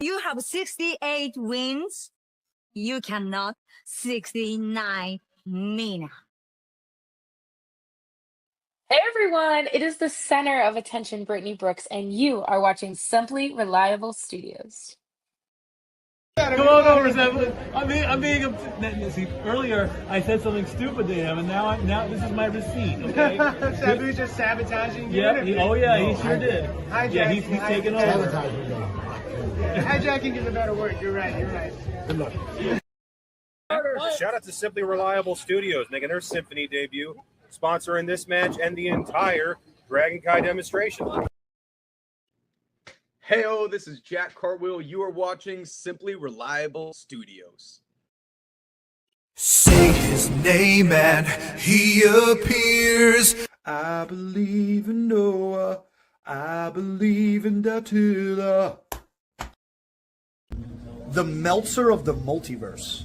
You have 68 wins. You cannot 69 Mina. Hey everyone, it is the center of attention, Brittany Brooks, and you are watching Simply Reliable Studios. Come on over, Sam. I'm being see, earlier I said something stupid to him, and now this is my receipt. Okay. Sabu's just sabotaging you. Yeah. He sure did. Yeah, he's taking over. Hijacking is a better word. You're right. Good luck. Shout out to Simply Reliable Studios making their Symphony debut, sponsoring this match and the entire Dragon Kai demonstration. Heyo, this is Jack Cartwheel. You are watching Simply Reliable Studios. Say his name and he appears. I believe in Noah. I believe in Datula. The Meltzer of the multiverse.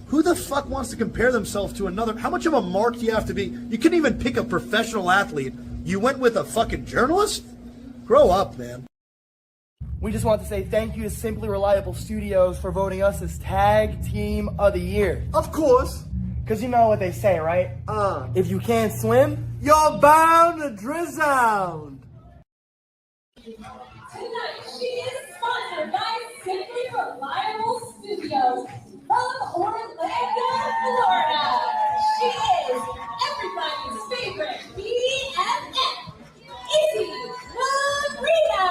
Who the fuck wants to compare themselves to another? How much of a mark do you have to be? You couldn't even pick a professional athlete. You went with a fucking journalist? Grow up, man. We just want to say thank you to Simply Reliable Studios for voting us as Tag Team of the Year. Of course. Because you know what they say, right? If you can't swim, you're bound to drown. Tonight, she is sponsored by Simply Reliable Studios from Orlando, Florida. She is everybody's favorite BFF, Izzy Marino.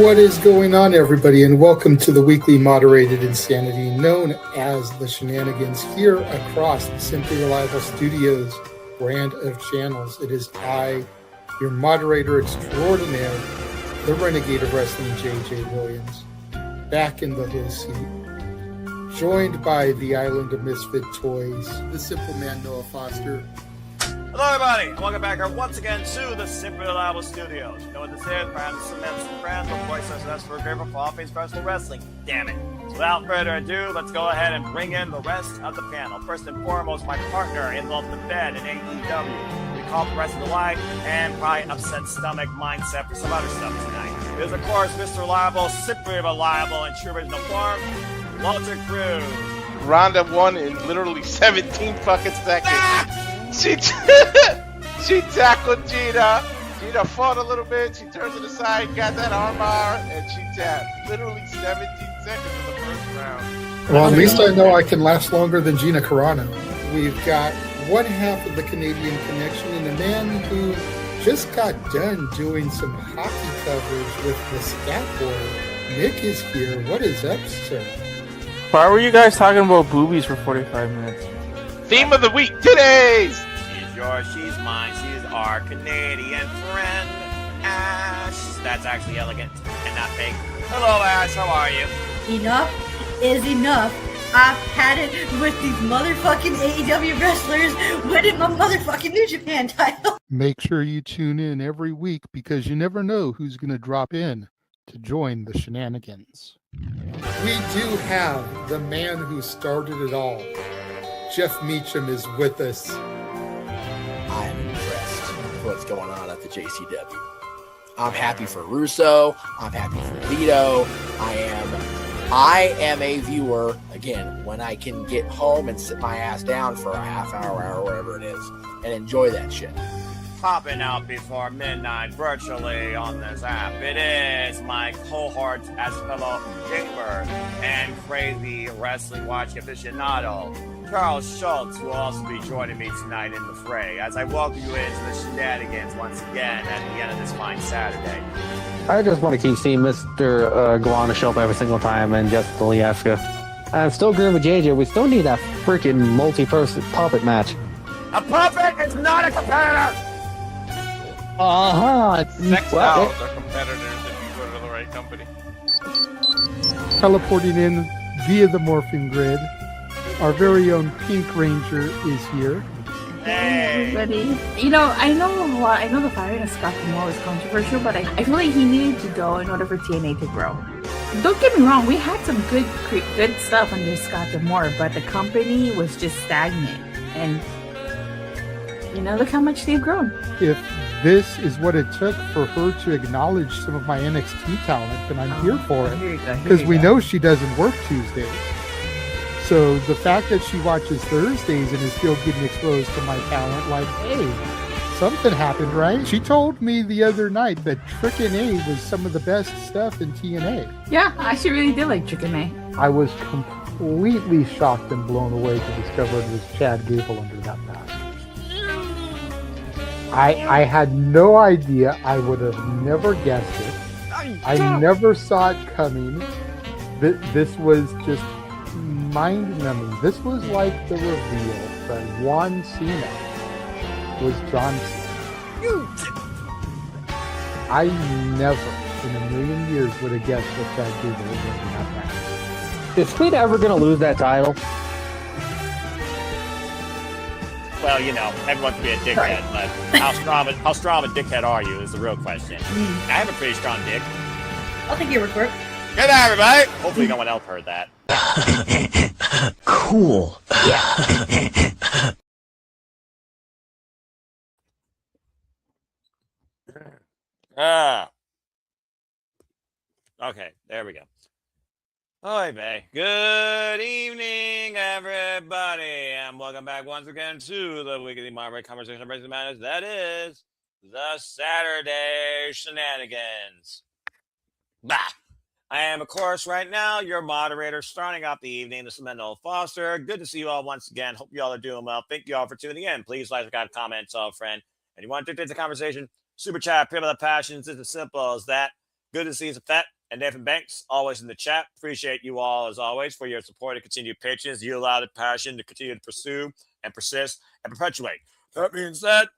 What is going on, everybody, and welcome to the weekly moderated insanity known as the Shenanigans here across the Simply Reliable Studios brand of channels. It is I, your moderator extraordinaire, the Renegade of Wrestling, JJ Williams, back in the host seat, joined by the Island of Misfit Toys, the Simple Man Noah Foster. Hello everybody, and welcome back here once again to the Simply Reliable Studios. You know what this is? Brand some friends, of course, that's for favorite fall-faced professional wrestling. Damn it. So without further ado, let's go ahead and bring in the rest of the panel. First and foremost, my partner in Love the Bed in AEW. We call the rest of the light and probably upset stomach mindset for some other stuff tonight. It is, of course, Mr. Reliable, Simply Reliable, in true original form, Walter Cruz. Ronda won in literally 17 fucking seconds. She tackled Gina. Gina fought a little bit. She turned to the side, got that armbar, and she tapped. Literally 17 seconds in the first round. Well, at least I know I can last longer than Gina Carano. We've got one half of the Canadian connection and a man who just got done doing some hockey coverage with the Scat Boy. Nick is here. What is up, sir? Why were you guys talking about boobies for 45 minutes? Theme of the week, today's. She's yours, she's mine, she's our Canadian friend, Ash. That's actually elegant and not fake. Hello, Ash, how are you? Enough is enough. I've had it with these motherfucking AEW wrestlers winning my motherfucking New Japan title. Make sure you tune in every week because you never know who's going to drop in to join the Shenanigans. We do have the man who started it all. Jeff Meacham is with us. I am impressed with what's going on at the JCW. I'm happy for Russo. I'm happy for Vito. I am a viewer, again, when I can get home and sit my ass down for a half hour, whatever it is, and enjoy that shit. Popping out before midnight virtually on this app. It is my cohort as fellow gamer and crazy wrestling watching aficionado, Charles Schultz, will also be joining me tonight in the fray as I welcome you into the Shenanigans once again at the end of this fine Saturday. I just want to keep seeing Mr. Guana show up every single time and just Polieska. I'm still agreeing with JJ. We still need that freaking multi-person puppet match. A puppet is not a competitor! Sex dolls are competitors if you go to the right company. Teleporting in via the morphing grid, our very own Pink Ranger is here. Hey, Everybody. You know, I know the firing of Scott Moore was controversial, but I feel like he needed to go in order for TNA to grow. Don't get me wrong, we had some good stuff under Scott Moore, but the company was just stagnant. And, you know, look how much they've grown. If this is what it took for her to acknowledge some of my NXT talent, and I'm here for it. Because we know she doesn't work Tuesdays. So the fact that she watches Thursdays and is still getting exposed to my talent, like, hey, something happened, right? She told me the other night that Trick A was some of the best stuff in TNA. Yeah, I actually really did like Trick A. I was completely shocked and blown away to discover it was Chad Gable under that mask. I had no idea. I would have never guessed it. I never saw it coming. This was just mind-numbing. This was like the reveal that Juan Cena was John Cena. I never in a million years would have guessed that Chad Gable was going to have that. Is Fleet ever going to lose that title? Well, you know, everyone can be a dickhead, but how strong of a dickhead are you is the real question. I have a pretty strong dick. I'll take your word for it. Good night, everybody. Hopefully no one else heard that. Cool. Okay, there we go. Hi, babe. Good evening, everybody, and welcome back once again to the weekly moderate conversation of Racing Matters. That is the Saturday Shenanigans. Bah! I am, of course, right now your moderator, starting off the evening. This is Mendel Foster. Good to see you all once again. Hope you all are doing well. Thank you all for tuning in. Please like, comment, tell a friend. And you want to take the conversation? Super chat, People of the Passions. It's as simple as that. Good to see you, Fett and Nathan Banks, always in the chat. Appreciate you all, as always, for your support and continued patience. You allow the passion to continue to pursue and persist and perpetuate. That being said,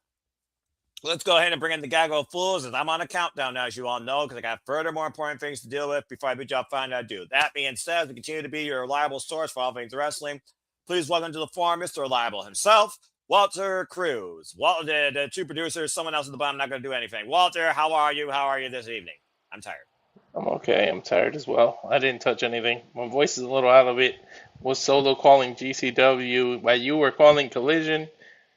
let's go ahead and bring in the gaggle of fools, as I'm on a countdown now, as you all know, because I got further more important things to deal with before I beat you up find out do. That being said, as we continue to be your reliable source for all things wrestling, please welcome to the forum Mr. Reliable himself, Walter Cruz. Walter, the two producers, someone else at the bottom, not going to do anything. Walter, how are you? How are you this evening? I'm tired. I'm okay. I'm tired as well. I didn't touch anything. My voice is a little out of it. Was solo calling GCW while you were calling Collision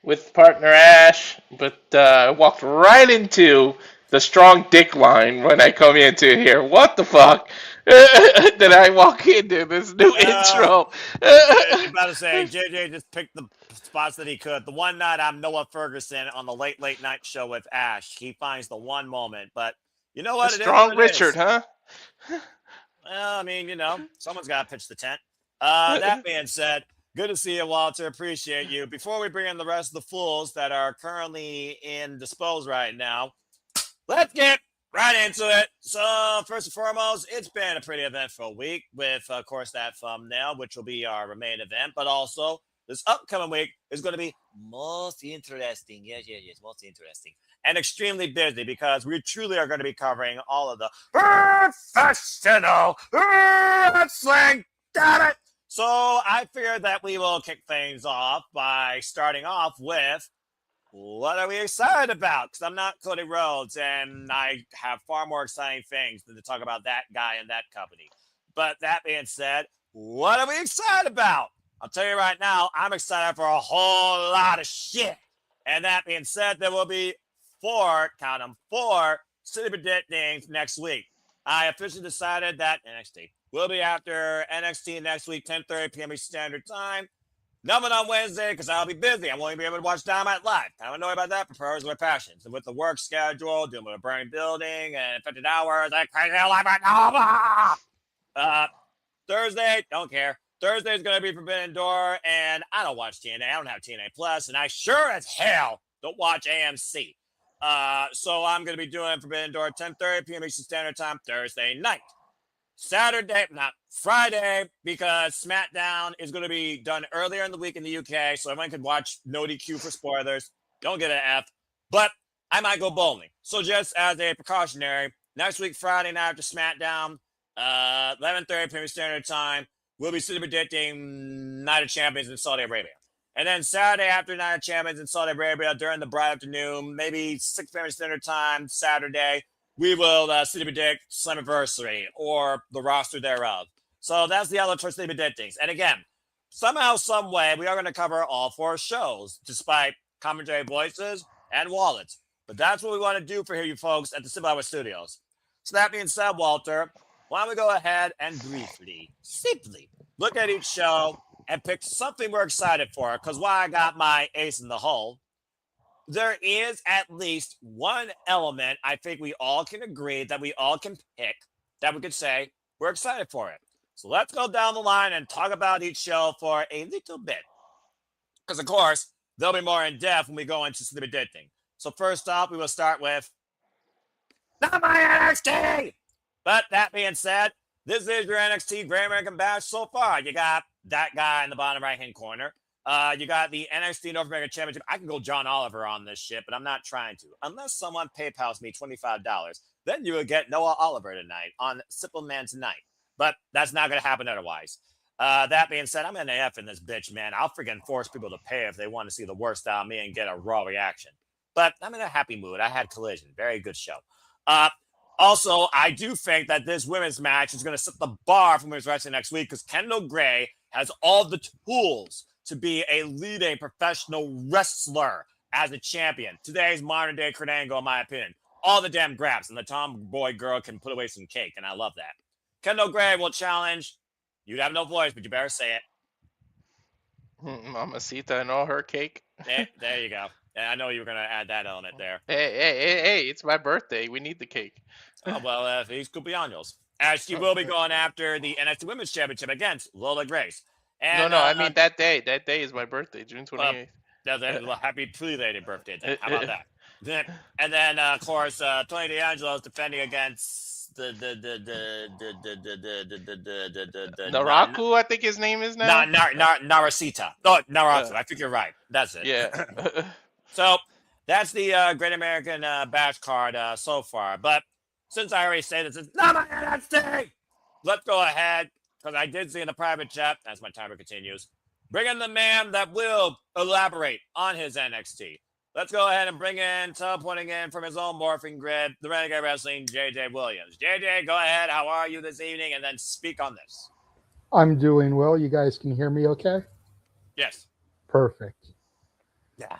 with partner Ash, but I walked right into the strong dick line when I come into here. What the fuck did I walk into this new intro? I was about to say, JJ just picked the spots that he could. The one night I'm Noah Ferguson on the late night show with Ash. He finds the one moment, but you know what? Strong Richard, huh? Well, I mean, you know, someone's got to pitch the tent. That being said, good to see you, Walter. Appreciate you. Before we bring in the rest of the fools that are currently indisposed right now, let's get right into it. So, first and foremost, it's been a pretty eventful week with, of course, that thumbnail, which will be our main event, but also this upcoming week is going to be most interesting. Yes, most interesting. And extremely busy because we truly are going to be covering all of the professional wrestling. Damn it! So I figured that we will kick things off by starting off with what are we excited about? Because I'm not Cody Rhodes and I have far more exciting things than to talk about that guy and that company. But that being said, what are we excited about? I'll tell you right now, I'm excited for a whole lot of shit. And that being said, there will be four City Predictings next week. I officially decided that NXT will be after NXT next week, 10:30 p.m. Eastern Standard Time. Nothing on Wednesday because I'll be busy. I won't be able to watch Dynamite live. I don't know about that, but prayers with passions. And with the work schedule, dealing with a burning building and 50 hours, like crazy life right now. Thursday, don't care. Thursday is going to be Forbidden Dorr, and I don't watch TNA. I don't have TNA Plus, and I sure as hell don't watch AMC. So I'm going to be doing Forbidden Dorr 10:30 p.m. Eastern Standard Time Thursday night. Friday, because SmackDown is going to be done earlier in the week in the UK, so everyone can watch no DQ for spoilers. Don't get an F, but I might go bowling. So just as a precautionary, next week, Friday night after SmackDown, 11:30 p.m. Standard Time, we'll be predicting Night of Champions in Saudi Arabia. And then Saturday after Night of Champions in Saudi Arabia, during the bright afternoon, maybe 6 p.m. Standard Time, Saturday, we will City Predict Slammiversary or the roster thereof. So that's the other City Predictings. And again, somehow, some way, we are going to cover all four shows, despite commentary voices and wallets. But that's what we want to do for you folks at the Simple Hour Studios. So that being said, Walter, why don't we go ahead and briefly, simply look at each show and pick something we're excited for? Because while I got my ace in the hole, there is at least one element I think we all can agree that we all can pick that we could say we're excited for it. So let's go down the line and talk about each show for a little bit. Because, of course, they'll be more in depth when we go into the Dead thing. So first off, we will start with not my NXT. But that being said, this is your NXT Great American Bash so far. You got that guy in the bottom right-hand corner. You got the NXT North American Championship. I can go John Oliver on this shit, but I'm not trying to. Unless someone PayPals me $25, then you would get Noah Oliver tonight on Simple Man Tonight. But that's not going to happen otherwise. That being said, I'm an AF in this bitch, man. I'll freaking force people to pay if they want to see the worst out of me and get a raw reaction. But I'm in a happy mood. I had Collision. Very good show. Also, I do think that this women's match is going to set the bar for women's wrestling next week because Kendall Gray has all the tools to be a leading professional wrestler as a champion. Today's modern-day Kurt Angle, in my opinion. All the damn grabs, and the tomboy girl can put away some cake, and I love that. Kendall Gray will challenge. You'd have no voice, but you better say it. Mamacita and all her cake. There you go. Yeah, I know you were going to add that element there. Hey, it's my birthday. We need the cake. Oh, well, he's cumpleaños. As she will be going after the NXT Women's Championship against Lola Grace. And, no, I mean that day. That day is my birthday, June 28th. Well, happy pre-lated birthday. Then. How about that? And then, of course, Tony D'Angelo is defending against the Naraku, I think his name is now. Narasita. No, Naraku. I think you're right. That's it. Yeah. So that's the Great American Bash card so far. But since I already say this, it's not my NXT. Let's go ahead, because I did see in the private chat, as my timer continues, bring in the man that will elaborate on his NXT. Let's go ahead and bring in, teleporting in from his own morphing grid, the Renegade Wrestling, JJ Williams. JJ, go ahead. How are you this evening? And then speak on this. I'm doing well. You guys can hear me okay? Yes. Perfect. Yeah.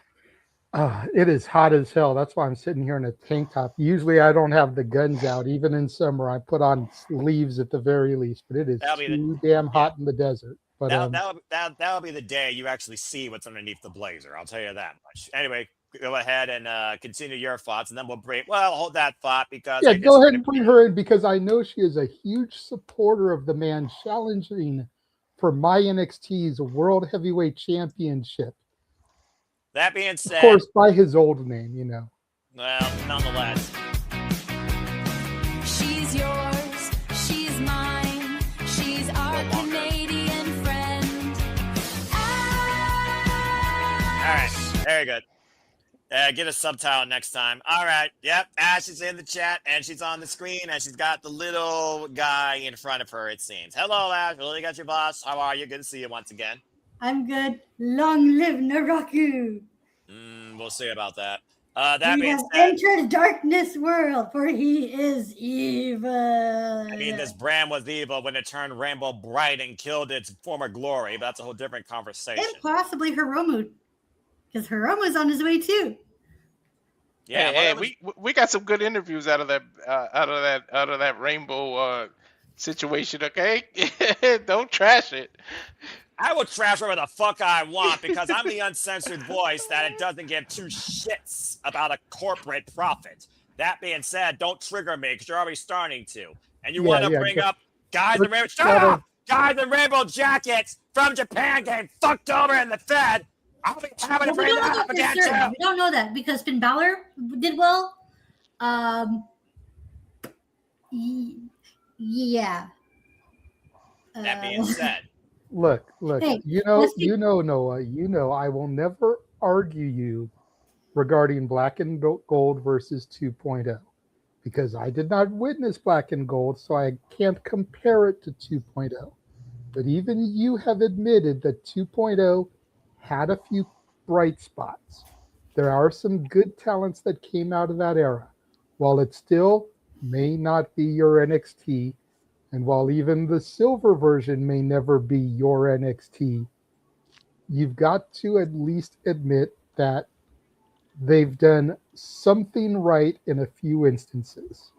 It is hot as hell. That's why I'm sitting here in a tank top. Usually I don't have the guns out. Even in summer, I put on sleeves at the very least. But it is too damn hot in the desert. But that'll be the day you actually see what's underneath the blazer. I'll tell you that much. Anyway, go ahead and continue your thoughts, and then we'll bring. Well, hold that thought because go ahead and bring her in because I know she is a huge supporter of the man challenging for my NXT's World Heavyweight Championship. That being said, of course, by his old name, you know. Well, nonetheless. She's yours, she's mine, she's our Canadian friend. All right, very good. Get a subtitle next time. All right, yep, Ash is in the chat, and she's on the screen, and she's got the little guy in front of her, it seems. Hello, Ash. Really got your boss. How are you? Good to see you once again. I'm good. Long live Naraku. We'll see about that. He has entered darkness world, for he is evil. I mean, this brand was evil when it turned rainbow bright and killed its former glory, but that's a whole different conversation. And possibly Hiromu, because Hiromu's on his way too. Yeah, hey, we got some good interviews out of that rainbow situation. Okay, don't trash it. I will trash whatever the fuck I want because I'm the uncensored voice that it doesn't give two shits about a corporate profit. That being said, don't trigger me because you're already starting to. And you want to bring up guys in rainbow jackets from Japan getting fucked over in the Fed. I'll be having to bring that up again too. We don't know that because Finn Balor did well. Yeah. That being said. Look, hey, you know, Noah, I will never argue you regarding Black and Gold versus 2.0 because I did not witness Black and Gold, so I can't compare it to 2.0. But even you have admitted that 2.0 had a few bright spots. There are some good talents that came out of that era. While it still may not be your NXT, and while even the silver version may never be your NXT, you've got to at least admit that they've done something right in a few instances.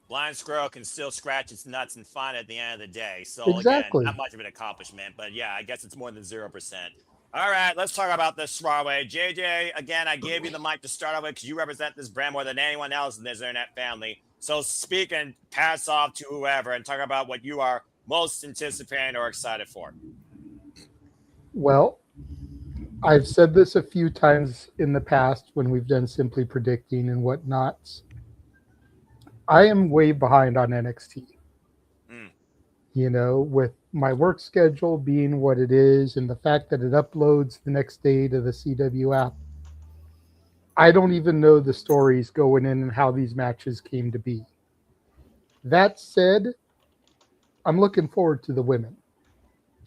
Blind squirrel can still scratch its nuts and find it at the end of the day. So again, Exactly. not much of an accomplishment, but yeah, I guess it's more than 0%. All right, let's talk about this Strawway. JJ, again, I gave you the mic to start off with because you represent this brand more than anyone else in this internet family. So speak and pass off to whoever and talk about what you are most anticipating or excited for. Well, I've said this a few times in the past when we've done Simply Predicting and whatnot. I am way behind on NXT. You know, with my work schedule being what it is and the fact that it uploads the next day to the CW app, I don't even know the stories going in and how these matches came to be. That said, I'm looking forward to the women.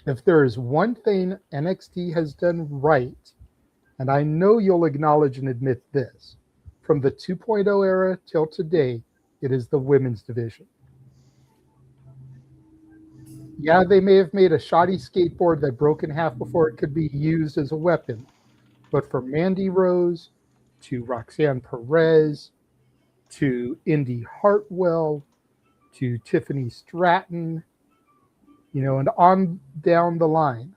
If there is one thing NXT has done right, and I know you'll acknowledge and admit this, from the 2.0 era till today, it is the women's division. Yeah, they may have made a shoddy skateboard that broke in half before it could be used as a weapon. But from Mandy Rose to Roxanne Perez to Indy Hartwell to Tiffany Stratton, you know, and on down the line,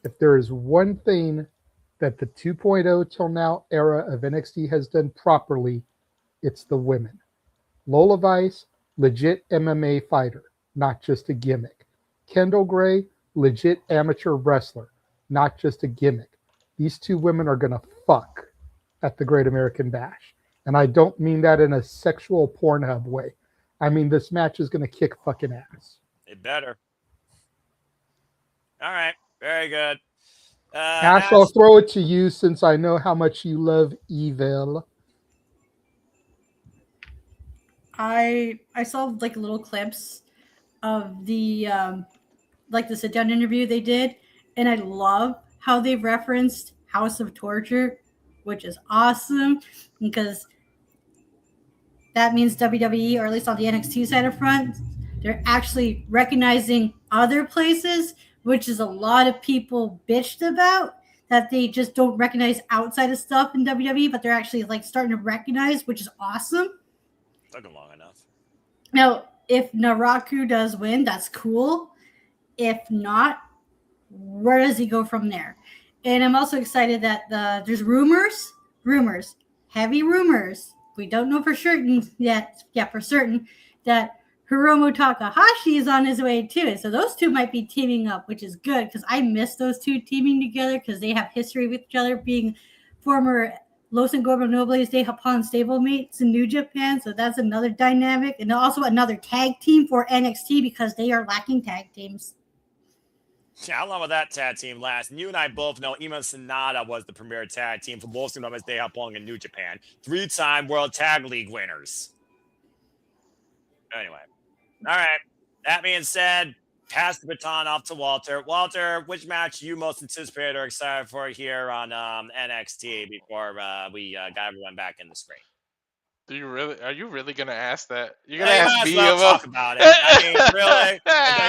if there is one thing that the 2.0 till now era of NXT has done properly, it's the women. Lola Vice, legit MMA fighter, not just a gimmick. Kendall Gray, legit amateur wrestler, not just a gimmick. These two women are going to fuck at the Great American Bash. And I don't mean that in a sexual Pornhub way. I mean, this match is going to kick fucking ass. It better. All right. Very good. Ash, I'll throw it to you since I know how much you love Evil. I saw like little clips of the like the sit down interview they did, and I love how they referenced House of Torture, which is awesome because that means WWE, or at least on the NXT side of front, they're actually recognizing other places, which is a lot of people bitched about, that they just don't recognize outside of stuff in WWE, but they're actually like starting to recognize, which is awesome. Took him long enough. Now, if Naraku does win, that's cool. If not, where does he go from there? And I'm also excited that there's rumors, heavy rumors. We don't know for certain yet. Yeah, for certain that Hiromu Takahashi is on his way too. So those two might be teaming up, which is good because I miss those two teaming together because they have history with each other, being former Los Ingobernables de Japón stablemates in New Japan. So that's another dynamic. And also another tag team for NXT because they are lacking tag teams. Yeah, how long will that tag team last? And you and I both know Ima Sanada was the premier tag team for Los Ingobernables de Japón in New Japan. 3-time World Tag League winners. Anyway. All right. That being said, pass the baton off to Walter. Walter, which match you most anticipated or excited for here on NXT before we got everyone back in the screen? Are you really gonna ask that? You're Yeah, gonna you ask might as me well about talk about it. I mean, really?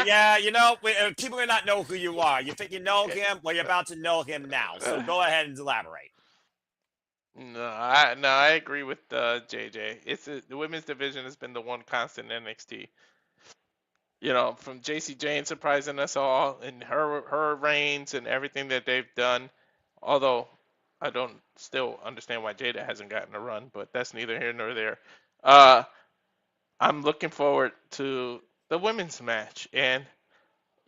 Yeah, you know, people may not know who you are. You think you know him? Well, you're about to know him now. So go ahead and elaborate. No, I agree with JJ. The women's division has been the one constant in NXT. You know, from JC Jane surprising us all and her reigns and everything that they've done. Although I don't still understand why Jada hasn't gotten a run, but that's neither here nor there. I'm looking forward to the women's match, and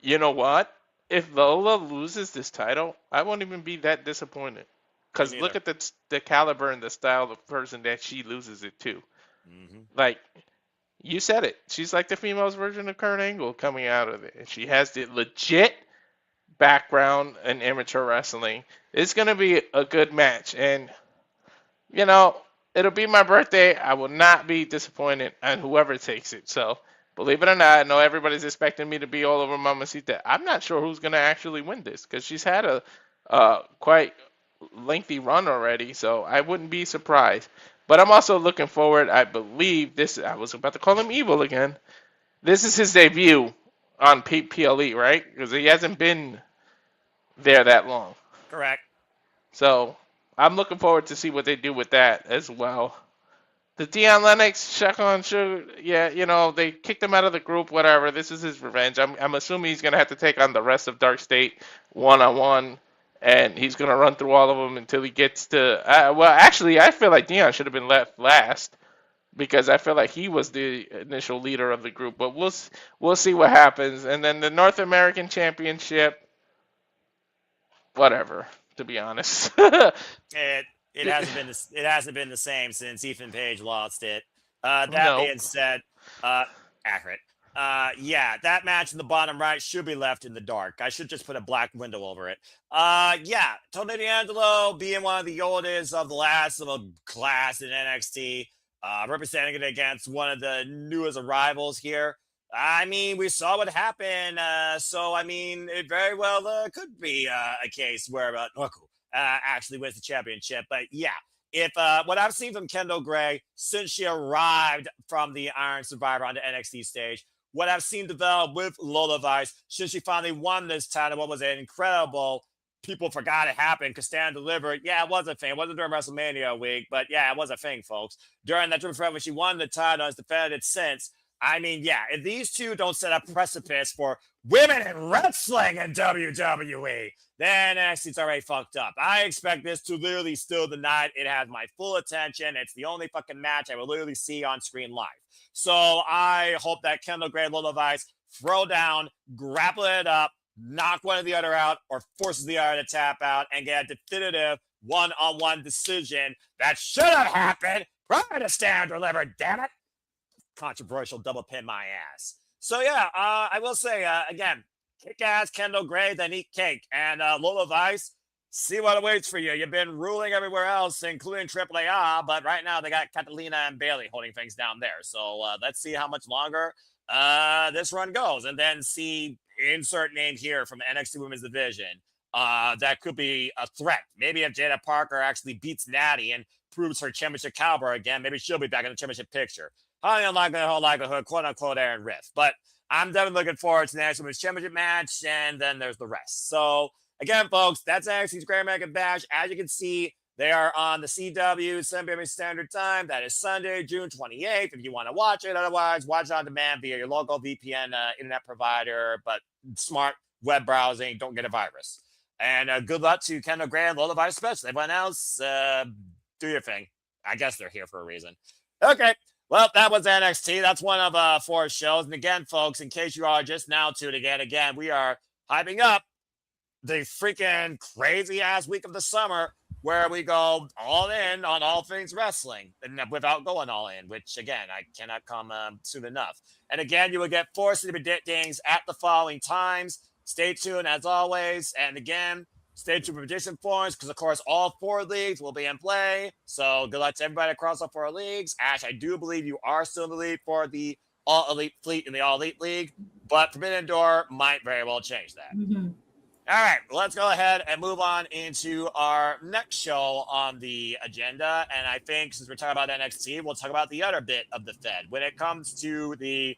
you know what? If Lola loses this title, I won't even be that disappointed. Because look at the caliber and the style of person that she loses it to. Mm-hmm. Like, you said it. She's like the female's version of Kurt Angle coming out of it. She has the legit background in amateur wrestling. It's going to be a good match. And, you know, it'll be my birthday. I will not be disappointed on whoever takes it. So, believe it or not, I know everybody's expecting me to be all over Mamacita. I'm not sure who's going to actually win this because she's had a quite lengthy run already. So, I wouldn't be surprised. But I'm also looking forward. I believe this. I was about to call him Evil again. This is his debut on PLE, right? Because he hasn't been there that long. Correct. So I'm looking forward to see what they do with that as well. The Deion Lennox, Shakon Sugar, yeah, they kicked him out of the group, whatever. This is his revenge. I'm assuming he's going to have to take on the rest of Dark State one-on-one, and he's going to run through all of them until he gets to... well, actually, I feel like Deion should have been left last because I feel like he was the initial leader of the group, but we'll see what happens. And then the North American Championship, whatever, to be honest. It hasn't been the same since Ethan Page lost it. That being said, accurate. Yeah, that match in the bottom right should be left in the dark. I should just put a black window over it. Yeah, Tony D'Angelo being one of the oldest of the last of a class in NXT, representing it against one of the newest arrivals here. I mean, we saw what happened, so I mean, it very well could be a case where Noku actually wins the championship. But yeah, if what I've seen from Kendall Gray since she arrived from the Iron Survivor on the NXT stage, what I've seen develop with Lola Vice since she finally won this title, what was an incredible, people forgot it happened because Stan delivered. Yeah, it was a thing. It wasn't during WrestleMania week, but yeah, it was a thing, folks. During that triple threat when she won the title and has defended it since. I mean, yeah, if these two don't set a precipice for women in wrestling in WWE, then NXT's already fucked up. I expect this to literally steal the night. It has my full attention. It's the only fucking match I will literally see on screen live. So I hope that Kendall Gray and Lola Vice throw down, grapple it up, knock one or the other out, or forces the other to tap out and get a definitive one-on-one decision that should have happened prior to Stan delivered, damn it. Controversial double pin my ass. So yeah, I will say again, kick ass Kendall Gray, then eat cake. And Lola Vice, see what awaits for you. You've been ruling everywhere else, including AAA, but right now they got Catalina and Bailey holding things down there. So let's see how much longer this run goes, and then see insert name here from the NXT Women's Division. That could be a threat. Maybe if Jada Parker actually beats Natty and proves her championship caliber again, maybe she'll be back in the championship picture. Highly unlikely, whole likelihood, quote unquote, Aaron Riff. But I'm definitely looking forward to the next Women's Championship match, and then there's the rest. So again, folks, that's NXT's Great American Bash. As you can see, they are on the CW 7 p.m. Standard Time. That is Sunday, June 28th. If you want to watch it, otherwise, watch it on demand via your local VPN internet provider. But smart web browsing, don't get a virus. And good luck to Kendall Gray and Lola Vice especially. Everyone else, do your thing. I guess they're here for a reason. Okay. Well, that was NXT. That's one of 4 shows. And again, folks, in case you are just now tuning in, again, we are hyping up the freaking crazy-ass week of the summer where we go all in on all things wrestling and without going all in, which, again, I cannot come soon enough. And again, you will get 4 city predictings at the following times. Stay tuned, as always. And again, stay tuned for prediction forums because, of course, all 4 leagues will be in play. So good luck to everybody across all 4 leagues. Ash, I do believe you are still in the lead for the All-Elite Fleet in the All-Elite League, but Forbidden Door might very well change that. Mm-hmm. All right, let's go ahead and move on into our next show on the agenda. And I think since we're talking about NXT, we'll talk about the other bit of the Fed when it comes to the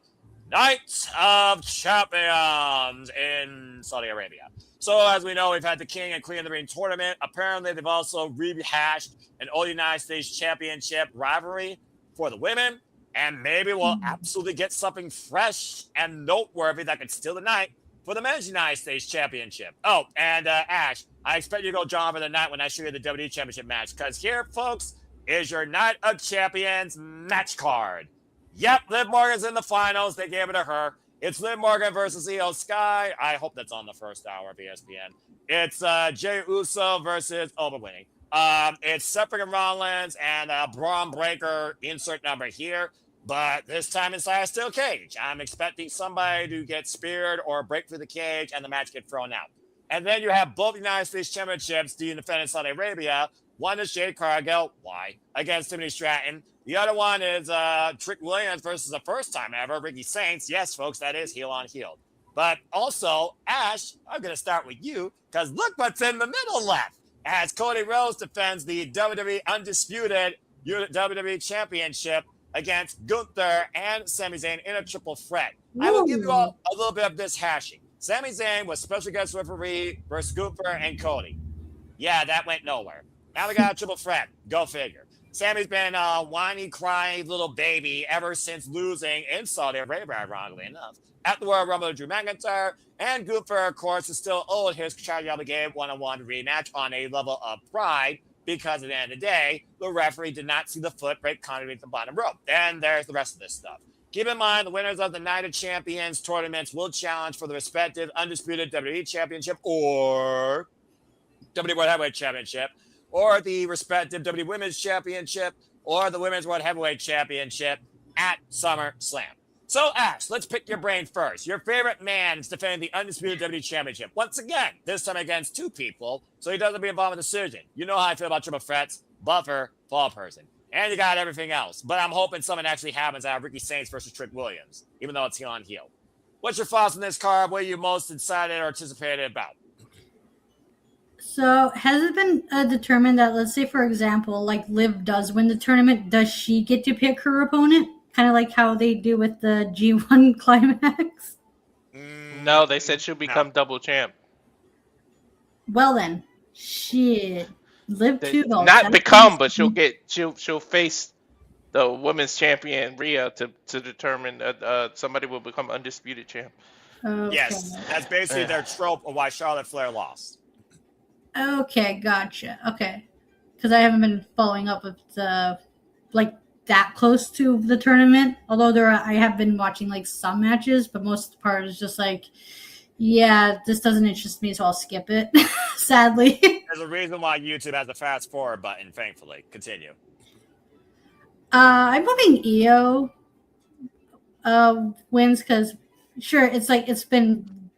Night of Champions in Saudi Arabia. So as we know, we've had the King and Queen of the Ring tournament. Apparently, they've also rehashed an All United States Championship rivalry for the women. And maybe we'll absolutely get something fresh and noteworthy that could steal the night for the Men's United States Championship. Oh, and Ash, I expect you to go John for the night when I show you the WWE Championship match. Because here, folks, is your Night of Champions match card. Yep, Liv Morgan's in the finals. They gave it to her. It's Liv Morgan versus Io Sky. I hope that's on the first hour of ESPN. It's Jey Uso versus winning. It's Seth Rollins and Braun Breaker, insert number here. But this time inside a steel cage. I'm expecting somebody to get speared or break through the cage and the match get thrown out. And then you have both United States Championships being defended in Saudi Arabia. One is Jade Cargill, against Timothy Stratton. The other one is Trick Williams versus the first time ever, Ricky Saints. Yes, folks, that is heel on heel. But also, Ash, I'm going to start with you because look what's in the middle left. As Cody Rhodes defends the WWE Undisputed WWE Championship against Gunther and Sami Zayn in a triple threat. I will give you all a little bit of this hashing. Sami Zayn was special guest referee versus Gunther and Cody. Yeah, that went nowhere. Now we got a triple threat. Go figure. Sammy's been a whiny, crying little baby ever since losing in Saudi Arabia, ironically enough, at the Royal Rumble to Drew McIntyre. And Gunther, of course, is still owed his Chad Gable game one-on-one rematch on a level of pride because at the end of the day, the referee did not see the foot break underneath the bottom rope. Then there's the rest of this stuff. Keep in mind, the winners of the Night of Champions tournaments will challenge for the respective undisputed WWE Championship or WWE World Heavyweight Championship, or the respective WWE Women's Championship, or the Women's World Heavyweight Championship at SummerSlam. So, Ash, let's pick your brain first. Your favorite man is defending the undisputed WWE Championship. Once again, this time against two people, so he doesn't be involved in the decision. You know how I feel about triple threats, buffer, fall person. And you got everything else. But I'm hoping something actually happens out of Ricky Saints versus Trick Williams, even though it's heel on heel. What's your thoughts on this card? What are you most excited or anticipated about? So has it been determined that, let's say, for example, like Liv does win the tournament, does she get to pick her opponent? Kind of like how they do with the G1 Climax? No, they said she'll become double champ. Well then, shit. Liv too, though. Not become, but she'll face the women's champion Rhea to determine somebody will become undisputed champ. Okay. Yes, that's basically their trope of why Charlotte Flair lost. Okay, gotcha. Okay. Because I haven't been following up with like that close to the tournament. Although I have been watching like some matches, but most of the part is just like, yeah, this doesn't interest me, so I'll skip it. Sadly. There's a reason why YouTube has a fast forward button, thankfully. Continue. I'm hoping EO wins because, sure, it's like it's been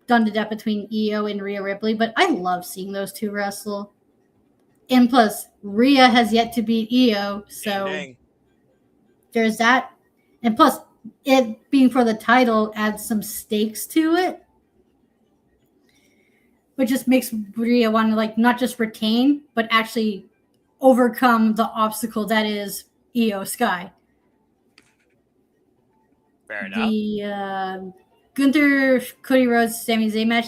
done to death between EO and Rhea Ripley, but I love seeing those two wrestle. And plus, Rhea has yet to beat EO, so there's that. And plus, it being for the title adds some stakes to it, which just makes Rhea want to like not just retain, but actually overcome the obstacle that is EO Sky. Fair enough. The Gunther, Cody Rhodes, Sami Zayn match.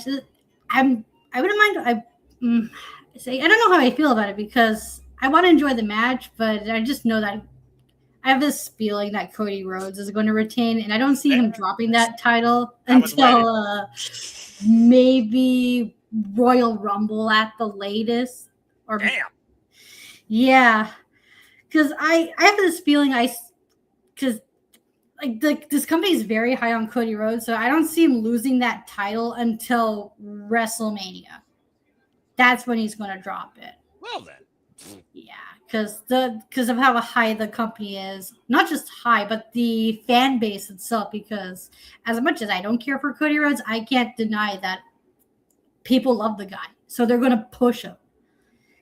I wouldn't mind. I don't know how I feel about it because I want to enjoy the match, but I just know that I have this feeling that Cody Rhodes is going to retain, and I don't see him dropping that title until maybe Royal Rumble at the latest. Or damn. Yeah, because I have this feeling because like this company is very high on Cody Rhodes, so I don't see him losing that title until WrestleMania. That's when he's going to drop it. Well then. Yeah, because of how high the company is. Not just high, but the fan base itself. Because as much as I don't care for Cody Rhodes, I can't deny that people love the guy. So they're going to push him.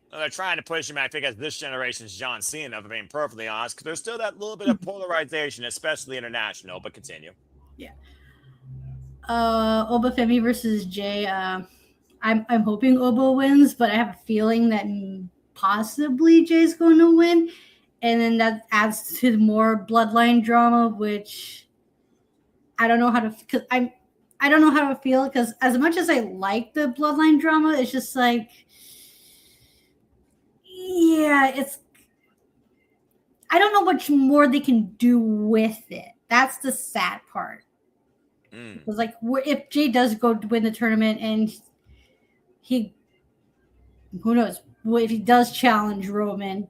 Well, they're trying to push him, I think, as this generation's John Cena, if I'm being perfectly honest, because there's still that little bit of polarization, especially international, but continue. Yeah. Obafemi versus Jay. I'm hoping Obo wins, but I have a feeling that possibly Jay's going to win. And then that adds to more bloodline drama, which I don't know how to, because I don't know how to feel, because as much as I like the bloodline drama, it's just like, yeah, I don't know much more they can do with it. That's the sad part. Because like, if Jay does go to win the tournament and who knows, if he does challenge Roman,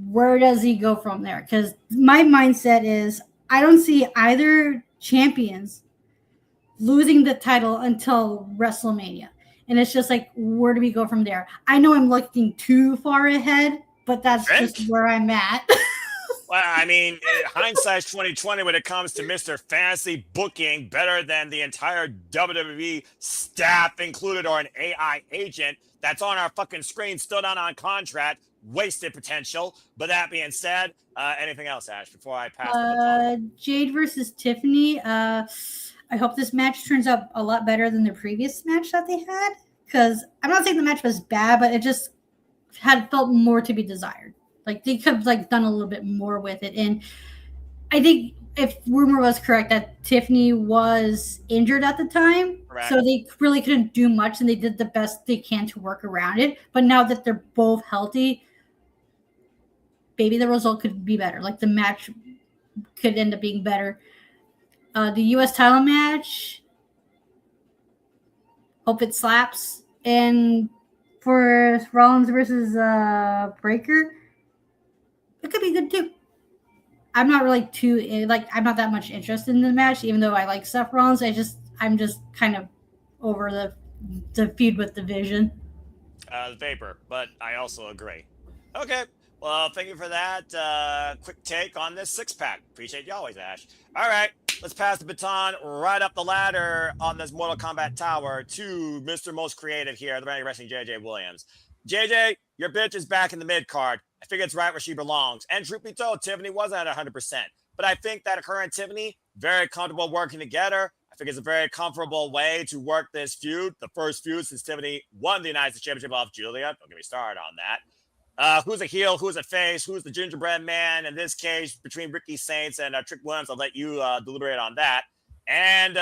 where does he go from there? Because my mindset is I don't see either champions losing the title until WrestleMania. And it's just like, where do we go from there? I know I'm looking too far ahead, but that's just where I'm at. Well, I mean, hindsight's 2020 when it comes to Mr. Fantasy booking better than the entire WWE staff included, or an AI agent that's on our fucking screen, still not on contract, wasted potential. But that being said, anything else, Ash, before I pass the baton? Jade versus Tiffany. I hope this match turns out a lot better than the previous match that they had. Because I'm not saying the match was bad, but it just had felt more to be desired. Like they could have like done a little bit more with it. And I think if rumor was correct that Tiffany was injured at the time, Correct. so they really couldn't do much, and they did the best they can to work around it. But now that they're both healthy, maybe the result could be better. Like the match could end up being better. The U.S. title match, hope it slaps. And for Rollins versus Breaker, it could be good too. I'm not really I'm not that much interested in the match, even though I like Seth Rollins. I'm just kind of over the feud with the Vision. The Vapor, but I also agree. Okay, well, thank you for that quick take on this 6-pack. Appreciate you always, Ash. All right, let's pass the baton right up the ladder on this Mortal Kombat Tower to Mr. Most Creative here, the Renegade Wrestling JJ Williams. JJ, your bitch is back in the mid card. I think it's right where she belongs. And truth be told, Tiffany wasn't at 100%. But I think that her and Tiffany, very comfortable working together. I think it's a very comfortable way to work this feud. The first feud since Tiffany won the United States Championship off Julia. Don't get me started on that. Who's a heel? Who's a face? Who's the gingerbread man? In this case, between Ricky Saints and Trick Williams, I'll let you deliberate on that. And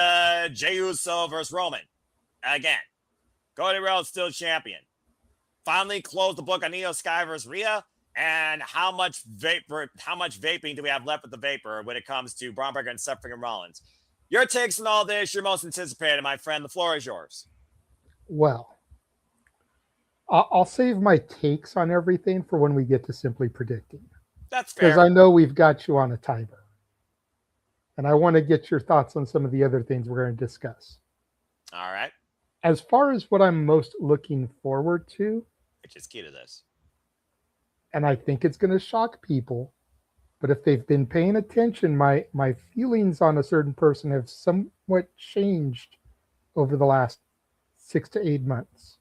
Jey Uso versus Roman. Again, Cody Rhodes still champion. Finally closed the book on Io Sky versus Rhea. And how much vaping do we have left with the Vapor when it comes to Braun Breaker and Seth freaking Rollins? Your takes on all this, your most anticipated, my friend. The floor is yours. Well, I'll save my takes on everything for when we get to simply predicting. That's fair. Because I know we've got you on a timer. And I want to get your thoughts on some of the other things we're going to discuss. All right. As far as what I'm most looking forward to, which is key to this, and I think it's going to shock people, but if they've been paying attention, my feelings on a certain person have somewhat changed over the last 6 to 8 months.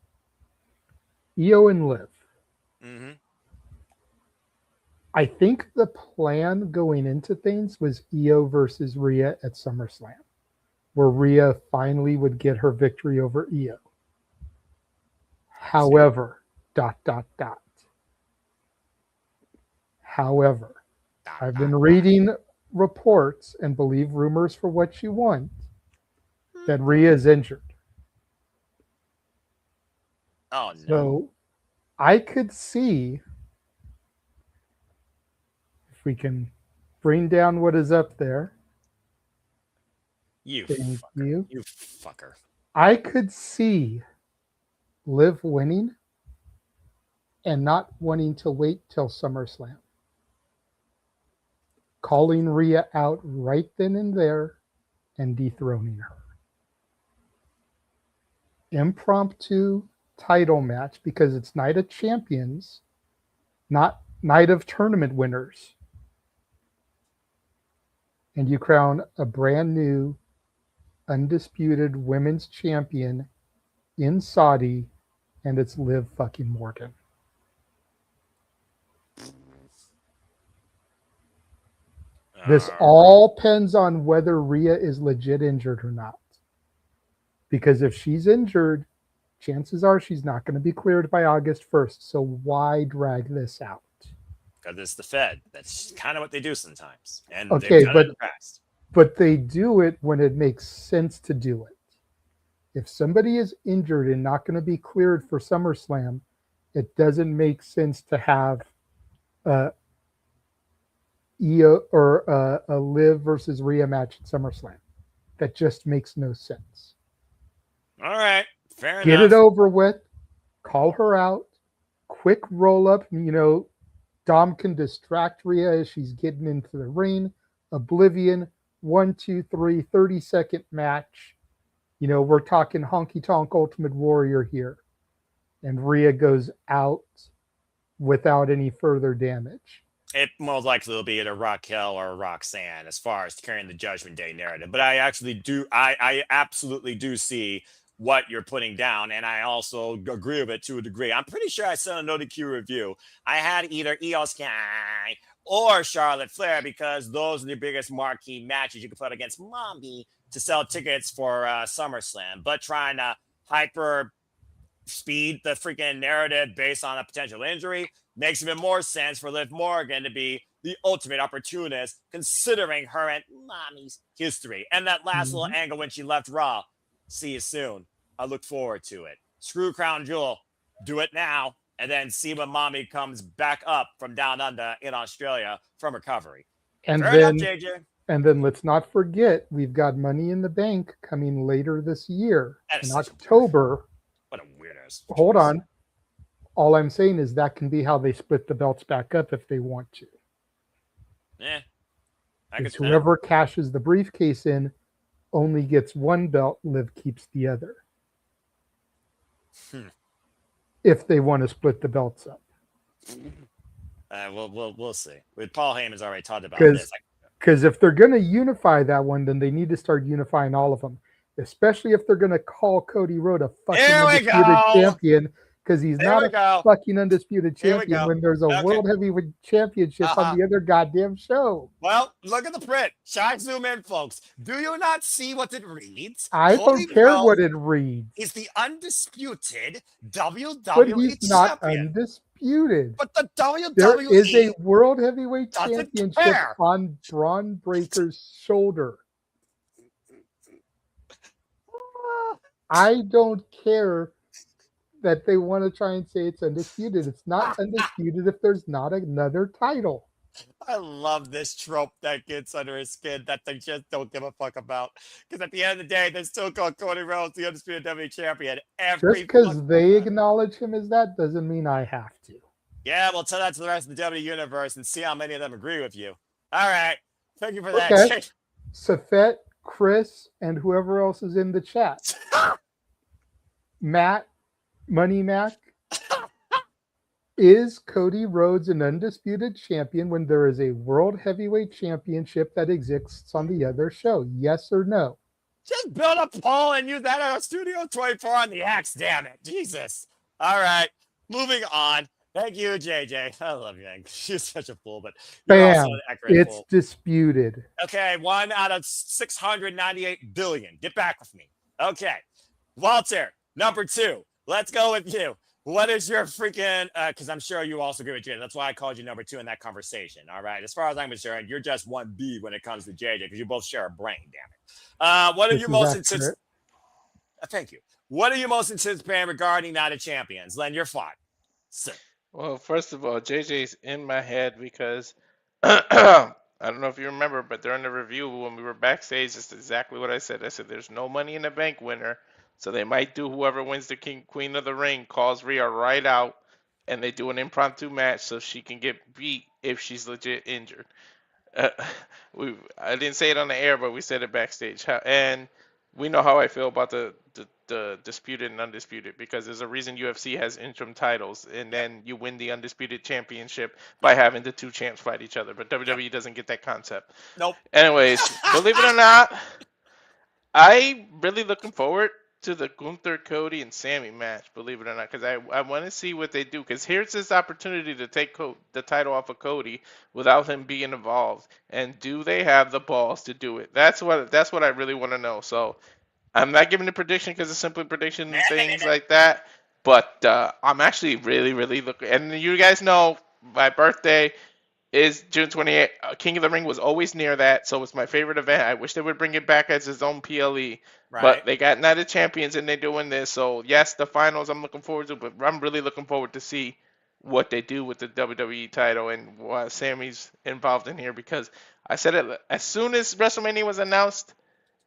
Io and Liv. Mm-hmm. I think the plan going into things was Io versus Rhea at SummerSlam, where Rhea finally would get her victory over Io. However, ... However, I've been reading reports and believe rumors for what you want that Rhea is injured. Oh, no. So I could see, if we can bring down what is up there. You Thank fucker. you. You fucker. I could see Liv winning and not wanting to wait till SummerSlam. Calling Rhea out right then and there and dethroning her. Impromptu title match because it's Night of Champions, not Night of Tournament Winners. And you crown a brand new, undisputed women's champion in Saudi, and it's Liv fucking Morgan. This all depends on whether Rhea is legit injured or not. Because if she's injured, chances are she's not going to be cleared by August 1st. So why drag this out? Because it's the Fed. That's kind of what they do sometimes. And Okay, they've done it in the past. But they do it when it makes sense to do it. If somebody is injured and not going to be cleared for SummerSlam, it doesn't make sense to have Io or a Liv versus Rhea match at SummerSlam. That just makes no sense. All right. Fair enough. Get it over with. Call her out. Quick roll up. You know, Dom can distract Rhea as she's getting into the ring. Oblivion. 1, 2, 3, 30-second match. You know, we're talking honky tonk Ultimate Warrior here. And Rhea goes out without any further damage. It most likely will be either Raquel or Roxanne as far as carrying the Judgment Day narrative. But I absolutely do see what you're putting down, and I also agree with it to a degree. I'm pretty sure I sent a no DQ review. I had either Io Sky or Charlotte Flair because those are the biggest marquee matches you can put against Mommy to sell tickets for SummerSlam. But trying to hyper speed the freaking narrative based on a potential injury makes even more sense for Liv Morgan to be the ultimate opportunist, considering her and Mommy's history. And that last little angle when she left Raw. See you soon. I look forward to it. Screw Crown Jewel. Do it now. And then see when Mommy comes back up from down under in Australia from recovery. And Fair then, enough, JJ. and then let's not forget, we've got Money in the Bank coming later this year in October. What a weirdo. Hold on. All I'm saying is that can be how they split the belts back up if they want to. Yeah. Because whoever cashes the briefcase in only gets one belt, Liv keeps the other. If they want to split the belts up. We'll see. With Paul Heyman's already talked about this. Because if they're going to unify that one, then they need to start unifying all of them. Especially if they're going to call Cody Rhodes a fucking undisputed champion. Because he's not a fucking undisputed champion when there's a World Heavyweight Championship on the other goddamn show. Well, look at the print. Shy zoom in, folks. Do you not see what it reads? I don't care what it reads. He's the undisputed WWE But he's not champion. undisputed. But the WWE There is a World Heavyweight doesn't Championship care. on Braun Breaker's shoulder. I don't care that they want to try and say it's undisputed. It's not undisputed if there's not another title. I love this trope that gets under his skin that they just don't give a fuck about. Because at the end of the day, they still call Cody Rhodes the undisputed WWE champion. Just because they acknowledge him as that doesn't mean I have to. Yeah, well, tell that to the rest of the WWE universe and see how many of them agree with you. All right. Thank you for that. Okay. Safet, Chris, and whoever else is in the chat. Matt, Money Mac, is Cody Rhodes an undisputed champion when there is a World Heavyweight Championship that exists on the other show? Yes or no? Just build a poll and use that on Studio 24 on the X, damn it. Jesus. All right. Moving on. Thank you, JJ. I love you. You're such a fool, but you're Bam. also an accurate It's fool. disputed. Okay, 1 out of 698 billion. Get back with me. Okay. Walter, number 2. Let's go with you. What is your freaking, because I'm sure you also agree with JJ. That's why I called you number 2 in that conversation. All right. As far as I'm concerned, you're just 1B when it comes to JJ because you both share a brain, damn it. What are you most anticipating? Thank you. What are you most anticipating regarding Night of Champions? Len, your thought. Well, first of all, JJ's in my head because I don't know if you remember, but during the review when we were backstage, it's exactly what I said. I said there's no Money in the Bank winner, so they might do whoever wins the Queen of the Ring calls Rhea right out, and they do an impromptu match so she can get beat if she's legit injured. I didn't say it on the air, but we said it backstage, and we know how I feel about the disputed and undisputed because there's a reason UFC has interim titles, and then you win the undisputed championship by having the two champs fight each other. But WWE doesn't get that concept. Nope. Anyways, believe it or not, I'm really looking forward to the Gunther, Cody, and Sammy match. Believe it or not, because I want to see what they do. Because here's this opportunity to take the title off of Cody without him being involved, and do they have the balls to do it? That's what I really want to know. So. I'm not giving a prediction because it's simply prediction and things like that. But I'm actually really, really looking. And you guys know my birthday is June 28th. King of the Ring was always near that, so it's my favorite event. I wish they would bring it back as its own PLE. Right. But they got Night of Champions and they're doing this. So, yes, the finals I'm looking forward to, but I'm really looking forward to see what they do with the WWE title and why Sammy's involved in here. Because I said it as soon as WrestleMania was announced,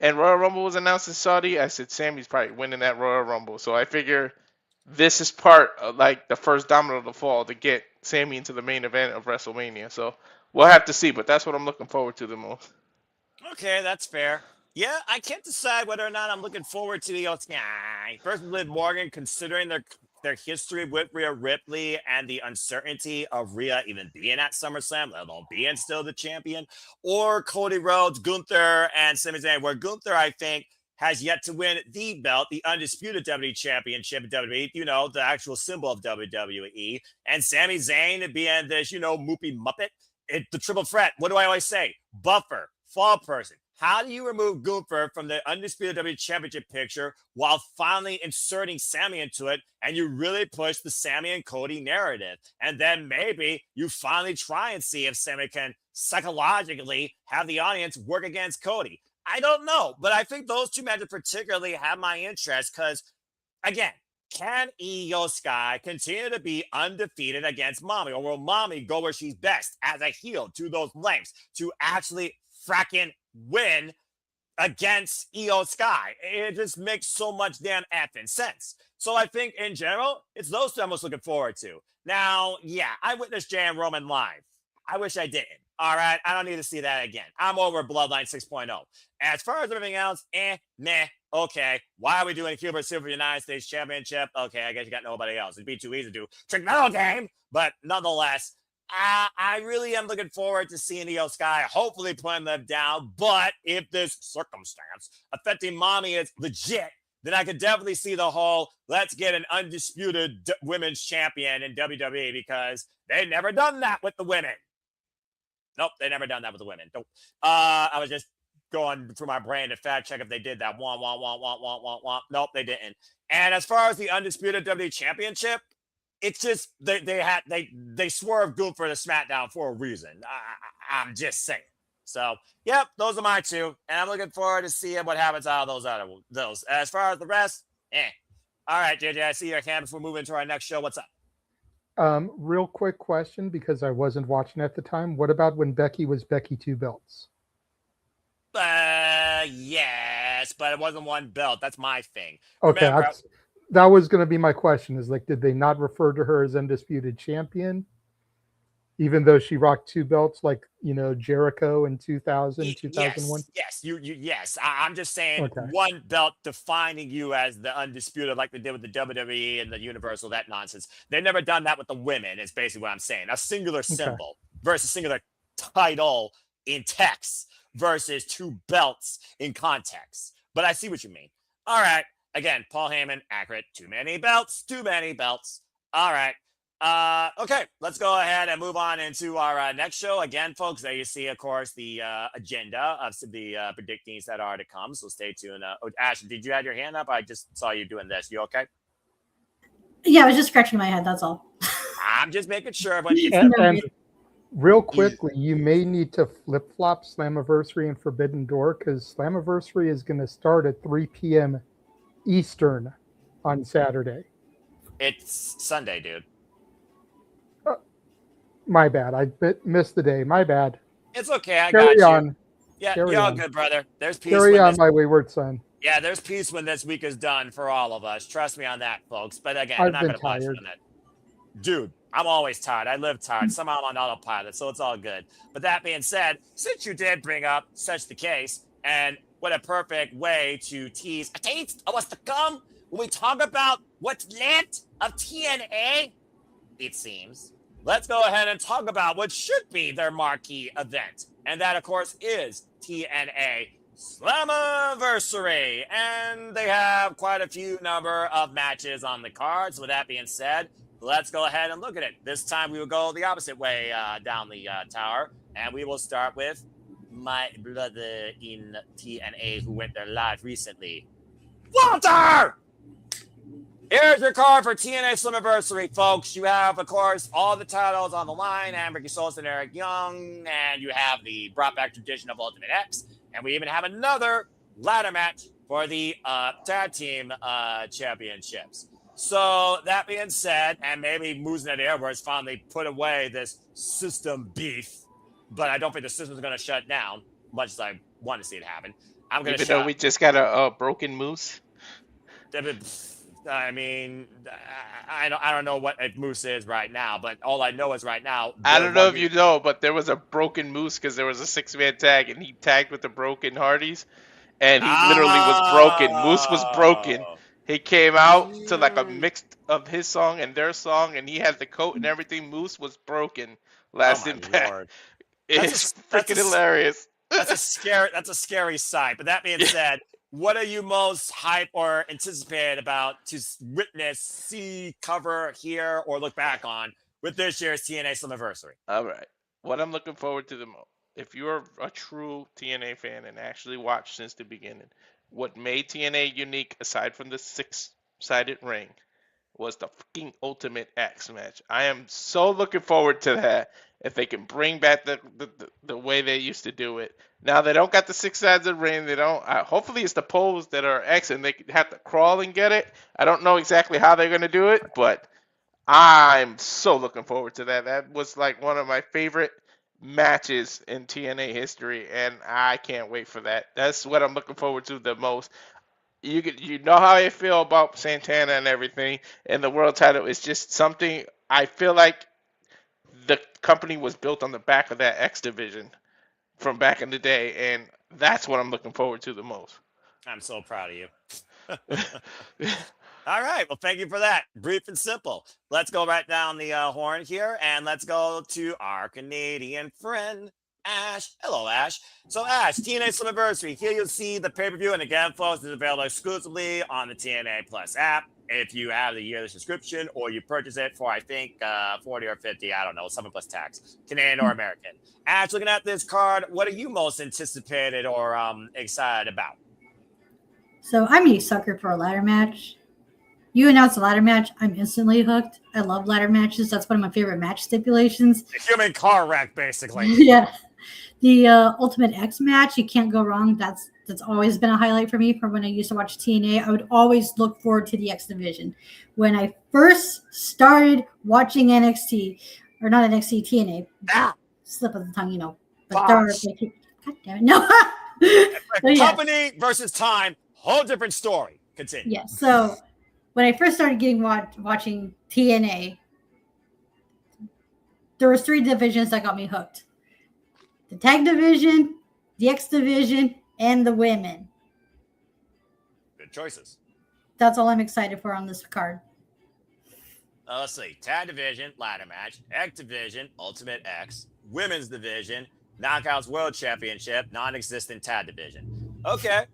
and Royal Rumble was announced in Saudi, I said Sammy's probably winning that Royal Rumble. So I figure this is part of like the first domino to fall to get Sammy into the main event of WrestleMania. So we'll have to see, but that's what I'm looking forward to the most. Okay, that's fair. Yeah, I can't decide whether or not I'm looking forward to the first Liv Morgan, considering their history with Rhea Ripley and the uncertainty of Rhea even being at SummerSlam, let alone being still the champion, or Cody Rhodes, Gunther, and Sami Zayn, where Gunther, I think, has yet to win the belt, the undisputed WWE Championship in WWE, the actual symbol of WWE, and Sami Zayn being this, moopy Muppet. The triple threat, what do I always say? Buffer, fall person, How do you remove Gunther from the Undisputed WWE Championship picture while finally inserting Sammy into it, and you really push the Sammy and Cody narrative? And then maybe you finally try and see if Sammy can psychologically have the audience work against Cody. I don't know, but I think those two matches particularly have my interest because, again, can Io Sky continue to be undefeated against Mommy? Or will Mommy go where she's best as a heel to those lengths to actually fracking win against Io Sky? It just makes so much damn effing sense. So I think in general, it's those two I'm most looking forward to. Now, yeah, I witnessed Jay and Roman live. I wish I didn't. All right, I don't need to see that again. I'm over Bloodline 6.0. As far as everything else, meh. Okay, why are we doing a Cuba Super United States Championship? Okay, I guess you got nobody else. It'd be too easy to do Trick Metal Game, but nonetheless, I really am looking forward to seeing Io Sky hopefully putting them down. But if this circumstance affecting Mommy is legit, then I could definitely see the whole let's get an undisputed women's champion in WWE because they've never done that with the women. Nope, they never done that with the women. Nope. I was just going through my brain to fact check if they did that. Nope, they didn't. And as far as the undisputed WWE Championship, it's just they swerved Gunther to SmackDown for a reason. I'm just saying. So, yep, those are my two, and I'm looking forward to seeing what happens out of those. As far as the rest, All right, JJ, I see your hand before moving to our next show. What's up? Real quick question, because I wasn't watching at the time. What about when Becky was Becky Two Belts? Yes, but it wasn't one belt. That's my thing. Okay, Remember, that was going to be my question. Is like, did they not refer to her as undisputed champion, even though she rocked two belts, like Jericho in 2000, 2001? Yes, yes. I'm just saying one belt defining you as the undisputed, like they did with the WWE and the Universal. That nonsense. They've never done that with the women. Is basically what I'm saying. A singular symbol versus singular title in text versus two belts in context. But I see what you mean. All right. Again, Paul Heyman, accurate. Too many belts. All right. Okay, let's go ahead and move on into our next show. Again, folks, there you see, of course, the agenda of the predictings that are to come. So stay tuned. Ash, did you have your hand up? I just saw you doing this. You okay? Yeah, I was just scratching my head. That's all. I'm just making sure. And real quickly, you may need to flip-flop Slammiversary and Forbidden Door, because Slammiversary is going to start at 3 p.m. Eastern on Saturday. It's Sunday, dude. My bad. I missed the day. My bad. It's okay. I Carry got on. you. Yeah, Carry you're all on. good, brother. There's peace. Carry on, my wayward son. Yeah, there's peace when this week is done for all of us. Trust me on that, folks. But again, I've I'm not been going to watch tired. on that. Dude, I'm always tired. I live tired. Somehow I'm on autopilot, so it's all good. But that being said, since you did bring up such the case, and what a perfect way to tease a taste of what's to come when we talk about what's left of TNA, it seems. Let's go ahead and talk about what should be their marquee event. And that, of course, is TNA Slammiversary. And they have quite a few number of matches on the card. So with that being said, let's go ahead and look at it. This time we will go the opposite way down the tower. And we will start with my brother in TNA who went there live recently. Walter! Here's your card for TNA Slammiversary, folks. You have, of course, all the titles on the line, and Ricky Solis and Eric Young, and you have the brought back tradition of Ultimate X, and we even have another ladder match for the tag team championships. So that being said, and maybe Moose and Edwards finally put away this system beef, but I don't think the system's going to shut down, much as I want to see it happen. I'm going to Even though we just got a broken Moose. I mean, I don't know what a Moose is right now, but all I know is right now. I don't know if you know, but there was a broken Moose because there was a 6-man tag, and he tagged with the broken Hardys, and he literally was broken. Moose was broken. He came out to like a mix of his song and their song, and he had the coat and everything. Moose was broken last Impact. It's freaking hilarious. That's a scary sight. But that being said, what are you most hype or anticipated about to witness, see, cover, hear, or look back on with this year's TNA Slammiversary? All right. What I'm looking forward to the most if you're a true TNA fan and actually watched since the beginning, what made TNA unique, aside from the six-sided ring, was the fucking Ultimate X match. I am so looking forward to that. If they can bring back the way they used to do it. Now they don't got the six sides of the ring. They don't. Hopefully it's the poles that are X and they have to crawl and get it. I don't know exactly how they're gonna do it, but I'm so looking forward to that. That was like one of my favorite matches in TNA history, and I can't wait for that. That's what I'm looking forward to the most. You know how I feel about Santana and everything, and the world title is just something I feel like the company was built on the back of that X division from back in the day, and that's what I'm looking forward to the most. I'm so proud of you. All right. Well, thank you for that. Brief and simple. Let's go right down the horn here, and let's go to our Canadian friend, Ash. Hello, Ash. So, Ash, TNA Slammiversary. Here you'll see the pay-per-view, and again, folks, it's available exclusively on the TNA Plus app. If you have the yearly subscription or you purchase it for, I think, 40 or 50, I don't know, something plus tax, Canadian or American. Ash, looking at this card, what are you most anticipated or excited about? So I'm a sucker for a ladder match. You announce a ladder match, I'm instantly hooked. I love ladder matches. That's one of my favorite match stipulations. A human car wreck, basically. Yeah. The Ultimate X match, you can't go wrong. That's always been a highlight for me from when I used to watch TNA. I would always look forward to the X division. When I first started watching NXT, or not NXT, TNA, slip of the tongue, you know. But there are, God damn it, no. Company versus time, whole different story. Continue. Yeah, so when I first started watching TNA, there was 3 divisions that got me hooked. The tag division, the X division, and the women. Good choices. That's all I'm excited for on this card. Let's see. Tag division, ladder match. X division, Ultimate X. Women's division, Knockouts World Championship, non-existent tag division. Okay.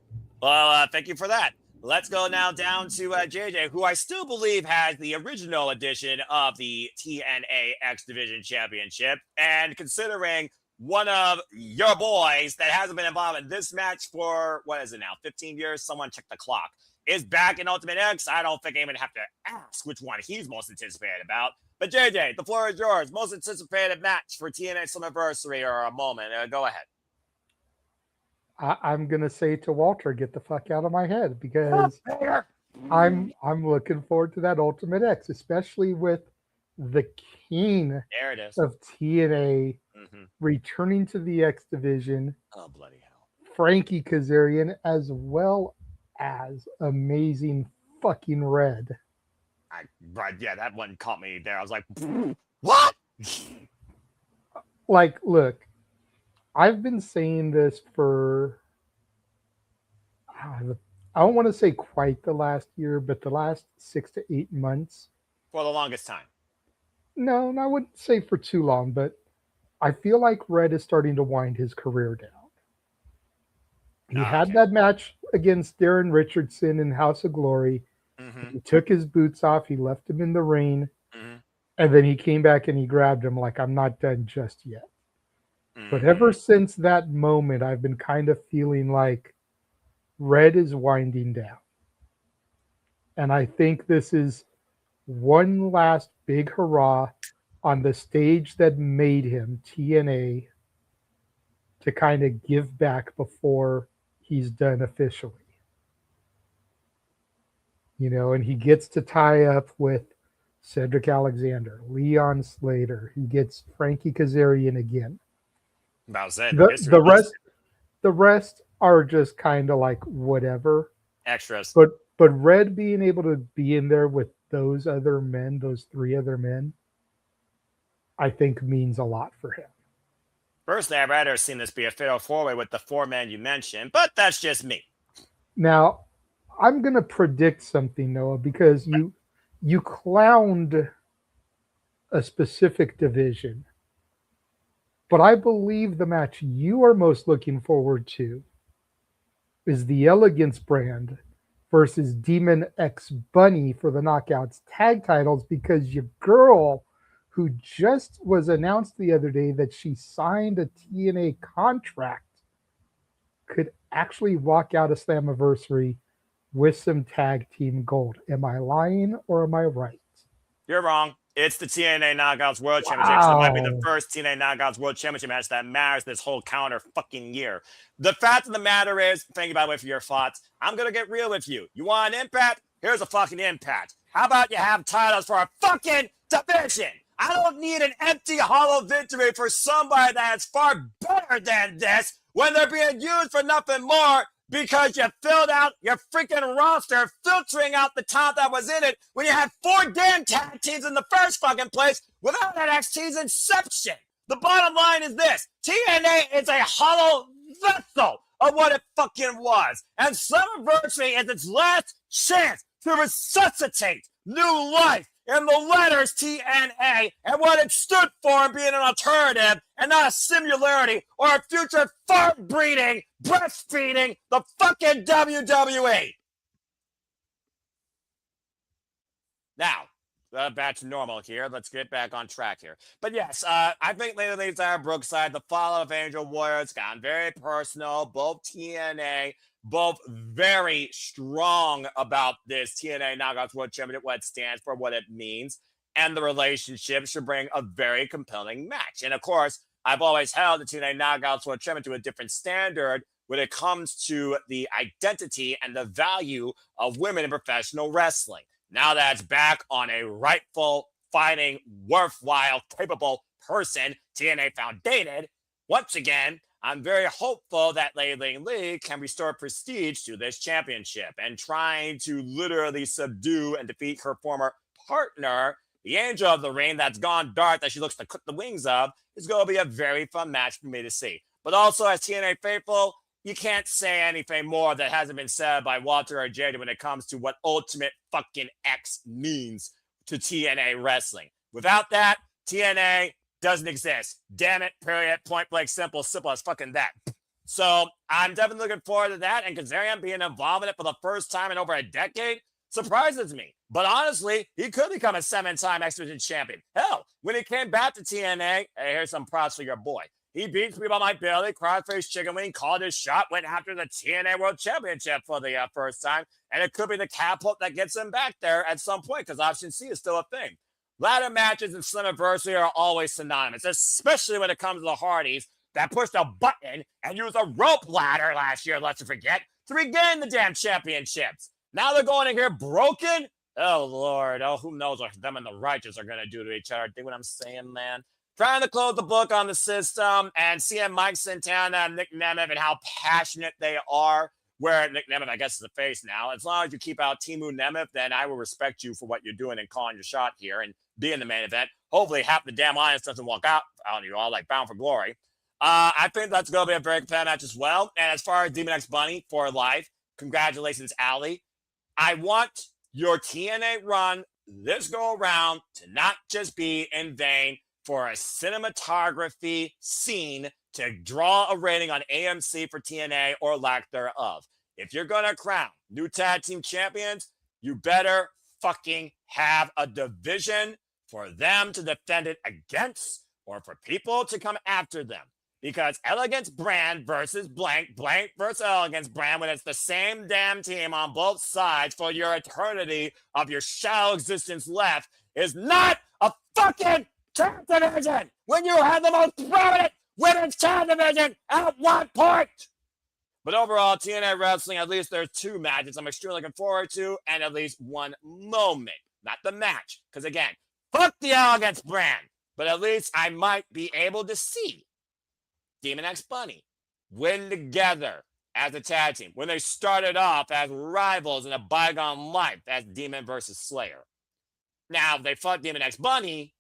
Well, thank you for that. Let's go now down to JJ, who I still believe has the original edition of the TNA X Division Championship. And considering one of your boys that hasn't been involved in this match for, what is it now, 15 years? Someone check the clock. Is back in Ultimate X. I don't think I'm going to have to ask which one he's most anticipated about. But JJ, the floor is yours. Most anticipated match for TNA Slammiversary or a moment. Go ahead. I'm going to say to Walter, get the fuck out of my head, because I'm looking forward to that Ultimate X, especially with the king there it is. of TNA returning to the X division. Oh, bloody hell. Frankie Kazarian, as well as amazing fucking Red. Yeah, that one caught me there. I was like, what? Like, look, I've been saying this for, I don't want to say quite the last year, but the last 6 to 8 months. For the longest time. No, I wouldn't say for too long, but I feel like Red is starting to wind his career down. He had that match against Darren Richardson in House of Glory. He took his boots off. He left him in the rain. And then he came back and he grabbed him like, I'm not done just yet. But ever since that moment, I've been kind of feeling like Red is winding down. And I think this is one last big hurrah on the stage that made him TNA to kind of give back before he's done officially. You know, and he gets to tie up with Cedric Alexander, Leon Slater. He gets Frankie Kazarian again. The rest are just kind of like whatever extras. But Red being able to be in there with those other men, those 3 other men, I think means a lot for him. Personally, I'd rather have seen this be a fatal 4-way with the 4 men you mentioned, but that's just me. Now, I'm going to predict something, Noah, because you clowned a specific division. But I believe the match you are most looking forward to is the Elegance brand versus Demon X Bunny for the Knockouts tag titles, because your girl, who just was announced the other day that she signed a TNA contract, could actually walk out of Slammiversary with some tag team gold. Am I lying or am I right? You're wrong. It's the TNA Knockouts World Championship. So it might be the first TNA Knockouts World Championship match that matters this whole calendar fucking year. The fact of the matter is, think about it for your thoughts. I'm going to get real with you. You want an impact? Here's a fucking impact. How about you have titles for a fucking division? I don't need an empty, hollow victory for somebody that's far better than this when they're being used for nothing more because you filled out your freaking roster, filtering out the talent that was in it when you had 4 damn tag teams in the first fucking place without NXT's inception. The bottom line is this. TNA is a hollow vessel of what it fucking was. And Slammiversary is its last chance to resuscitate new life in the letters TNA and what it stood for in being an alternative and not a singularity or a future fart breeding, breastfeeding the fucking WWE. Now, back to normal here. Let's get back on track here. But yes, I think Lady Lee's are Brookside, the follow of Angel Warriors, gotten very personal. Both TNA, both very strong about this TNA Knockouts World Championship, what it stands for, what it means, and the relationship should bring a very compelling match. And of course, I've always held the TNA Knockouts World Championship to a different standard when it comes to the identity and the value of women in professional wrestling. Now that's back on a rightful, fighting, worthwhile, capable person TNA founded. Once again, I'm very hopeful that Lei Lee can restore prestige to this championship, and trying to literally subdue and defeat her former partner, the Angel of the Ring that's gone dark that she looks to cut the wings of, is going to be a very fun match for me to see. But also, as TNA faithful, you can't say anything more that hasn't been said by Walter or Jada when it comes to what Ultimate fucking X means to TNA wrestling. Without that, TNA doesn't exist. Damn it, period, point blank, simple as fucking that. So I'm definitely looking forward to that, and Kazarian being involved in it for the first time in over a decade surprises me. But honestly, he could become a 7-time X Division champion. Hell, when he came back to TNA, hey, here's some props for your boy. He beat people like Billy, Crossface Chicken Wing, called his shot, went after the TNA World Championship for the first time, and it could be the catapult that gets him back there at some point, because Option C is still a thing. Ladder matches in Slammiversary are always synonymous, especially when it comes to the Hardys that pushed a button and used a rope ladder last year, let's forget, to regain the damn championships. Now they're going in here broken? Oh, Lord. Oh, who knows what them and the Righteous are going to do to each other. Think what I'm saying, man? Trying to close the book on the system and seeing Mike Santana and Nick Nemeth and how passionate they are, where Nick Nemeth, I guess, is the face now. As long as you keep out Timu Nemeth, then I will respect you for what you're doing and calling your shot here and be in the main event. Hopefully half the damn audience doesn't walk out on you all like Bound for Glory. I think that's going to be a very competitive match as well. And as far as Demon X Bunny for life, congratulations, Allie. I want your TNA run this go around to not just be in vain for a cinematography scene to draw a rating on AMC for TNA or lack thereof. If you're going to crown new tag team champions, you better fucking have a division for them to defend it against or for people to come after them. Because Elegance Brand versus blank versus Elegance Brand, when it's the same damn team on both sides for your eternity of your shallow existence left, is not a fucking tag division when you have the most prominent women's tag division at one point. But overall, TNA Wrestling, at least there's 2 matches I'm extremely looking forward to, and at least 1 moment, not the match. Because again, fuck the Elegance Brand, but at least I might be able to see Demon X Bunny win together as a tag team when they started off as rivals in a bygone life as Demon versus Slayer. Now, if they fought Demon X Bunny,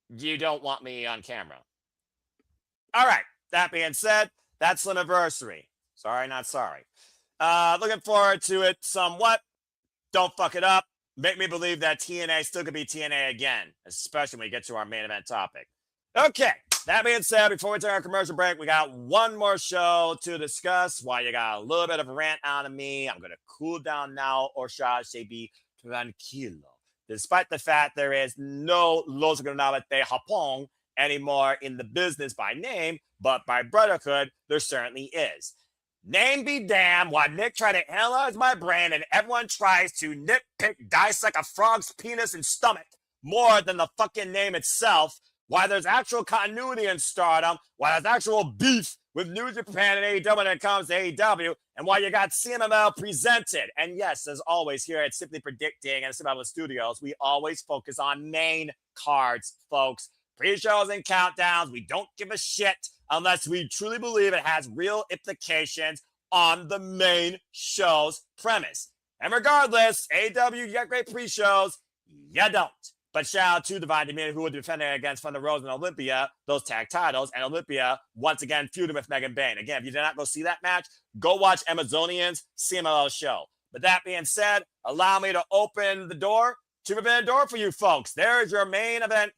you don't want me on camera. All right, that being said, that's Slammiversary. Sorry, not sorry. Looking forward to it somewhat. Don't fuck it up. Make me believe that TNA still could be TNA again, especially when we get to our main event topic. Okay, that being said, before we take our commercial break, we got 1 more show to discuss. While you got a little bit of a rant out of me, I'm going to cool down now, or shall I say be tranquilo. despite the fact there is no Los Granada de Japón anymore in the business by name, but by brotherhood, there certainly is. Name be damned, while Nick tried to analyze my brain and everyone tries to nitpick, dissect a frog's penis and stomach more than the fucking name itself, why there's actual continuity in Stardom, why there's actual beef with New Japan and AEW when it comes to AEW, and why you got CMML presented. And yes, as always, here at Simply Predicting and Simply Studios, we always focus on main cards, folks. Pre-shows and countdowns, we don't give a shit unless we truly believe it has real implications on the main show's premise. And regardless, AEW, you got great pre-shows, you don't. But shout out to Divine Dominion, who will be defending against Thunder Rosa and Olympia, those tag titles, and Olympia once again feuding with Megan Bayne. Again, if you did not go see that match, go watch Amazonian's CMLL show. But that being said, allow me to open the door to Forbidden Door for you folks. There's your main event,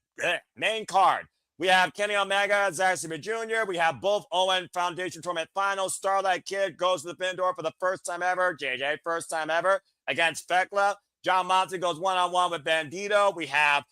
main card. We have Kenny Omega, Zack Sabre Jr. We have both Owen Foundation Tournament Finals. Starlight Kid goes to the Forbidden Door for the first time ever. JJ, first time ever against Fekla. John Moxley goes one-on-one with Bandito. We have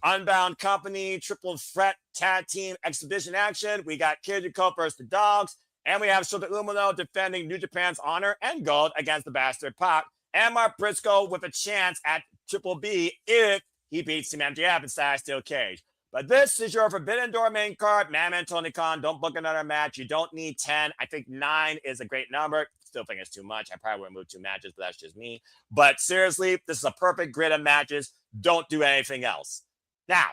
Unbound Company, Triple Threat Tag Team Exhibition action. We got Kid Yoko versus the Dogs. And we have Shota Umino defending New Japan's honor and gold against the Bastard Pac. And Mark Briscoe with a chance at Triple B if he beats Team MJF inside Steel Cage. But this is your Forbidden Door main card. Man, Tony Khan, don't book another match. You don't need 10. I think 9 is a great number. Still think it's too much. I probably would move 2 matches, but that's just me. But seriously, this is a perfect grid of matches. Don't do anything else. Now,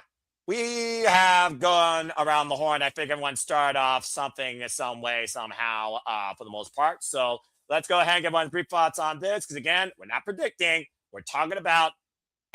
we have gone around the horn. I think everyone started off something some way, somehow, for the most part. So let's go ahead and get everyone's brief thoughts on this. Because again, we're not predicting. We're talking about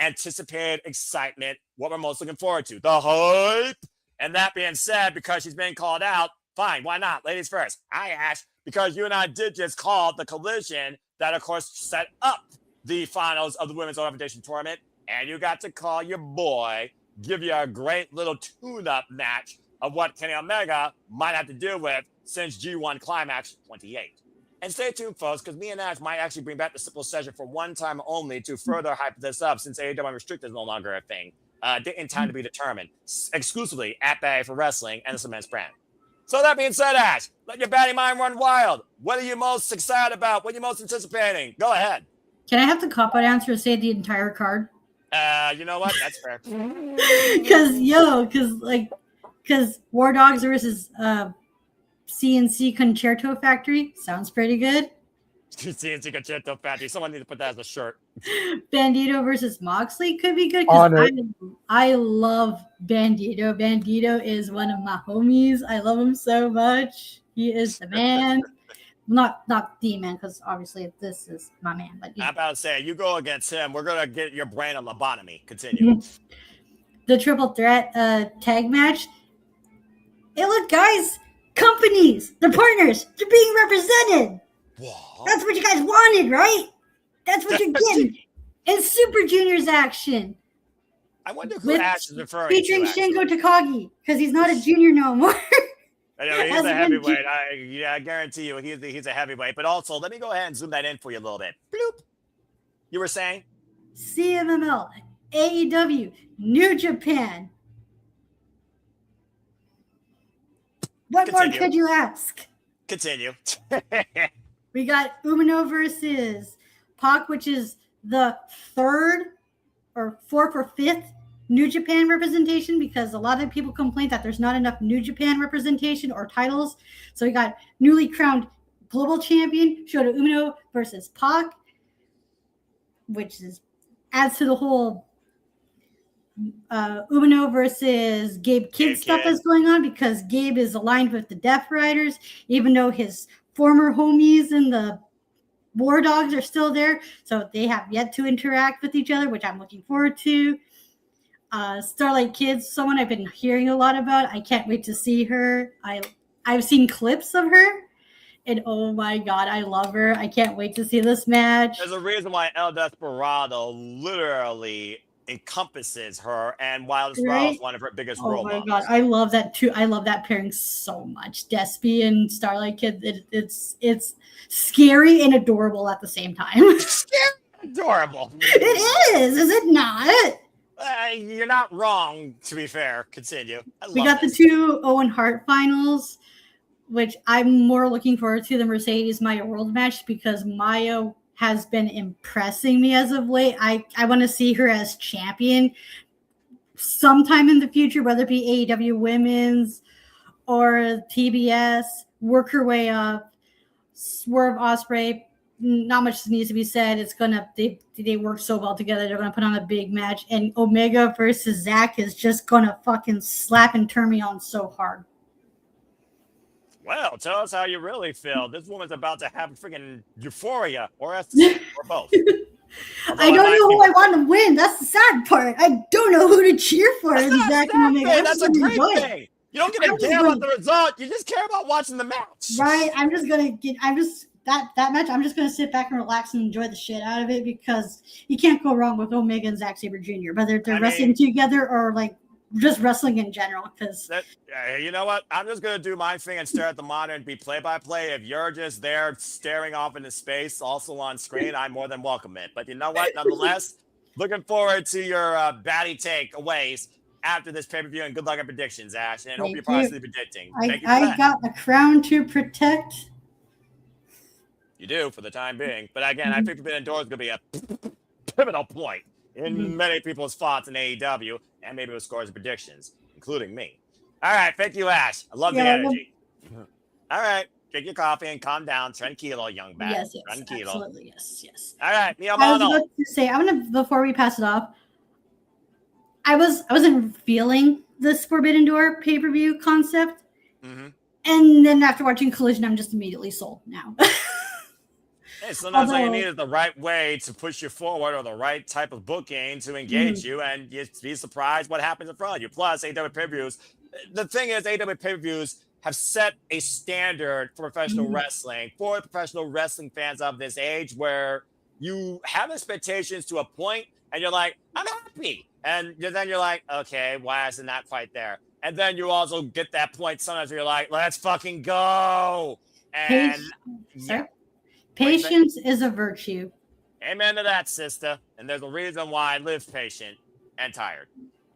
anticipated excitement, what we're most looking forward to, the hype. And that being said, because she's been called out, fine, why not? Ladies first. Hi, Ash. Because you and I did just call the collision that, of course, set up the finals of the Women's Foundation Tournament. And you got to call your boy, give you a great little tune-up match of what Kenny Omega might have to deal with since G1 Climax 28. And stay tuned, folks, because me and Ash might actually bring back the simple session for one time only to further hype this up since AEW Unrestricted is no longer a thing. In time to be determined, exclusively at Bay for Wrestling and the Cements brand. So that being said, Ash, let your batty mind run wild. What are you most excited about? What are you most anticipating? Go ahead. Can I have the cop-out answer to say the entire card? You know what? That's fair. Because War Dogs versus CNC Concerto Factory sounds pretty good. CNC Concerto Factory. Someone needs to put that as a shirt. Bandito versus Moxley could be good. I love Bandito. Bandito is one of my homies. I love him so much. He is the man. Not the man, because obviously this is my man. But I'm about to say, you go against him, we're gonna get your brain a lobotomy. Continue. The triple threat tag match. Hey, look, guys, companies, they're partners, they're being represented. What? That's what you guys wanted, right? That's what you're getting. And Super Junior's action. I wonder who Ash is referring featuring to. Shingo Takagi, because he's not a junior no more. I know, he's a heavyweight. I guarantee you he's a heavyweight. But also, let me go ahead and zoom that in for you a little bit. Bloop. You were saying? CMML, AEW, New Japan. What more could you ask? Continue. We got Umino versus Pac, which is the 3rd or 4th or 5th New Japan representation, because a lot of people complain that there's not enough New Japan representation or titles. So we got newly crowned global champion Shota Umino versus Pac, which adds to the whole Umino versus Gabe Kidd stuff that's going on, because Gabe is aligned with the Death Riders, even though his former homies and the War Dogs are still there. So they have yet to interact with each other, which I'm looking forward to. Starlight Kid, someone I've been hearing a lot about. I can't wait to see her. I've seen clips of her, and oh my god, I love her. I can't wait to see this match. There's a reason why El Desperado literally encompasses her, and Wild Desperado is one of her biggest role models. Oh my god, I love that too. I love that pairing so much. Despy and Starlight Kid. It's scary and adorable at the same time. Adorable. It is it not? You're not wrong, to be fair. Continue. We got the two Owen Hart finals, which I'm more looking forward to the Mercedes Maya World match because Maya has been impressing me as of late. I want to see her as champion sometime in the future, whether it be AEW Women's or TBS, work her way up. Swerve Ospreay, not much needs to be said. It's gonna they work so well together. They're gonna put on a big match, and Omega versus Zack is just gonna fucking slap and turn me on so hard. Well, tell us how you really feel. This woman's about to have freaking euphoria, or or both. I don't know who I want to win. That's the sad part. I don't know who to cheer for. That's a great thing. You don't give a damn about the result. You just care about watching the match. Right. That match, I'm just going to sit back and relax and enjoy the shit out of it because you can't go wrong with Omega and Zack Sabre Jr., whether they're wrestling together or like just wrestling in general. Because you know what? I'm just going to do my thing and stare at the monitor and be play-by-play. If you're just there staring off into space, also on screen, I more than welcome it. But you know what? Nonetheless, looking forward to your batty takeaways after this pay-per-view, and good luck at predictions, Ash. And I hope you're positively predicting. Thank you for that. I got a crown to protect. You do for the time being. But again, I think Forbidden Door is going to be a pivotal point in many people's thoughts in AEW, and maybe with scores and predictions, including me. All right. Thank you, Ash. I love the energy. All right. Drink your coffee and calm down. Tranquilo, young man. Yes, Tranquilo. Absolutely. Yes. All right. Mi I was hermano. about to say, before we pass it off, I wasn't feeling this Forbidden Door pay-per-view concept. And then after watching Collision, I'm just immediately sold now. Hey, sometimes all you need is the right way to push you forward or the right type of booking to engage you, and you'd be surprised what happens in front of you. Plus, AEW pay-per-views. The thing is, AEW pay-per-views have set a standard for professional wrestling, for professional wrestling fans of this age, where you have expectations to a point, and you're like, I'm happy. And then you're like, okay, why is it not quite there? And then you also get that point sometimes where you're like, let's fucking go. And Patience is a virtue. Amen to that, sister. And there's a reason why I live patient and tired.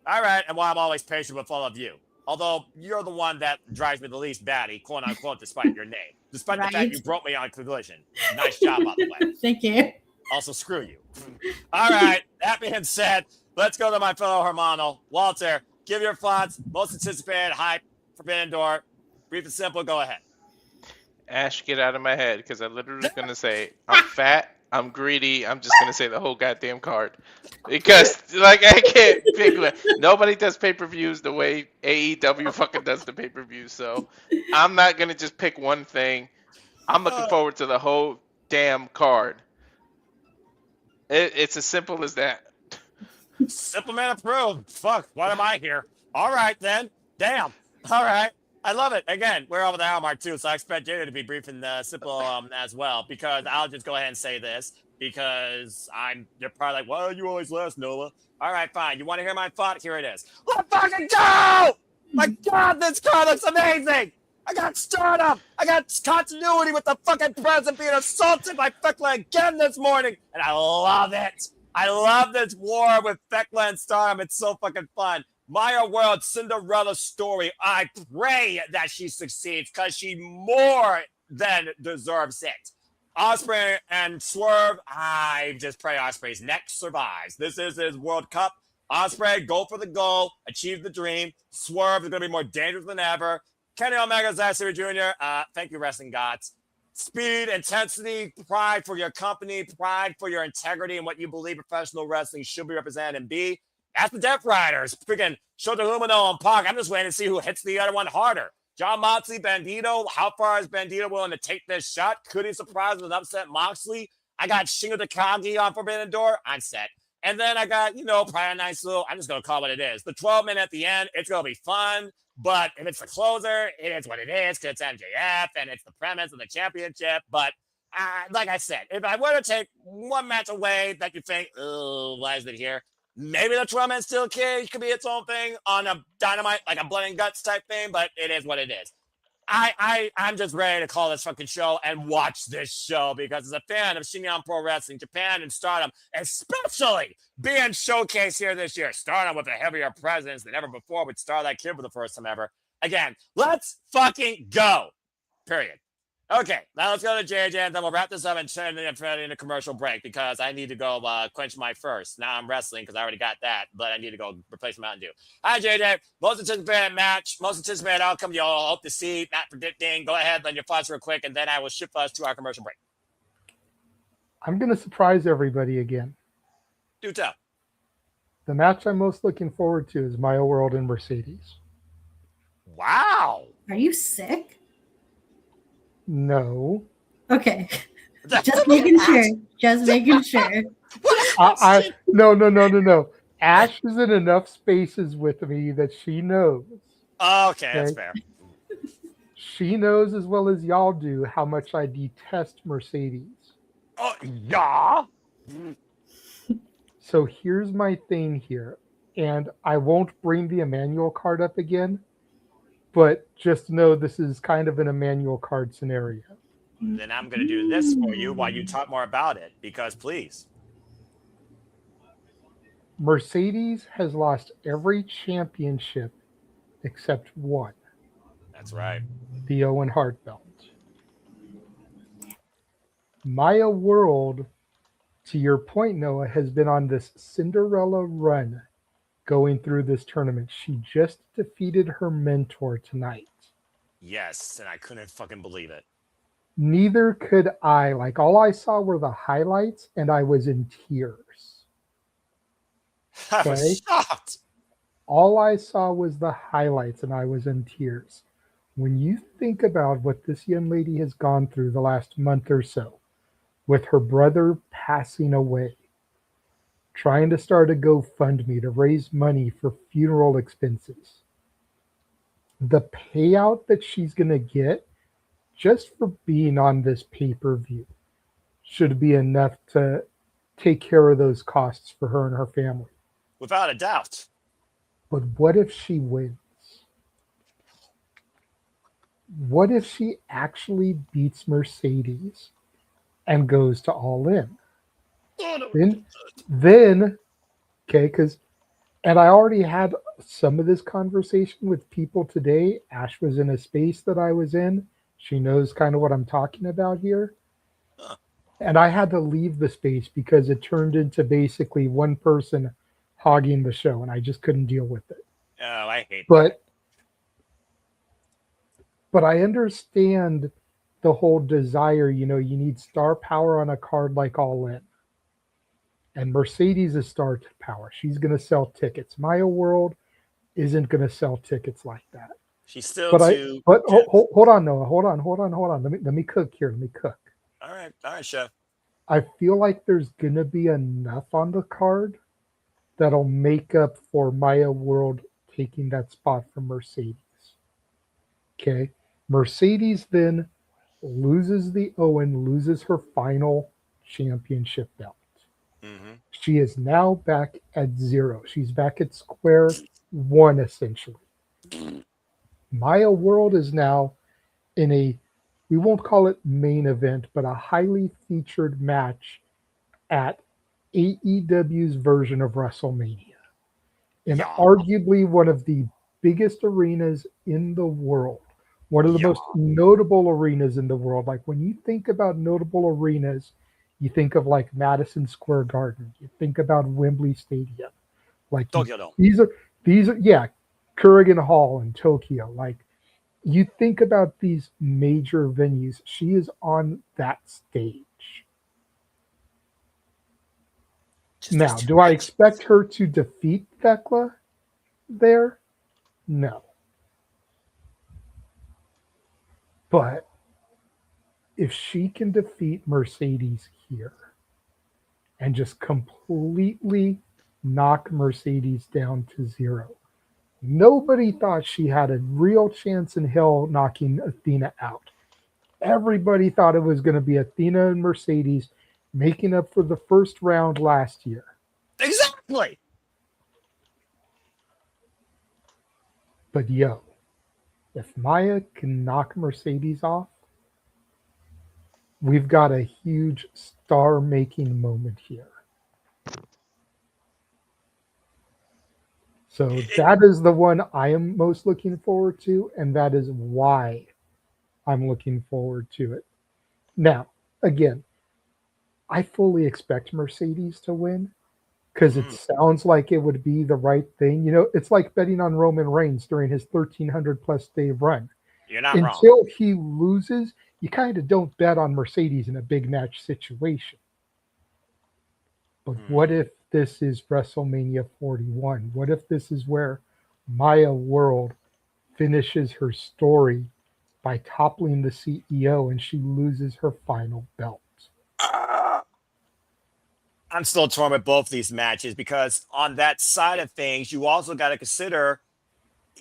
All right, and why I'm always patient with all of you. Although you're the one that drives me the least batty, quote unquote, despite your name. Despite the fact you broke me on Collision. Nice job, by the way. Thank you. Also, screw you. All right, that being said, let's go to my fellow hermano. Walter, give your thoughts. Most anticipated hype, Forbidden Door. Brief and simple, go ahead. Ash, get out of my head, because I literally was going to say, I'm fat, I'm greedy, I'm just going to say the whole goddamn card. Because, like, I can't pick one. Nobody does pay-per-views the way AEW fucking does the pay-per-views, so I'm not going to just pick one thing. I'm looking forward to the whole damn card. It's as simple as that. Simple man approved. Fuck, what am I here? All right, then. Damn. All right. I love it. Again, we're over the hour mark, too, so I expect Jada to be brief and simple as well, because I'll just go ahead and say this, because you're probably like, well, you always last, Nola. All right, fine. You want to hear my thought? Here it is. Let's fucking go! My God, this car looks amazing! I got startup! I got continuity with the fucking president being assaulted by Thekla again this morning, and I love it! I love this war with Thekla and Stardom. It's so fucking fun. Maya World Cinderella story. I pray that she succeeds because she more than deserves it. Ospreay and Swerve. I just pray Ospreay's neck survives. This is his World Cup. Ospreay, go for the goal, achieve the dream. Swerve is going to be more dangerous than ever. Kenny Omega, Zack Sabre Jr. Thank you, wrestling gods. Speed, intensity, pride for your company, pride for your integrity and what you believe professional wrestling should be represented and be. That's the Death Riders. Freaking Shota Umino and Pac. I'm just waiting to see who hits the other one harder. John Moxley, Bandito. How far is Bandito willing to take this shot? Could he surprise with an upset Moxley? I got Shingo Takagi on Forbidden Door. I'm set. And then I got, probably a nice little, I'm just going to call it what it is. The 12-minute at the end, it's going to be fun. But if it's the closer, it is what it is because it's MJF and it's the premise of the championship. But like I said, if I were to take one match away that you think, oh, why is it here? Maybe the 12-man steel cage could be its own thing on a Dynamite, like a blood and guts type thing, but it is what it is. I'm just ready to call this fucking show and watch this show because as a fan of Shinyan Pro Wrestling, Japan and Stardom, especially being showcased here this year, Stardom with a heavier presence than ever before with Starlight Kid for the first time ever. Again, let's fucking go. Period. Okay, now let's go to JJ, and then we'll wrap this up and turn it in a commercial break because I need to go quench my thirst. Now I'm wrestling because I already got that, but I need to go replace Mountain Dew. Hi, JJ. Most anticipated match, most anticipated outcome you all hope to see, not predicting. Go ahead, let your thoughts real quick, and then I will shift us to our commercial break. I'm going to surprise everybody again. Do tell. The match I'm most looking forward to is Maya World and Mercedes. Wow. Are you sick? No. Okay. Just making sure. Just making sure. No. Ash is in enough spaces with me that she knows. Okay, that's fair. She knows as well as y'all do how much I detest Mercedes. Oh, yeah. So here's my thing here, and I won't bring the Emmanuel card up again, but just know this is kind of an Emmanuel card scenario. Then I'm going to do this for you while you talk more about it, because please. Mercedes has lost every championship except one. That's right. The Owen Hart belt. Maya World, to your point, Noah, has been on this Cinderella run going through this tournament. She just defeated her mentor tonight. Yes, and I couldn't fucking believe it. Neither could I. Like, all I saw were the highlights, and I was in tears. I was shocked. All I saw was the highlights, and I was in tears. When you think about what this young lady has gone through the last month or so, with her brother passing away, trying to start a GoFundMe to raise money for funeral expenses, the payout that she's going to get just for being on this pay-per-view should be enough to take care of those costs for her and her family. Without a doubt. But what if she wins? What if she actually beats Mercedes and goes to All In? Then, okay, and I already had some of this conversation with people today. Ash was in a space that I was in. She knows kind of what I'm talking about here. And I had to leave the space because it turned into basically one person hogging the show, and I just couldn't deal with it. Oh, I hate that. But I understand the whole desire, you need star power on a card like All In. And Mercedes is star power. She's going to sell tickets. Maya World isn't going to sell tickets like that. She's still hold on, Noah. Hold on. Let me cook here. Let me cook. All right, chef. I feel like there's going to be enough on the card that'll make up for Maya World taking that spot from Mercedes. Okay. Mercedes then loses the Owen, loses her final championship belt. Mm-hmm. She is now back at 0. She's back at square one, essentially. Maya World is now in we won't call it main event, but a highly featured match at AEW's version of WrestleMania. In arguably one of the biggest arenas in the world. One of the most notable arenas in the world. Like, when you think about notable arenas, you think of like Madison Square Garden. You think about Wembley Stadium. Like, these are Kurigan Hall in Tokyo. Like, you think about these major venues. She is on that stage. Now, do I expect her to defeat Thekla there? No. But if she can defeat Mercedes here and just completely knock Mercedes down to 0, nobody thought she had a real chance in hell knocking Athena out. Everybody thought it was going to be Athena and Mercedes making up for the first round last year. Exactly. But If Maya can knock Mercedes off, we've got a huge star-making moment here. So that is the one I am most looking forward to, and that is why I'm looking forward to it. Now, again, I fully expect Mercedes to win because it sounds like it would be the right thing. It's like betting on Roman Reigns during his 1,300-plus day run. You're not wrong. Until he loses, you kind of don't bet on Mercedes in a big match situation. But what if this is WrestleMania 41? What if this is where Maya World finishes her story by toppling the CEO and she loses her final belt? I'm still torn with both these matches because on that side of things, you also got to consider,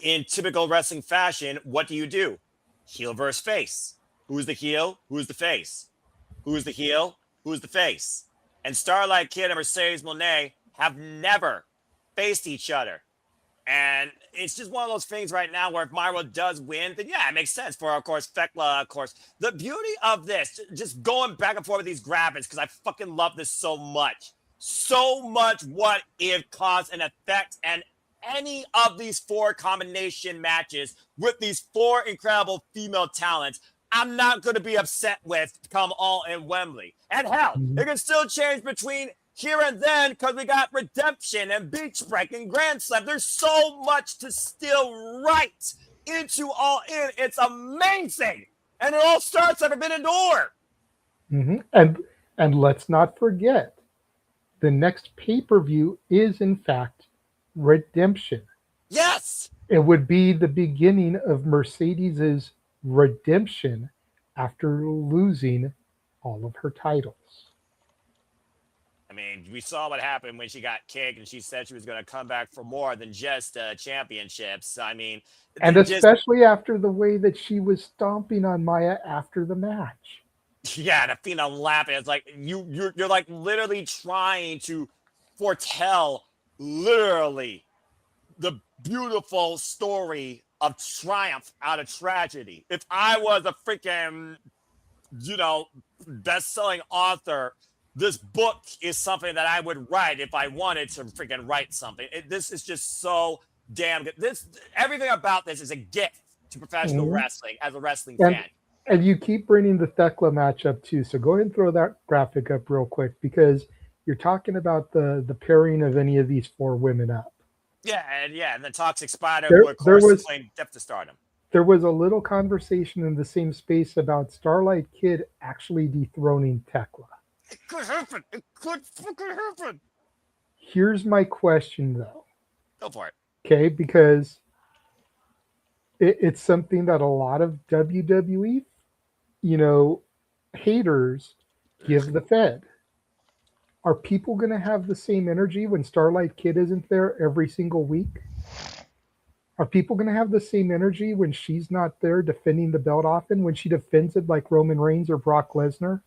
in typical wrestling fashion, what do? Heel versus face. Who's the heel? Who's the face? Who's the heel? Who's the face? And Starlight Kid and Mercedes Moné have never faced each other. And it's just one of those things right now where if Myra does win, then yeah, it makes sense for, of course, Thekla, of course. The beauty of this, just going back and forth with these graphics, because I fucking love this so much. So much what if, cause, and effect, and any of these 4 combination matches with these 4 incredible female talents, I'm not going to be upset with come all in Wembley. And hell, it can still change between here and then because we got Redemption and Beach Break and Grand Slam. There's so much to still write into All In. It's amazing. And it all starts at Forbidden Door. And let's not forget, the next pay-per-view is, in fact, Redemption. Yes! It would be the beginning of Mercedes's redemption after losing all of her titles. I mean, we saw what happened when she got kicked and she said she was going to come back for more than just championships. I mean, and especially after the way that she was stomping on Maya after the match. Yeah, the Phenom laughing. It's like you're like literally trying to foretell literally the beautiful story of triumph out of tragedy. If I was a freaking, best-selling author, this book is something that I would write if I wanted to freaking write something. This is just so damn good. Everything about this is a gift to professional wrestling as a wrestling fan. And you keep bringing the Thekla match up too, so go ahead and throw that graphic up real quick because you're talking about the pairing of any of these 4 women up. Yeah, and the Toxic Spider, who of course is playing Depth to Stardom. There was a little conversation in the same space about Starlight Kid actually dethroning Thekla. It could happen. It could fucking happen. Here's my question, though. Go for it. Okay, because it's something that a lot of WWE, haters give the Fed. Are people going to have the same energy when Starlight Kid isn't there every single week? Are people going to have the same energy when she's not there defending the belt often, when she defends it like Roman Reigns or Brock Lesnar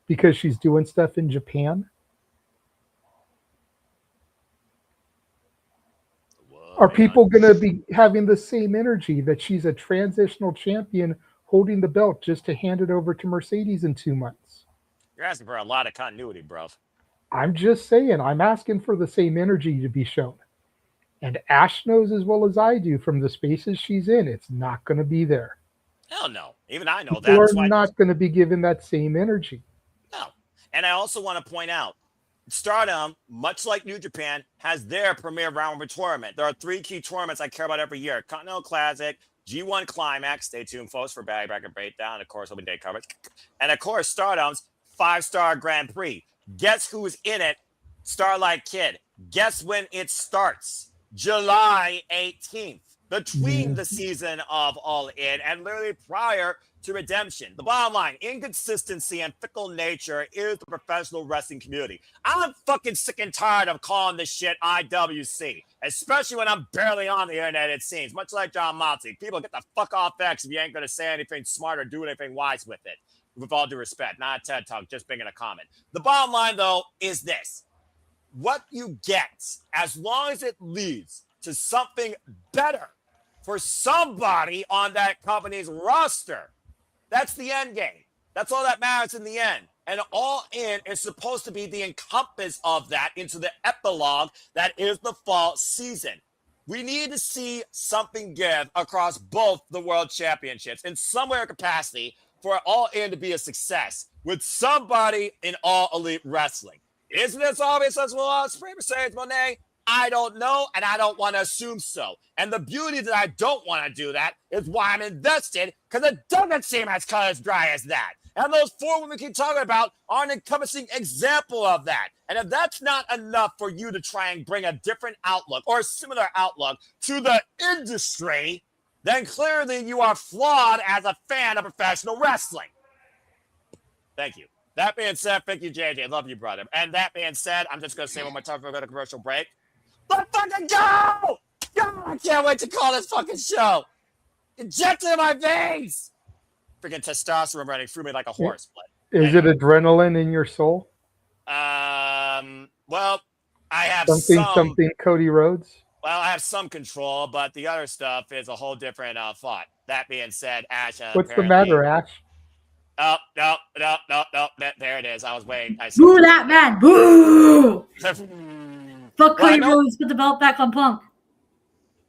because she's doing stuff in Japan? Are people going to be having the same energy that she's a transitional champion holding the belt just to hand it over to Mercedes in 2 months? You're asking for a lot of continuity, bro. I'm just saying, I'm asking for the same energy to be shown. And Ash knows as well as I do from the spaces she's in, it's not going to be there. Hell no. Even I know that. People are not going to be given that same energy. No. And I also want to point out, Stardom, much like New Japan, has their premier round robin tournament. There are 3 key tournaments I care about every year. Continental Classic, G1 Climax. Stay tuned, folks, for Battle Bracket Breakdown. And, of course, Open Day coverage. And, of course, Stardom's 5-star Grand Prix. Guess who's in it? Starlight Kid. Guess when it starts? July 18th. Between the season of All In and literally prior to Redemption. The bottom line, inconsistency and fickle nature is the professional wrestling community. I'm fucking sick and tired of calling this shit IWC, especially when I'm barely on the internet, it seems. Much like John Moxley. People get the fuck off X if you ain't going to say anything smart or do anything wise with it. With all due respect, not a TED Talk, just making a comment. The bottom line, though, is this. What you get, as long as it leads to something better for somebody on that company's roster. That's the end game. That's all that matters in the end. And All In is supposed to be the encompass of that into the epilogue that is the fall season. We need to see something give across both the world championships in some way or capacity for All In to be a success with somebody in All Elite Wrestling. Isn't it as obvious as Supreme Mercedes Monet? I don't know, and I don't want to assume so. And the beauty that I don't want to do that is why I'm invested, because it doesn't seem as cut as dry as that. And those 4 women we keep talking about are an encompassing example of that. And if that's not enough for you to try and bring a different outlook or a similar outlook to the industry, then clearly you are flawed as a fan of professional wrestling. Thank you. That being said, thank you, JJ. I love you, brother. And that being said, I'm just going to say one more time before we go to commercial break. Let's fucking go! Go! I can't wait to call this fucking show. Injected in my veins! Freaking testosterone running through me like a horse. Is it adrenaline in your soul? Well, I have something Cody Rhodes? Well, I have some control, but the other stuff is a whole different thought. That being said, Ash. What's the matter, Ash? Oh, no. There it is. I was waiting. Boo that man. Boo! Fuck Cody Rhodes. Put the belt back on Punk.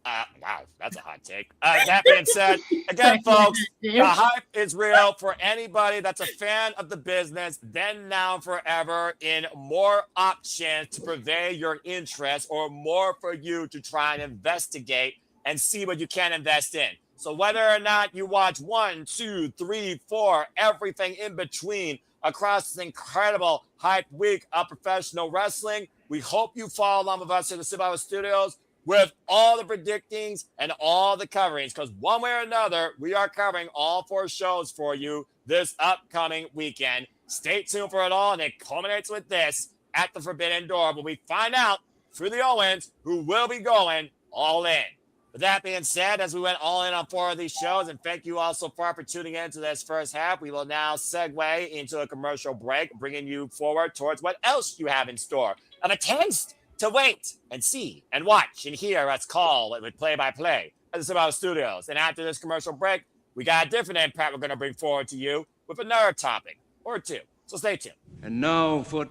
Wow, that's a hot take. That being said, again, folks, the hype is real for anybody that's a fan of the business, then, now, forever, in more options to purvey your interest or more for you to try and investigate and see what you can invest in. So whether or not you watch 1, 2, 3, 4, everything in between across this incredible hype week of professional wrestling, we hope you follow along with us in the Survivor Studios with all the predictings and all the coverings, because one way or another, we are covering all 4 shows for you this upcoming weekend. Stay tuned for it all, and it culminates with this at the Forbidden Door, where we find out through the Owens who will be going all in. With that being said, as we went all in on 4 of these shows, and thank you all so far for tuning in to this first half, we will now segue into a commercial break, bringing you forward towards what else you have in store of a taste to wait and see and watch and hear us call with play-by-play at the Survivor Studios. And after this commercial break, we got a different impact we're going to bring forward to you with another topic or 2. So stay tuned. And now for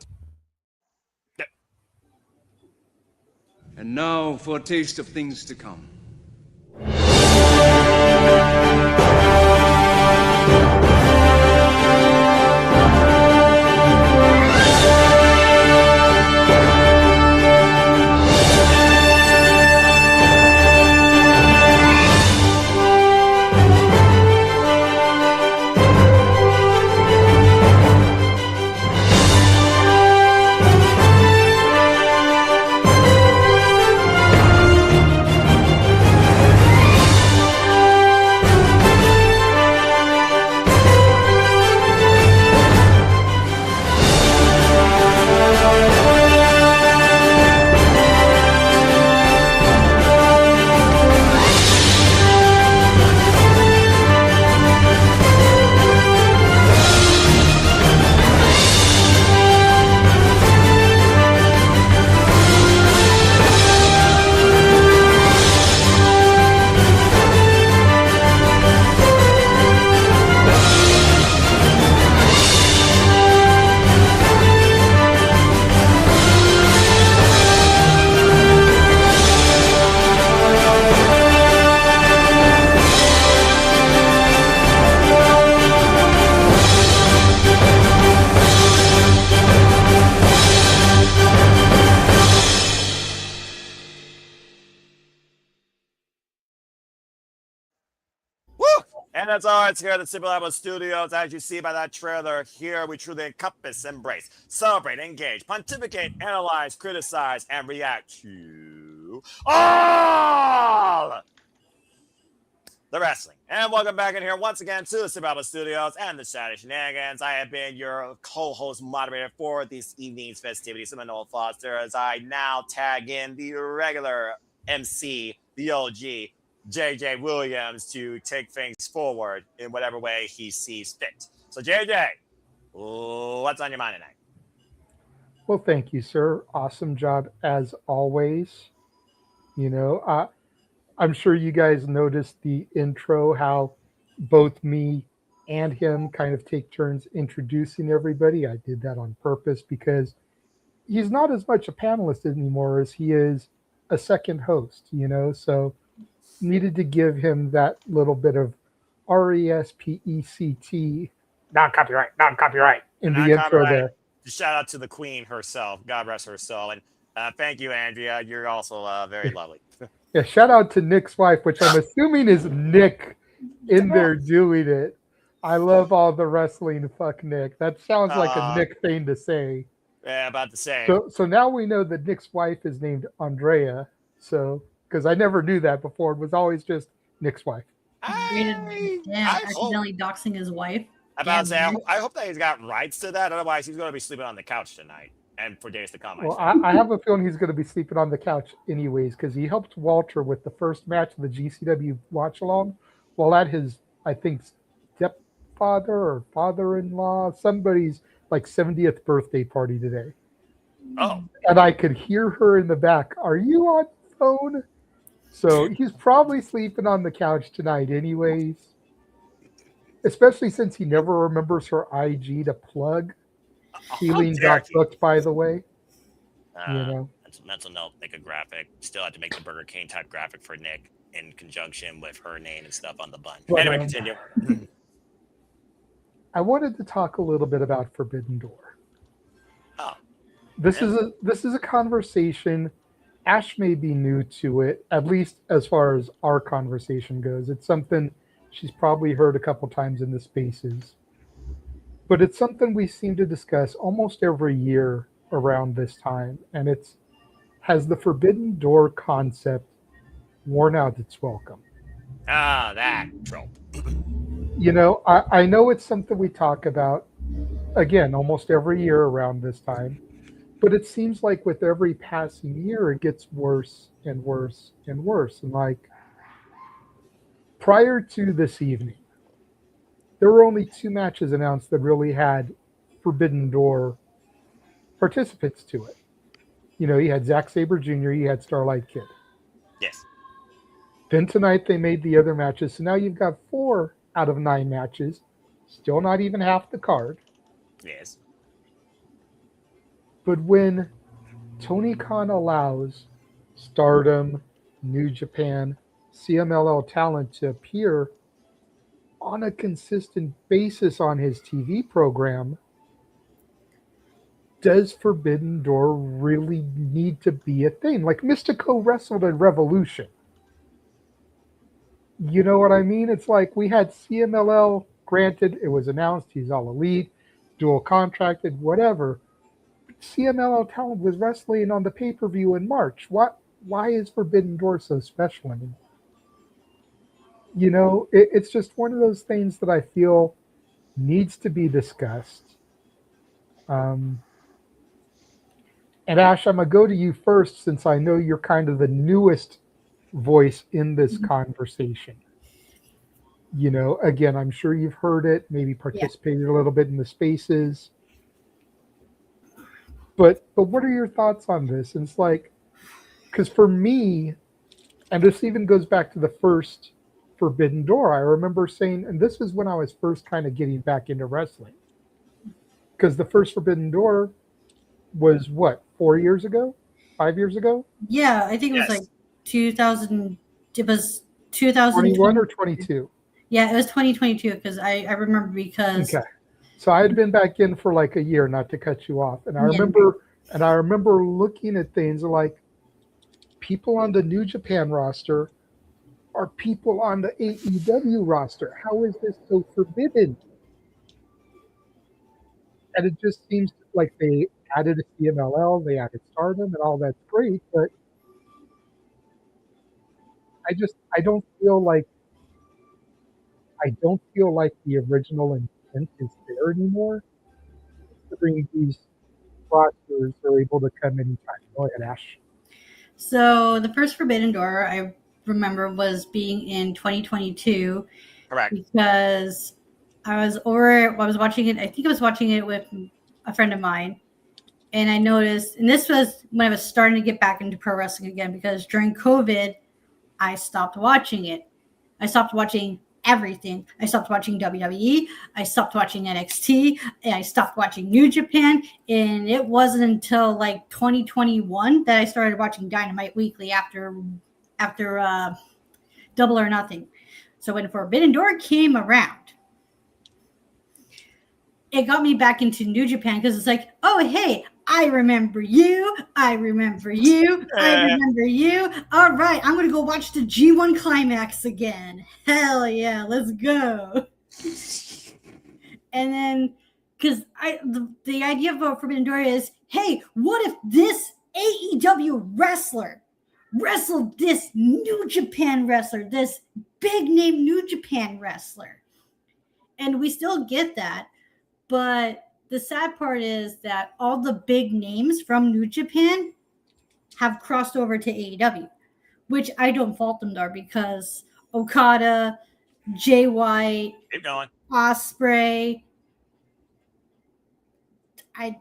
a taste of things to come. And that's all it's here at the Simple Apple Studios. As you see by that trailer, here we truly encompass, embrace, celebrate, engage, pontificate, analyze, criticize, and react to all the wrestling. And welcome back in here once again to the Simple Apple Studios and the Shenanigans. I have been your co-host moderator for this evening's festivities, Noel Foster, as I now tag in the regular MC, the OG, JJ Williams, to take things forward in whatever way he sees fit. So, JJ, what's on your mind tonight? Well, thank you, sir. Awesome job as always. You know, I'm sure you guys noticed the intro, how both me and him kind of take turns introducing everybody. I did that on purpose because he's not as much a panelist anymore as he is a second host, so needed to give him that little bit of RESPECT, non-copyright, in the intro there. Shout out to the queen herself. God rest her soul. And thank you, Andrea. You're also very lovely. Yeah, shout out to Nick's wife, which I'm assuming is Nick in there doing it. I love all the wrestling. Fuck Nick. That sounds like a Nick thing to say. Yeah, about the same. So now we know that Nick's wife is named Andrea. So because I never knew that before, it was always just Nick's wife. Accidentally doxing his wife. I'm about to say, I hope that he's got rights to that. Otherwise, he's going to be sleeping on the couch tonight and for days to come. Well, I have a feeling he's going to be sleeping on the couch anyways because he helped Walter with the first match of the GCW watch along while at his, I think, stepfather or father-in-law, somebody's like 70th birthday party today. Oh. And I could hear her in the back. Are you on the phone? So he's probably sleeping on the couch tonight anyways. Especially since he never remembers her IG to plug. Feeling got booked, by the way. Mental note, make a graphic. Still have to make the Burger King type graphic for Nick in conjunction with her name and stuff on the bun. But, anyway, continue. I wanted to talk a little bit about Forbidden Door. Oh. This is a conversation. Ash may be new to it, at least as far as our conversation goes. It's something she's probably heard a couple times in the spaces. But it's something we seem to discuss almost every year around this time. And has the Forbidden Door concept worn out its welcome? That trope. I know it's something we talk about, again, almost every year around this time. But it seems like with every passing year, it gets worse and worse and worse. And like prior to this evening, there were only 2 matches announced that really had Forbidden Door participants to it. You had Zack Sabre Jr., you had Starlight Kid. Yes. Then tonight they made the other matches. So now you've got 4 out of 9 matches. Still not even half the card. Yes. But when Tony Khan allows Stardom, New Japan, CMLL talent to appear on a consistent basis on his TV program, does Forbidden Door really need to be a thing? Like Mystico wrestled at Revolution. You know what I mean? It's like we had CMLL, granted, it was announced he's all elite, dual contracted, whatever. CMLL talent was wrestling on the pay-per-view in March. Why is Forbidden Door so special anymore? It's just one of those things that I feel needs to be discussed. And Ash, I'm going to go to you first since I know you're kind of the newest voice in this conversation. Again, I'm sure you've heard it, maybe participated a little bit in the spaces. But what are your thoughts on this? And it's like, because for me, and this even goes back to the first Forbidden Door, I remember saying, and this is when I was first kind of getting back into wrestling. Because the first Forbidden Door was what, 4 years ago? 5 years ago? Yeah, I think it was like 2000. It was 2021 or 22? Yeah, it was 2022 because I remember because. Okay. So I had been back in for like a year, not to cut you off, and I remember looking at things like people on the New Japan roster are people on the AEW roster. How is this so forbidden? And it just seems like they added a CMLL, they added Stardom, and all that's great, but I don't feel like the original intent is there anymore. Considering these rosters are able to come anytime. Go ahead, Ash. So the first Forbidden Door I remember was being in 2022. Correct. Because I was watching it. I think I was watching it with a friend of mine, and I noticed. And this was when I was starting to get back into pro wrestling again because during COVID, I stopped watching it. I stopped watching everything. I stopped watching WWE. I stopped watching NXT. And I stopped watching New Japan. And it wasn't until like 2021 that I started watching Dynamite weekly after Double or Nothing. So when Forbidden Door came around, it got me back into New Japan because it's like, oh, hey, I remember you. I remember you. I remember you. All right, I'm going to go watch the G1 Climax again. Hell yeah, let's go. And then, because the idea of Forbidden Door is, hey, what if this AEW wrestler wrestled this New Japan wrestler, this big name New Japan wrestler? And we still get that. But the sad part is that all the big names from New Japan have crossed over to AEW, which I don't fault them there because Okada, Jay White, Keep going. Ospreay. I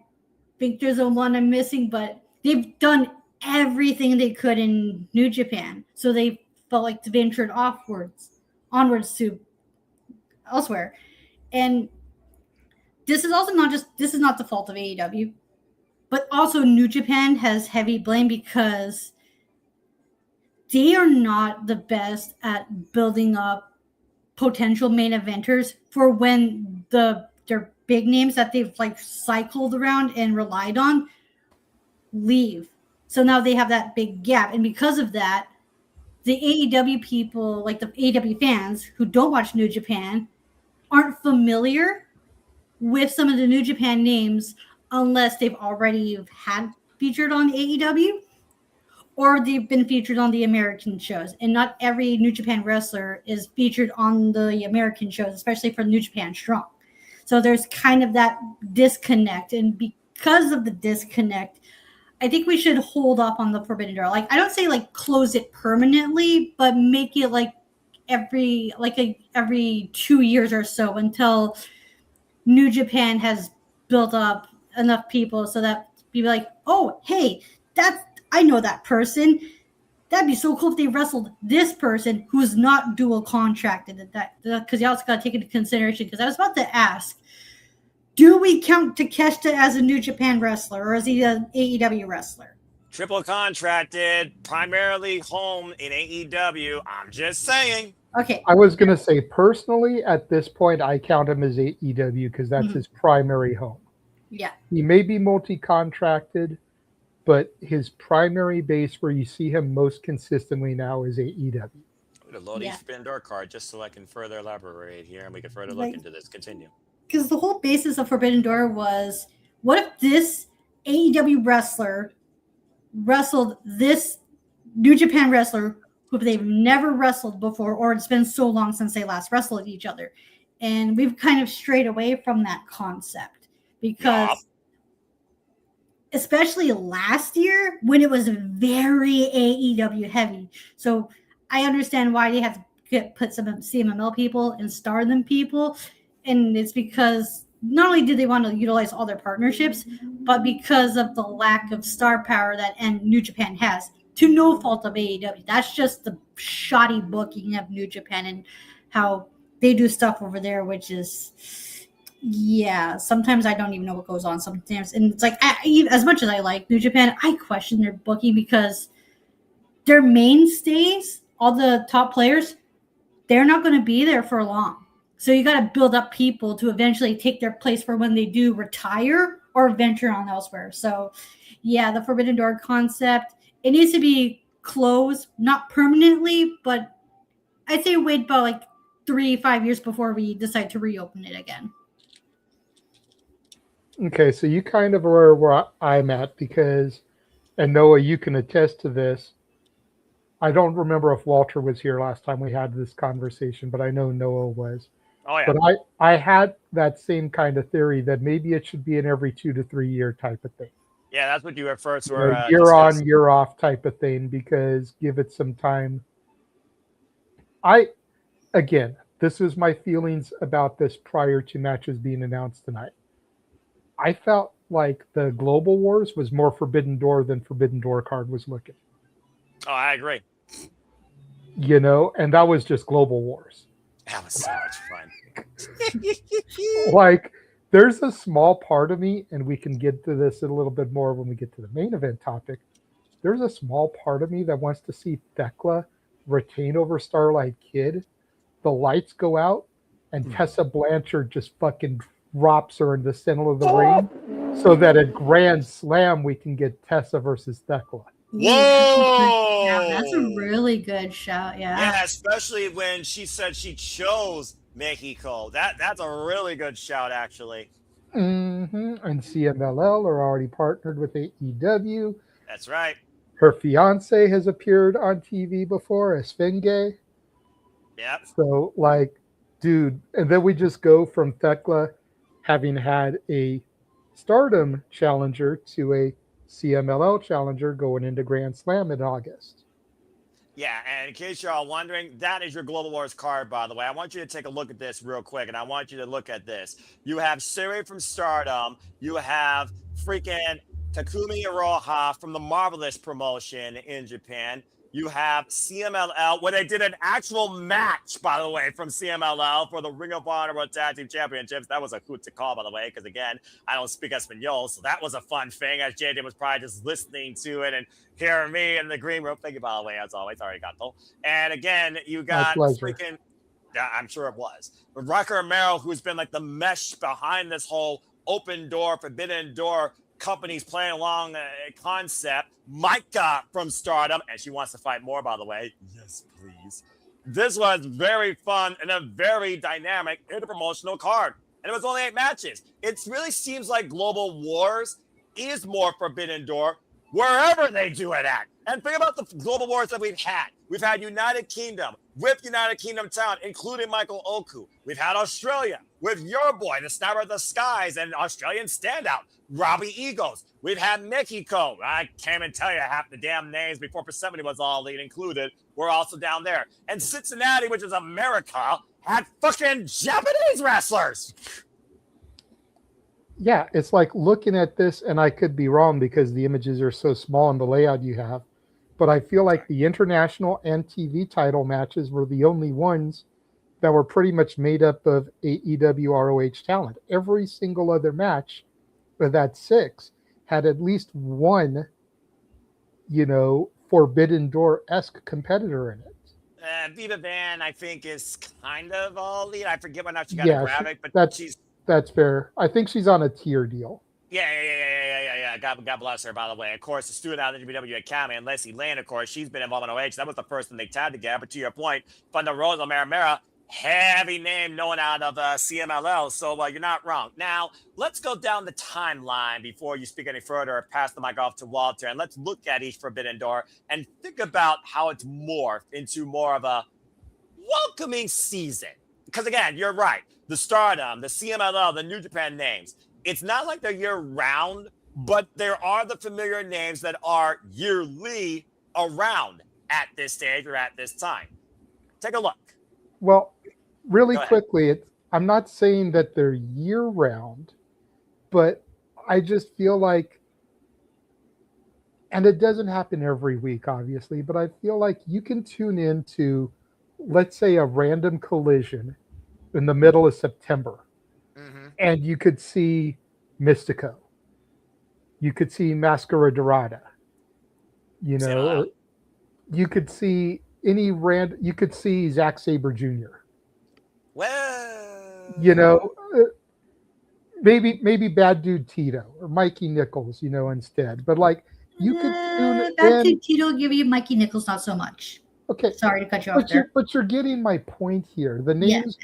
think there's a one I'm missing, but they've done everything they could in New Japan. So they felt like to venture onwards to elsewhere. And this is not the fault of AEW, but also New Japan has heavy blame because they are not the best at building up potential main eventers for when their big names that they've like cycled around and relied on leave. So now they have that big gap. And because of that, the AEW people, like the AEW fans who don't watch New Japan, aren't familiar with some of the New Japan names unless they've already had featured on AEW or they've been featured on the American shows. And not every New Japan wrestler is featured on the American shows, especially for New Japan Strong. So there's kind of that disconnect. And because of the disconnect, I think we should hold off on the Forbidden Door. Like, I don't say like close it permanently, but make it like every 2 years or so until New Japan has built up enough people so that people like, oh, hey, I know that person. That'd be so cool if they wrestled this person who's not dual contracted. Because you also got to take into consideration. Because I was about to ask, do we count Takeshita as a New Japan wrestler or is he an AEW wrestler? Triple contracted, primarily home in AEW. I'm just saying. Okay. I was going to say, personally, at this point, I count him as AEW because that's his primary home. Yeah. He may be multi-contracted, but his primary base where you see him most consistently now is AEW. I'm going to load each Forbidden Door card just so I can further elaborate here and we can further look into this. Continue. Because the whole basis of Forbidden Door was, what if this AEW wrestler wrestled this New Japan wrestler who they've never wrestled before, or it's been so long since they last wrestled each other. And we've kind of strayed away from that concept because especially last year when it was very AEW heavy. So I understand why they have to put some CMML people and Stardom people. And it's because not only did they want to utilize all their partnerships, but because of the lack of star power that New Japan has. To no fault of AEW. That's just the shoddy booking of New Japan and how they do stuff over there, which is, sometimes I don't even know what goes on sometimes. And it's like, as much as I like New Japan, I question their booking because their mainstays, all the top players, they're not going to be there for long. So you got to build up people to eventually take their place for when they do retire or venture on elsewhere. So, the Forbidden Door concept, it needs to be closed, not permanently, but I'd say wait about like 3-5 years before we decide to reopen it again. Okay, so you kind of are where I'm at because, and Noah, you can attest to this. I don't remember if Walter was here last time we had this conversation, but I know Noah was. Oh, yeah. But I had that same kind of theory that maybe it should be an every 2 to 3 year type of thing. Yeah, that's what you first were. Year on, year off type of thing, because give it some time. Again, this is my feelings about this prior to matches being announced tonight. I felt like the Global Wars was more Forbidden Door than Forbidden Door card was looking. Oh, I agree. you know, and that was just Global Wars. That was so much fun. Like, there's a small part of me, and we can get to this a little bit more when we get to the main event topic. There's a small part of me that wants to see Thekla retain over Starlight Kid. The lights go out, and Tessa Blanchard just fucking drops her in the center of the ring, so that at Grand Slam we can get Tessa versus Thekla. Whoa! Yeah, that's a really good shout. Yeah. Yeah, especially when she said she chose Mexico. That's a really good shout, actually. And CMLL are already partnered with AEW. That's right. Her fiance has appeared on TV before as Fenge. Yep. So, like, dude, and then we just go from Thekla having had a Stardom challenger to a CMLL challenger going into Grand Slam in August. Yeah, and in case you're all wondering, that is your Global Wars card, by the way. I want you to take a look at this real quick, and I want you to look at this. You have Siri from Stardom. You have freaking Takumi Iroha from the Marvelous promotion in Japan. You have CMLL, where they did an actual match, by the way, from CMLL for the Ring of Honor World Tag Team Championships. That was a coup de call, by the way, because, again, I don't speak Espanol, so that was a fun thing, as JJ was probably just listening to it and hearing me in the green room. Thank you, by the way, as always. Arigato. And, again, you got freaking... Yeah, I'm sure it was. But Rocker Romero, who's been, like, the mesh behind this whole open door, forbidden door companies playing along concept. Micah from Stardom, and she wants to fight more, by the way. Yes, please. This was very fun and a very dynamic interpromotional card. And it was only 8 matches. It really seems like Global Wars is more Forbidden Door wherever they do it at. And think about the Global Wars that we've had. We've had United Kingdom with United Kingdom Town, including Michael Oku. We've had Australia with your boy, the Sniper of the Skies, and Australian standout, Robbie Eagles. We've had Mexico. I can't even tell you half the damn names before Persephone was all lead included. We're also down there. And Cincinnati, which is America, had fucking Japanese wrestlers. Yeah, it's like looking at this, and I could be wrong because the images are so small in the layout you have, but I feel like the international and TV title matches were the only ones that were pretty much made up of AEW ROH talent. Every single other match of that 6 had at least one, Forbidden Door-esque competitor in it. Viva Van, I think, is kind of all lead. I forget when she got a graphic, but that's fair. I think she's on a tier deal. Yeah. God bless her, by the way. Of course, the student out of the WWE Academy, and Leslie Lane, of course, she's been involved in OH. That was the first thing they tagged together. But to your point, Thunder Rosa Maramera, heavy name known out of CMLL. So you're not wrong. Now, let's go down the timeline before you speak any further or pass the mic off to Walter. And let's look at each Forbidden Door and think about how it's morphed into more of a welcoming season. Because, again, you're right. The Stardom, the CMLL, the New Japan names, it's not like they're year-round, but there are the familiar names that are yearly around at this stage or at this time. Take a look. Well, really quickly, I'm not saying that they're year-round, but I just feel like, and it doesn't happen every week, obviously, but I feel like you can tune into, let's say, a random collision in the middle of September, and you could see Mystico. You could see Mascara Dorada. You could see you could see Zack Sabre Jr. Well, maybe Bad Dude Tito or Mikey Nichols, instead. But you could tune Bad in. Dude Tito give you Mikey Nichols, not so much. Okay, sorry to cut you off there. But you're getting my point here. The names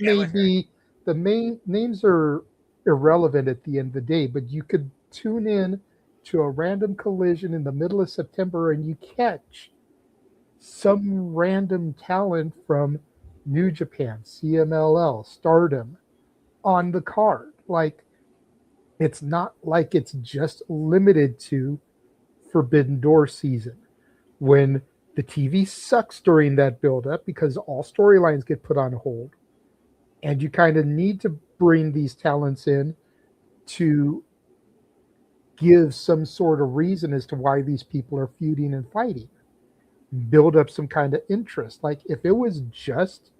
the main names are irrelevant at the end of the day, but you could tune in to a random collision in the middle of September and you catch some random talent from New Japan, CMLL, Stardom on the card. It's not like it's just limited to Forbidden Door season when the TV sucks during that build-up because all storylines get put on hold. And you kind of need to bring these talents in to give some sort of reason as to why these people are feuding and fighting. build up some kind of interest. Like if it was just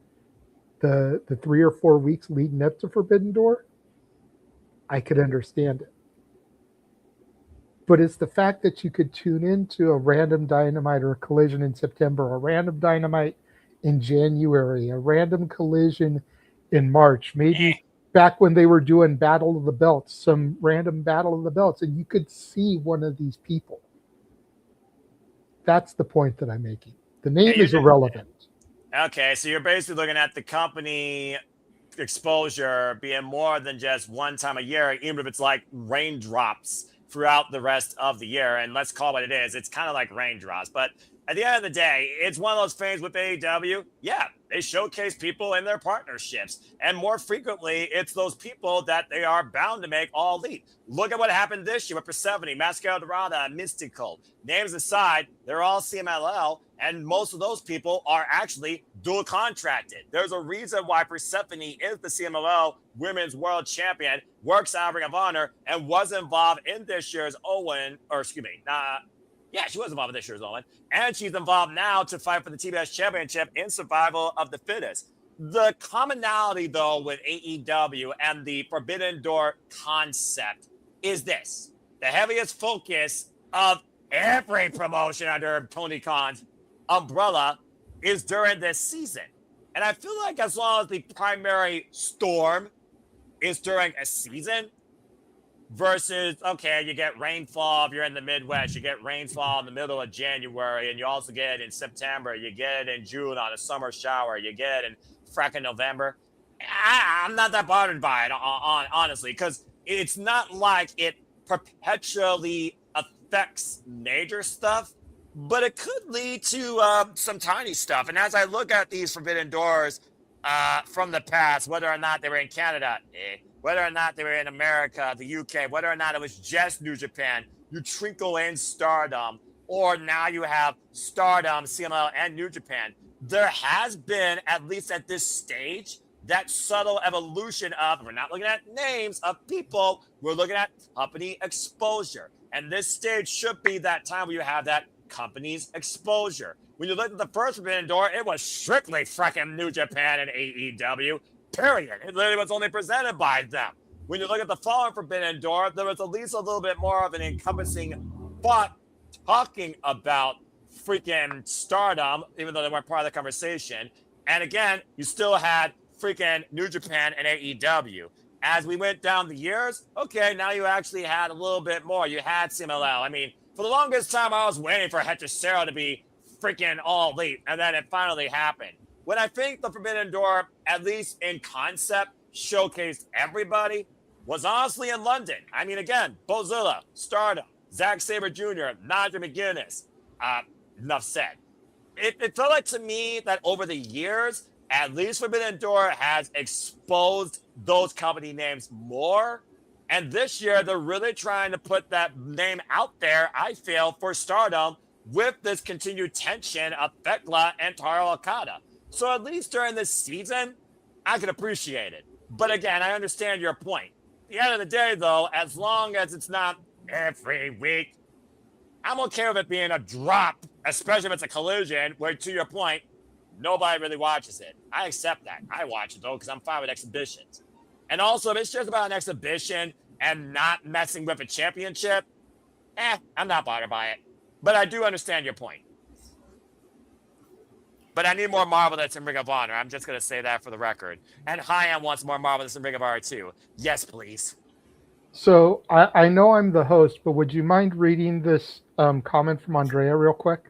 the 3 or 4 weeks leading up to Forbidden Door, I could understand it. But it's the fact that you could tune into a random Dynamite or a Collision in September, a random Dynamite in January, a random Collision in March, maybe back when they were doing Battle of the Belts, some random Battle of the Belts, and you could see one of these people. That's the point that I'm making. The name is irrelevant. Okay, so you're basically looking at the company exposure being more than just one time a year, even if it's like raindrops throughout the rest of the year. And let's call it what it is. It's kind of like raindrops. But at the end of the day, it's one of those things with AEW. Yeah, they showcase people in their partnerships. And more frequently, it's those people that they are bound to make all elite. Look at what happened this year with Persephone, Mascara Dorada, Mystical. Names aside, they're all CMLL. And most of those people are actually dual contracted. There's a reason why Persephone is the CMLL Women's World Champion, works out of Ring of Honor, and was involved in this year's she was involved in this year's Owen. And she's involved now to fight for the TBS Championship in Survival of the Fittest. The commonality, though, with AEW and the Forbidden Door concept is this. The heaviest focus of every promotion under Tony Khan's umbrella is during this season. And I feel like as long as the primary storm is during a season versus, okay, you get rainfall if you're in the Midwest, you get rainfall in the middle of January, and you also get it in September, you get it in June on a summer shower, you get it in fracking November. I'm not that bothered by it, honestly, because it's not like it perpetually affects major stuff, but it could lead to some tiny stuff. And as I look at these Forbidden Doors from the past, whether or not they were in Canada, whether or not they were in America, the UK, whether or not it was just New Japan, you trickle in Stardom, or now you have Stardom, CMLL, and New Japan. There has been, at least at this stage, that subtle evolution of, we're not looking at names of people, we're looking at company exposure. And this stage should be that time where you have that company's exposure. When you look at the first Forbidden Door, it was strictly freaking New Japan and AEW, period. It literally was only presented by them. When you look at the following Forbidden Door, there was at least a little bit more of an encompassing thought talking about freaking Stardom, even though they weren't part of the conversation. And again, you still had freaking New Japan and AEW. As we went down the years, okay, now you actually had a little bit more. You had CMLL. I mean, for the longest time, I was waiting for Hechicero to be freaking all elite, and then it finally happened. When I think the Forbidden Door, at least in concept, showcased everybody, was honestly in London. I mean, again, Bozilla, Stardom, Zack Sabre Jr., Nigel McGuinness. Enough said. It felt like to me that over the years, at least Forbidden Door has exposed those company names more. And this year, they're really trying to put that name out there, I feel, for Stardom with this continued tension of Thekla and Taro Okada. So at least during this season, I can appreciate it. But again, I understand your point. At the end of the day, though, as long as it's not every week, I'm okay with it being a drop, especially if it's a collision, where, to your point, nobody really watches it. I accept that. I watch it, though, because I'm fine with exhibitions. And also, if it's just about an exhibition and not messing with a championship, I'm not bothered by it. But I do understand your point. But I need more Marvelous in Ring of Honor. I'm just going to say that for the record. And High-End wants more Marvelous in Ring of Honor, too. Yes, please. So I know I'm the host, but would you mind reading this comment from Andrea real quick?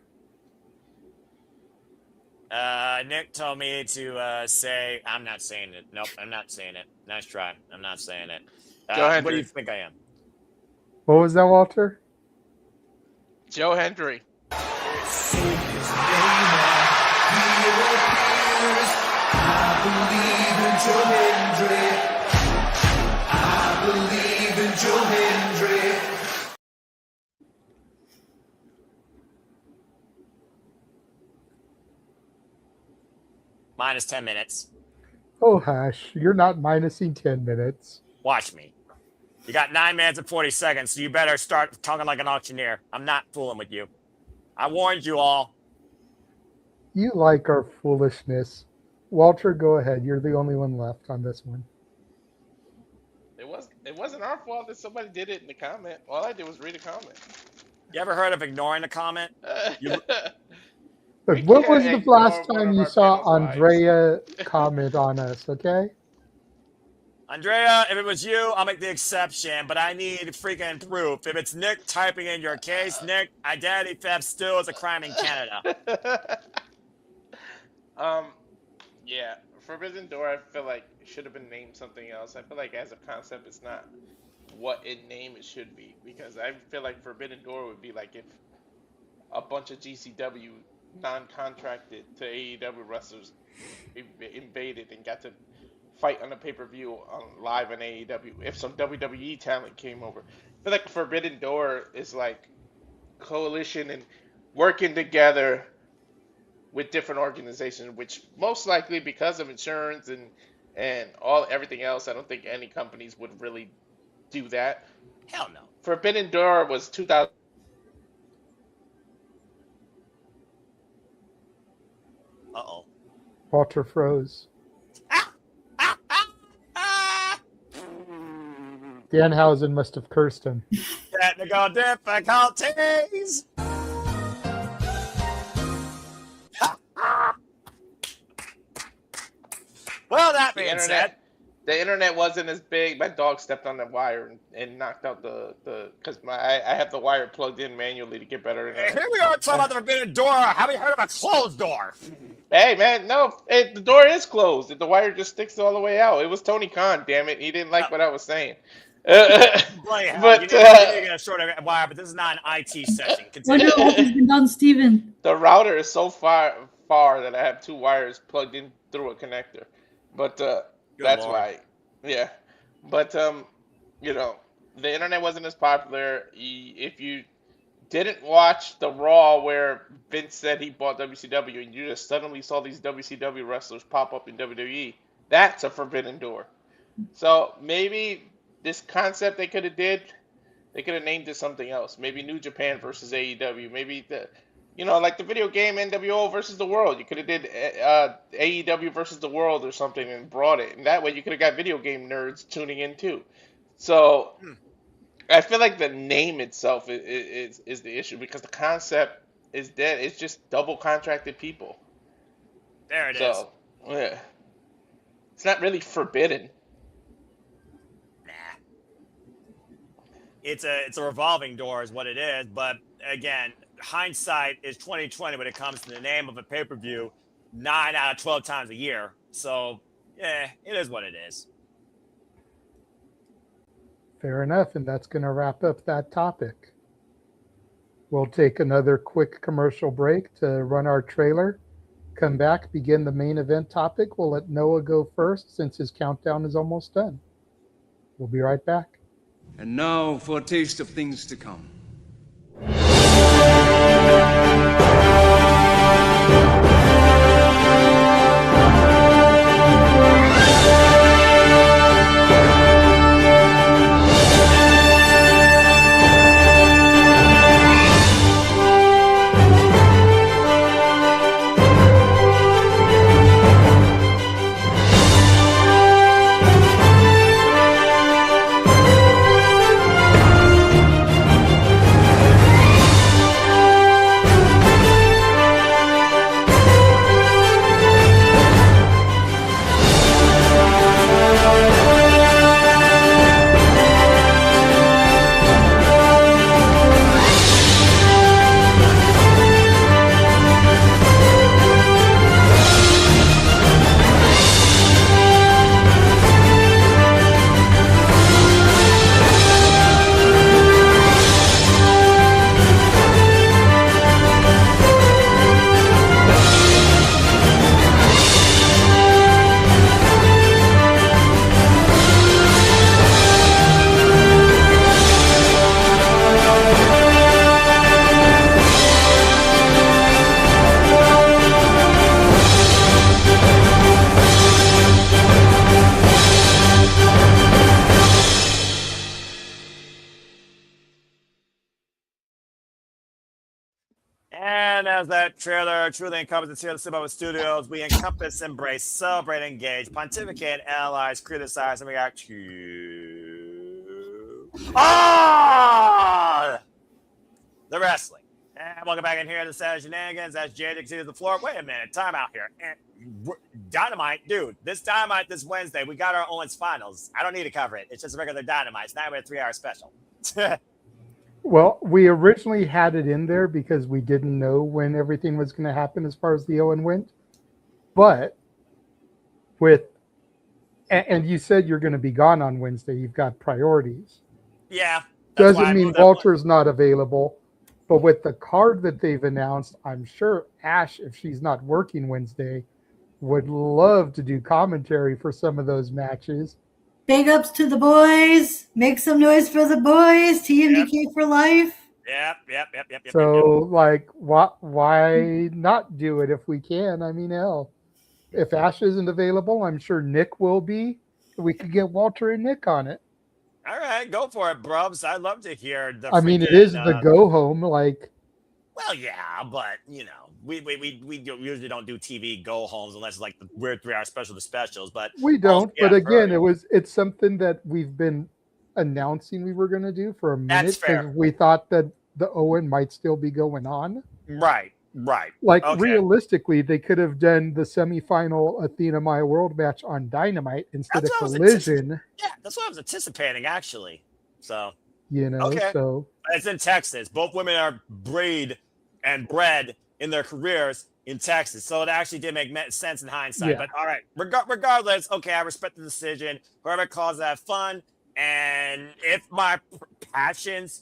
Nick told me to say, I'm not saying it. Nope, I'm not saying it. Nice try. I'm not saying it. Joe Hendry. What do you think I am? What was that, Walter? Joe Hendry. Minus 10 minutes. Oh, hush. You're not minusing 10 minutes. Watch me. You got 9 minutes and 40 seconds, so you better start talking like an auctioneer. I'm not fooling with you. I warned you all. You like our foolishness. Walter, go ahead. You're the only one left on this one. It wasn't our fault that somebody did it in the comment. All I did was read a comment. You ever heard of ignoring a comment? Look, when was the last time you saw Andrea comment on us, okay? Andrea, if it was you, I'll make the exception, but I need freaking proof. If it's Nick typing in your case, Nick, identity theft still is a crime in Canada. Yeah, Forbidden Door, I feel like it should have been named something else. I feel like as a concept, it's not what in name it should be, because I feel like Forbidden Door would be like if a bunch of GCW non-contracted to AEW wrestlers invaded and got to fight on a pay-per-view on live on AEW. If some WWE talent came over, I feel like Forbidden Door is like coalition and working together with different organizations, which most likely because of insurance and everything else, I don't think any companies would really do that. Hell no. Forbidden Door was 2000. Uh-oh. Walter froze. Danhausen must have cursed him. Technical difficulties. Well, that being said, the internet wasn't as big. My dog stepped on the wire and knocked out because I have the wire plugged in manually to get better internet. Here we are talking about the Forbidden Door. Have you heard of a closed door? Hey man, no, the door is closed. The wire just sticks all the way out. It was Tony Khan, damn it. He didn't like what I was saying. But you need to get a short wire, but this is not an IT session. Wonder what has been done, Steven. The router is so far that I have two wires plugged in through a connector. But that's Lord. why, yeah. But you know, the internet wasn't as popular. If you didn't watch the Raw where Vince said he bought WCW, and you just suddenly saw these WCW wrestlers pop up in WWE, that's a Forbidden Door. So maybe this concept they could have named it something else. Maybe New Japan versus AEW. Maybe like the video game NWO versus the World. You could have did AEW versus the World or something and brought it. And that way you could have got video game nerds tuning in too. So I feel like the name itself is the issue, because the concept is dead. It's just double contracted people. There it is. So, yeah. It's not really forbidden. It's a revolving door is what it is, but again, hindsight is 20/20 when it comes to the name of a pay-per-view 9 out of 12 times a year. So, yeah, it is what it is. Fair enough, and that's going to wrap up that topic. We'll take another quick commercial break to run our trailer. Come back, begin the main event topic. We'll let Noah go first since his countdown is almost done. We'll be right back. And now for a taste of things to come. And as that trailer truly encompasses here at the Cinema Studios, we encompass, embrace, celebrate, engage, pontificate, analyze, criticize, and react to the wrestling. And welcome back in here to the set of Shenanigans as Jade exceeds the floor. Wait a minute, time out here. And Dynamite, dude, this Dynamite this Wednesday, we got our Owens Finals. I don't need to cover it. It's just a regular Dynamite. It's not even a 3-hour special. Well, we originally had it in there because we didn't know when everything was going to happen as far as the Owen went. But and you said you're going to be gone on Wednesday. You've got priorities. Yeah. Doesn't mean Walter's not available. But with the card that they've announced, I'm sure Ash, if she's not working Wednesday, would love to do commentary for some of those matches. Big ups to the boys. Make some noise for the boys. TMDK for life. Yep. So, like, why not do it if we can? I mean, hell, if Ash isn't available, I'm sure Nick will be. We could get Walter and Nick on it. All right, go for it, brubs. I'd love to hear the. I mean, it is the go home, like. Well, yeah, but you know, we usually don't do TV go homes unless it's like the weird 3-hour special to specials. But we don't. But again, it's something that we've been announcing we were going to do for a minute because we thought that the Owen might still be going on. Right. Like realistically, they could have done the semifinal Athena Maya World match on Dynamite instead of Collision. Yeah, that's what I was anticipating actually. So. You know, so it's in Texas. Both women are bred in their careers in Texas, so it actually did make sense in hindsight. Yeah. But all right, regardless, okay, I respect the decision. Whoever calls that fun, and if my passions,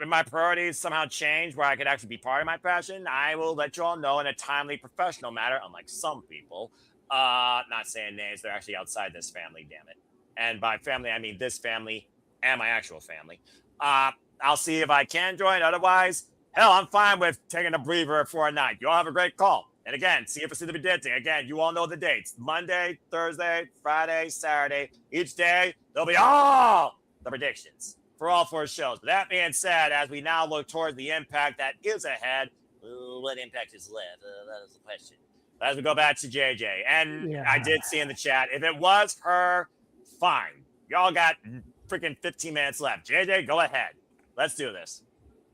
my priorities somehow change where I could actually be part of my passion, I will let you all know in a timely, professional manner. Unlike some people, not saying names, they're actually outside this family. Damn it! And by family, I mean this family. And my actual family. I'll see if I can join. Otherwise, hell, I'm fine with taking a breather for a night. You all have a great call. And again, see if it's the dancing. Again, you all know the dates. Monday, Thursday, Friday, Saturday. Each day, there'll be all the predictions for all 4 shows. But that being said, as we now look towards the impact that is ahead, what impact is left? That is the question. But as we go back to JJ, and I did see in the chat, if it was her, fine. Y'all got freaking 15 minutes left. JJ, go ahead. Let's do this.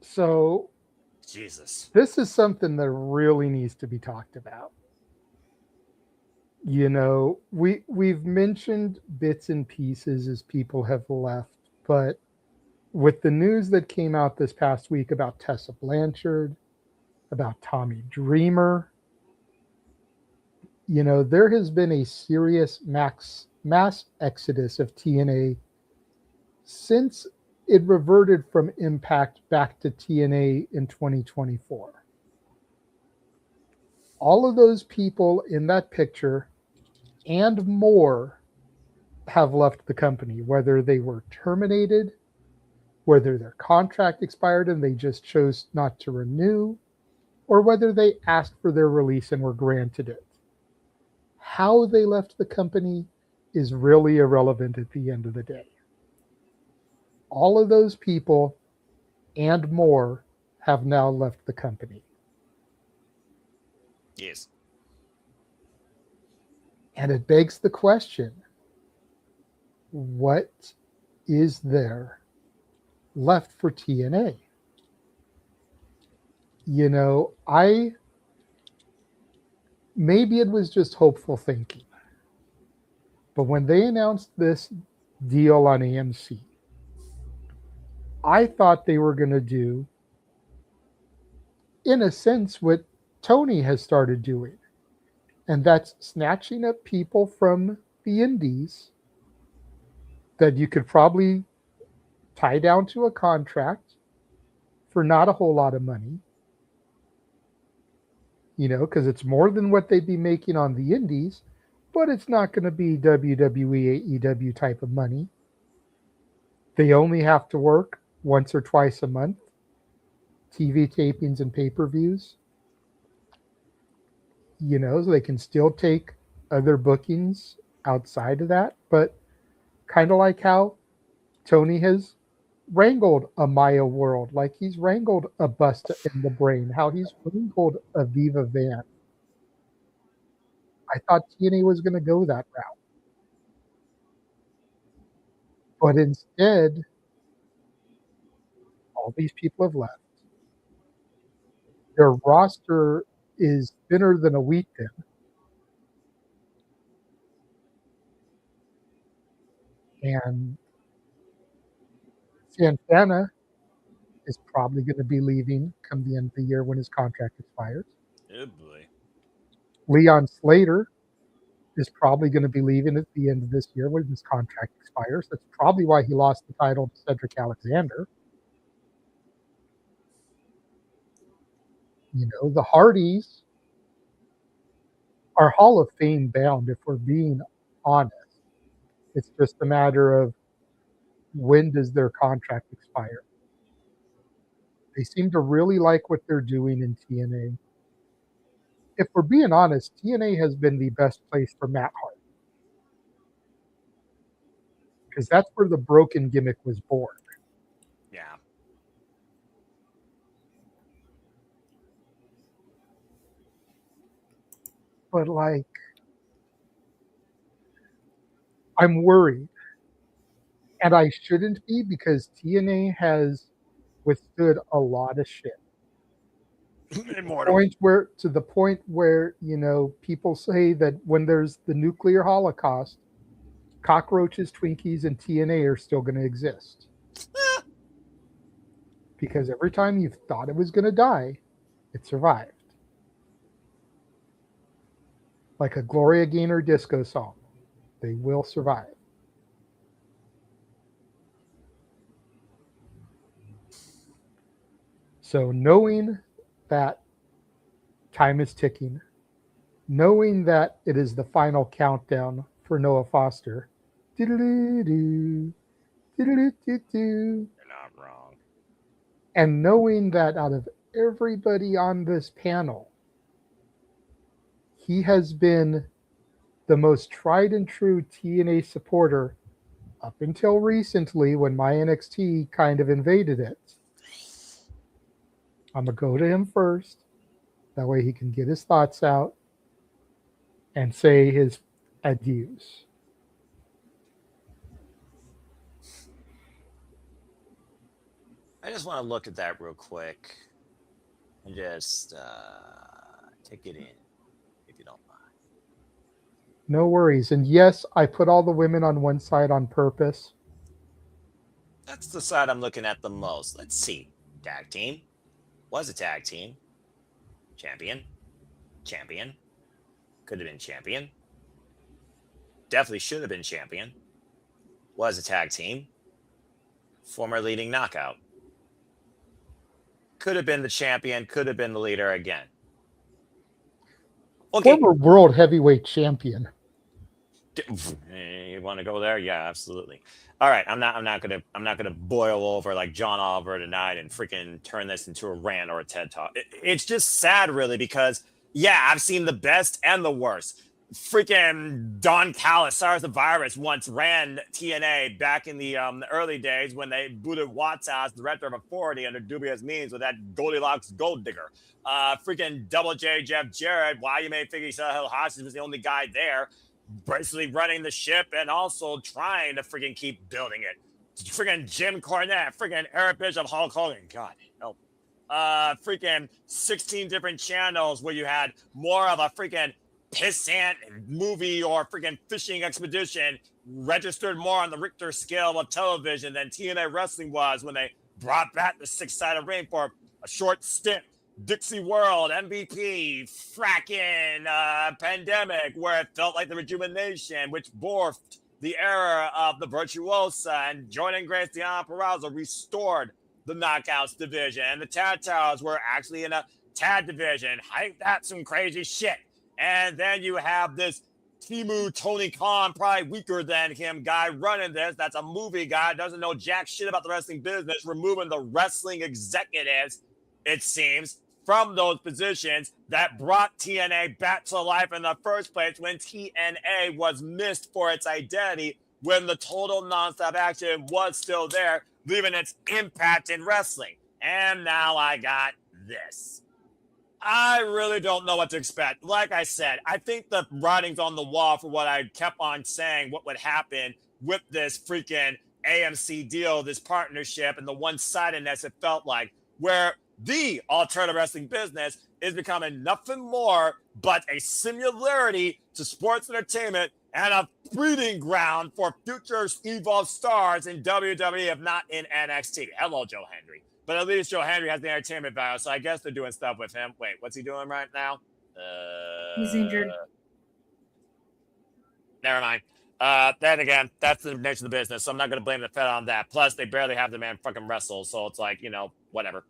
So, Jesus, this is something that really needs to be talked about. You know, we've mentioned bits and pieces as people have left, but with the news that came out this past week about Tessa Blanchard, about Tommy Dreamer, you know, there has been a serious mass exodus of TNA since it reverted from Impact back to TNA in 2024. All of those people in that picture and more have left the company, whether they were terminated, whether their contract expired and they just chose not to renew, or whether they asked for their release and were granted it. How they left the company is really irrelevant at the end of the day. All of those people and more have now left the company. Yes. And it begs the question, what is there left for TNA? You know, maybe it was just hopeful thinking. But when they announced this deal on AMC, I thought they were going to do, in a sense, what Tony has started doing. And that's snatching up people from the indies that you could probably tie down to a contract for not a whole lot of money. You know, because it's more than what they'd be making on the indies, but it's not going to be WWE, AEW type of money. They only have to work once or twice a month, TV tapings and pay-per-views. You know, so they can still take other bookings outside of that, but kind of like how Tony has wrangled a Maya World, like he's wrangled a Busta in the Brain, how he's wrangled a Viva Van. I thought TNA was going to go that route. But instead, all these people have left. Their roster is thinner than a wheat bin. And Santana is probably going to be leaving come the end of the year when his contract expires. Oh boy. Leon Slater is probably going to be leaving at the end of this year when his contract expires. That's probably why he lost the title to Cedric Alexander. You know, the Hardys are Hall of Fame bound, if we're being honest. It's just a matter of when does their contract expire. They seem to really like what they're doing in TNA. If we're being honest, TNA has been the best place for Matt Hardy. Because that's where the broken gimmick was born. Yeah. But, like, I'm worried. And I shouldn't be, because TNA has withstood a lot of shit. Immortal. To the point where, you know, people say that when there's the nuclear holocaust, cockroaches, Twinkies, and TNA are still going to exist. Because every time you thought it was going to die, it survived. Like a Gloria Gaynor disco song. They will survive. So knowing that time is ticking, knowing that it is the final countdown for Noah Foster, diddle-doo, diddle-doo-doo-doo, You're not wrong. and knowing that out of everybody on this panel, he has been the most tried and true TNA supporter up until recently when my NXT kind of invaded it. I'm going to go to him first. That way he can get his thoughts out and say his adieus. I just want to look at that real quick and just take it in, if you don't mind. No worries. And yes, I put all the women on one side on purpose. That's the side I'm looking at the most. Let's see. Tag team. Was a tag team. Champion. Champion. Could have been champion. Definitely should have been champion. Was a tag team. Former leading knockout. Could have been the champion. Could have been the leader again. Okay. Former world heavyweight champion. You want to go there? Yeah, absolutely. All right, I'm not gonna boil over like John Oliver tonight and freaking turn this into a rant or a TED talk. It's just sad, really, because yeah, I've seen the best and the worst. Freaking Don Callis, Cyrus the Virus, once ran TNA back in the early days when they booted Watts out as director of authority under dubious means with that Goldilocks gold digger. Freaking Double J Jeff Jarrett, why you may think he said Hostage was the only guy there, basically running the ship and also trying to freaking keep building it. Freaking Jim Cornette, freaking Eric Bishop, Hulk Hogan, God help. Freaking 16 different channels where you had more of a freaking pissant movie or freaking fishing expedition registered more on the Richter scale of television than TNA Wrestling was when they brought back the six-sided ring for a short stint. Dixie World, MVP, fracking pandemic, where it felt like the rejuvenation, which morphed the era of the Virtuosa, and Jordan Grace, Deanna Purrazzo restored the Knockouts division, and the Tad Towers were actually in a Tad division. That's some crazy shit. And then you have this Timu Tony Khan, probably weaker than him guy running this. That's a movie guy, doesn't know jack shit about the wrestling business, removing the wrestling executives, it seems, from those positions that brought TNA back to life in the first place when TNA was missed for its identity when the total nonstop action was still there, leaving its impact in wrestling. And now I got this. I really don't know what to expect. Like I said, I think the writing's on the wall for what I kept on saying, what would happen with this freaking AMC deal, this partnership, and the one-sidedness it felt like, where the alternative wrestling business is becoming nothing more but a similarity to sports entertainment and a breeding ground for future evolved stars in WWE, if not in NXT. Hello, Joe Hendry. But at least Joe Hendry has the entertainment value, so I guess they're doing stuff with him. Wait, what's he doing right now? He's injured. Never mind. Then again, that's the nature of the business, so I'm not going to blame the Fed on that. Plus, they barely have the man fucking wrestle, so it's like, you know, whatever.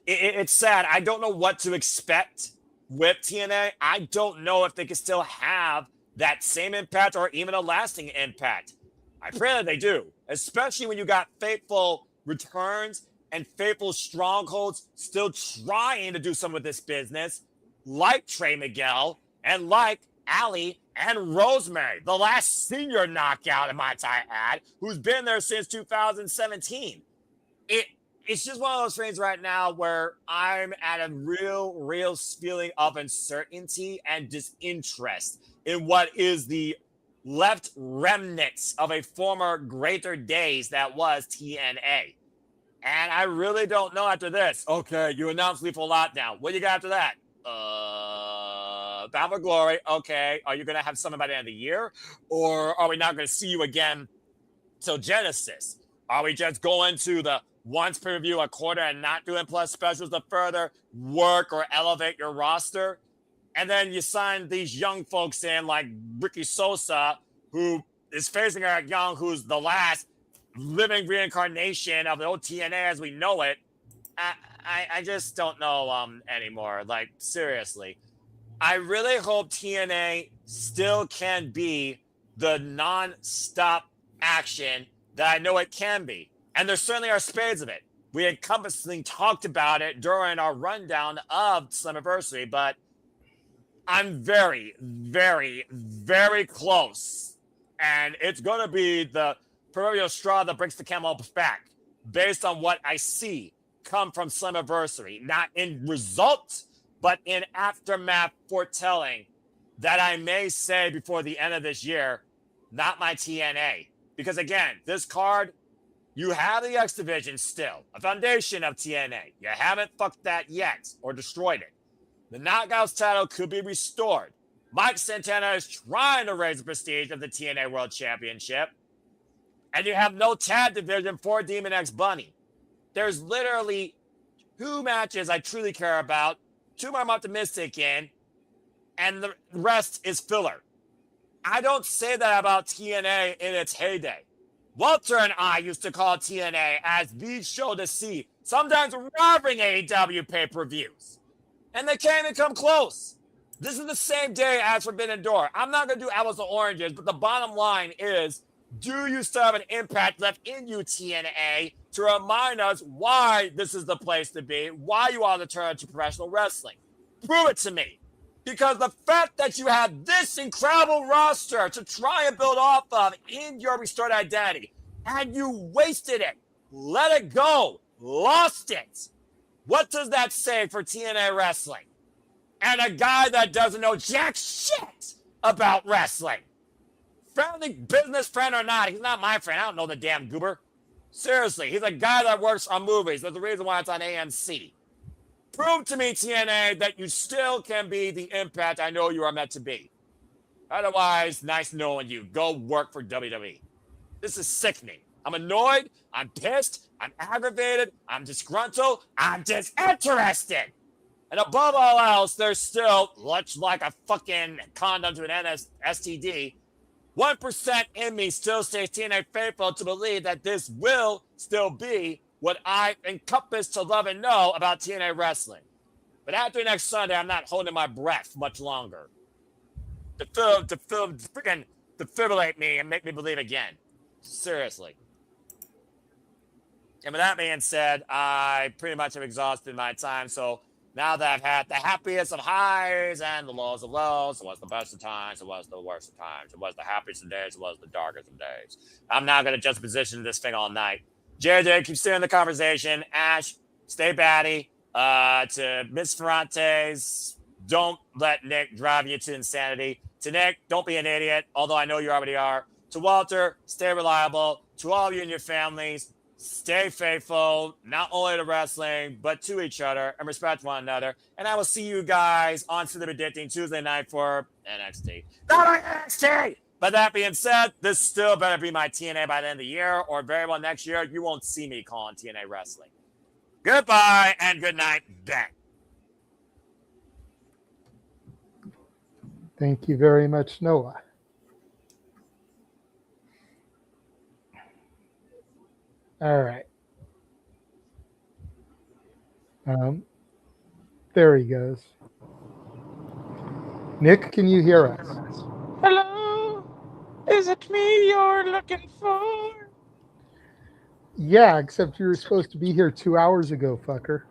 It's sad. I don't know what to expect with TNA. I don't know if they can still have that same impact or even a lasting impact. I pray that they do, especially when you got faithful returns and faithful strongholds still trying to do some with this business, like Trey Miguel and like Allie and Rosemary, the last senior knockout, in my time ad, who's been there since 2017. It's just one of those things right now where I'm at a real feeling of uncertainty and disinterest in what is the left remnants of a former greater days that was TNA. And I really don't know after this. Okay, you announced Lethal Lockdown. What do you got after that? Bound for Glory. Okay, are you going to have something by the end of the year? Or are we not going to see you again till Genesis? Are we just going to the once per view a quarter and not doing plus specials to further work or elevate your roster? And then you sign these young folks in like Ricky Sosa, who is facing Eric Young, who's the last living reincarnation of the old TNA as we know it. I just don't know anymore. Like, seriously. I really hope TNA still can be the non-stop action that I know it can be. And there certainly are spades of it. We encompassingly talked about it during our rundown of Slammiversary, but I'm very close. And it's going to be the proverbial straw that breaks the camel's back based on what I see come from Slammiversary. Not in results, but in aftermath foretelling that I may say before the end of this year, not my TNA. Because again, this card, you have the X Division still, a foundation of TNA. You haven't fucked that yet or destroyed it. The Knockouts title could be restored. Mike Santana is trying to raise the prestige of the TNA World Championship. And you have no tag division for Demon X Bunny. There's literally 2 matches I truly care about, 2 I'm optimistic in, and the rest is filler. I don't say that about TNA in its heyday. Walter and I used to call TNA as the show to see, sometimes rivaling AEW pay-per-views. And they can't even come close. This is the same day as Forbidden Door. I'm not going to do apples to oranges, but the bottom line is, do you still have an impact left in you, TNA, to remind us why this is the place to be, why you ought to turn to professional wrestling? Prove it to me. Because the fact that you have this incredible roster to try and build off of in your restored identity, and you wasted it, let it go, lost it. What does that say for TNA wrestling? And a guy that doesn't know jack shit about wrestling. Friendly business friend or not, he's not my friend. I don't know the damn goober. Seriously, he's a guy that works on movies. That's the reason why it's on AMC. Prove to me, TNA, that you still can be the impact I know you are meant to be. Otherwise, nice knowing you. Go work for WWE. This is sickening. I'm annoyed. I'm pissed. I'm aggravated. I'm disgruntled. I'm disinterested. And above all else, there's still, much like a fucking condom to an STD, 1% in me still stays TNA faithful to believe that this will still be what I encompass to love and know about TNA wrestling. But after next Sunday, I'm not holding my breath much longer. Freaking defibrillate me and make me believe again. Seriously. And with that being said, I pretty much have exhausted my time. So Now that I've had the happiest of highs and the lows of lows, it was the best of times, it was the worst of times, it was the happiest of days, it was the darkest of days. I'm now going to just position this thing all night. JJ, keep steering the conversation. Ash, stay batty. To Miss Ferrantes, don't let Nick drive you to insanity. To Nick, don't be an idiot, although I know you already are. To Walter, stay reliable. To all of you and your families, stay faithful, not only to wrestling, but to each other and respect one another. And I will see you guys on Slip Addicting Tuesday night for NXT. Not NXT! But that being said, this still better be my TNA by the end of the year, or very well next year, you won't see me calling TNA wrestling. Goodbye and good night. Bang. Thank you very much, Noah. All right. There he goes. Nick, can you hear us? Hello? Is it me you're looking for? Yeah, except you were supposed to be here 2 hours ago, fucker.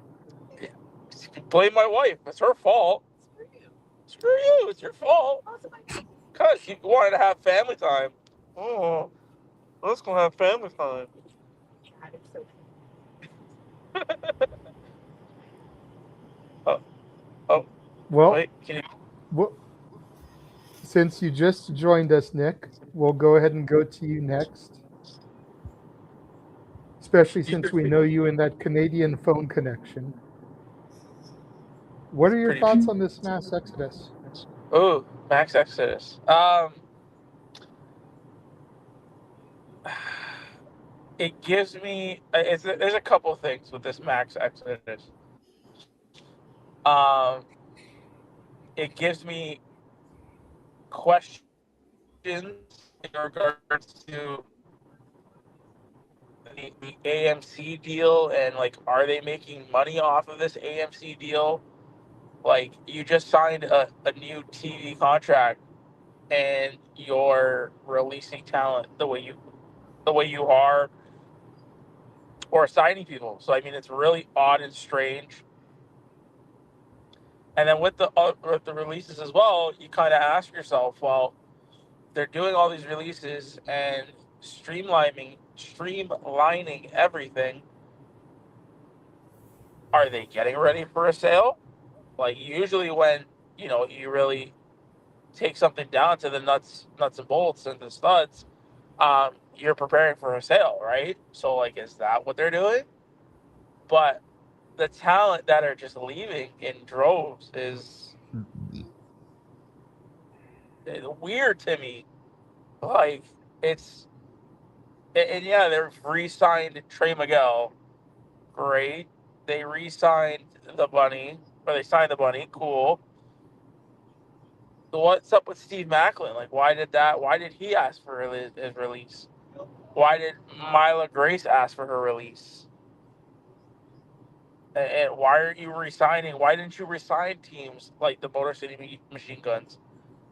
Blame my wife. It's her fault. Screw you. It's your fault. Because you wanted to have family time. Oh, let's go have family time. Well, wait, can you... well, since you just joined us, Nick, we'll go ahead and go to you next. Especially since we know you in that Canadian phone connection. What are your thoughts on this mass exodus? Oh, max exodus. It gives me... there's a couple things with this max exodus. It gives me questions in regards to the AMC deal and, like, are they making money off of this AMC deal? Like, you just signed a new TV contract and you're releasing talent the way you are, or signing people. So I mean, it's really odd and strange. And then with the releases as well, you kind of ask yourself, well, they're doing all these releases and streamlining everything. Are they getting ready for a sale? Like, usually when, you really take something down to the nuts and bolts and the studs, you're preparing for a sale, right? So, like, is that what they're doing? But the talent that are just leaving in droves is weird to me. Like, it's... And yeah, they've re-signed Trey Miguel. Great. They re-signed the Bunny. Or they signed the Bunny. Cool. So what's up with Steve Macklin? Like, why did he ask for his release? Why did Mila Grace ask for her release? And why aren't you re-signing? Why didn't you re-sign teams like the Motor City Machine Guns?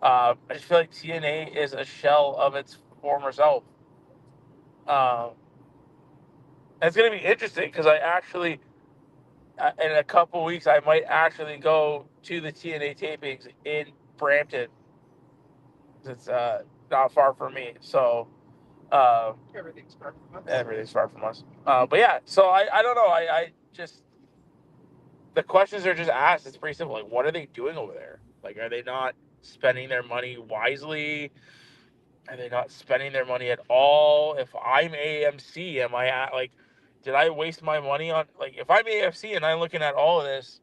I just feel like TNA is a shell of its former self. It's going to be interesting because I actually, in a couple weeks, I might actually go to the TNA tapings in Brampton. It's not far from me, so everything's far from us. But yeah, so I don't know. I just, the questions are just asked. It's pretty simple. Like, what are they doing over there? Like, are they not spending their money wisely? Are they not spending their money at all? If I'm AMC, am I at, like, did I waste my money on, like, if I'm AFC and I'm looking at all of this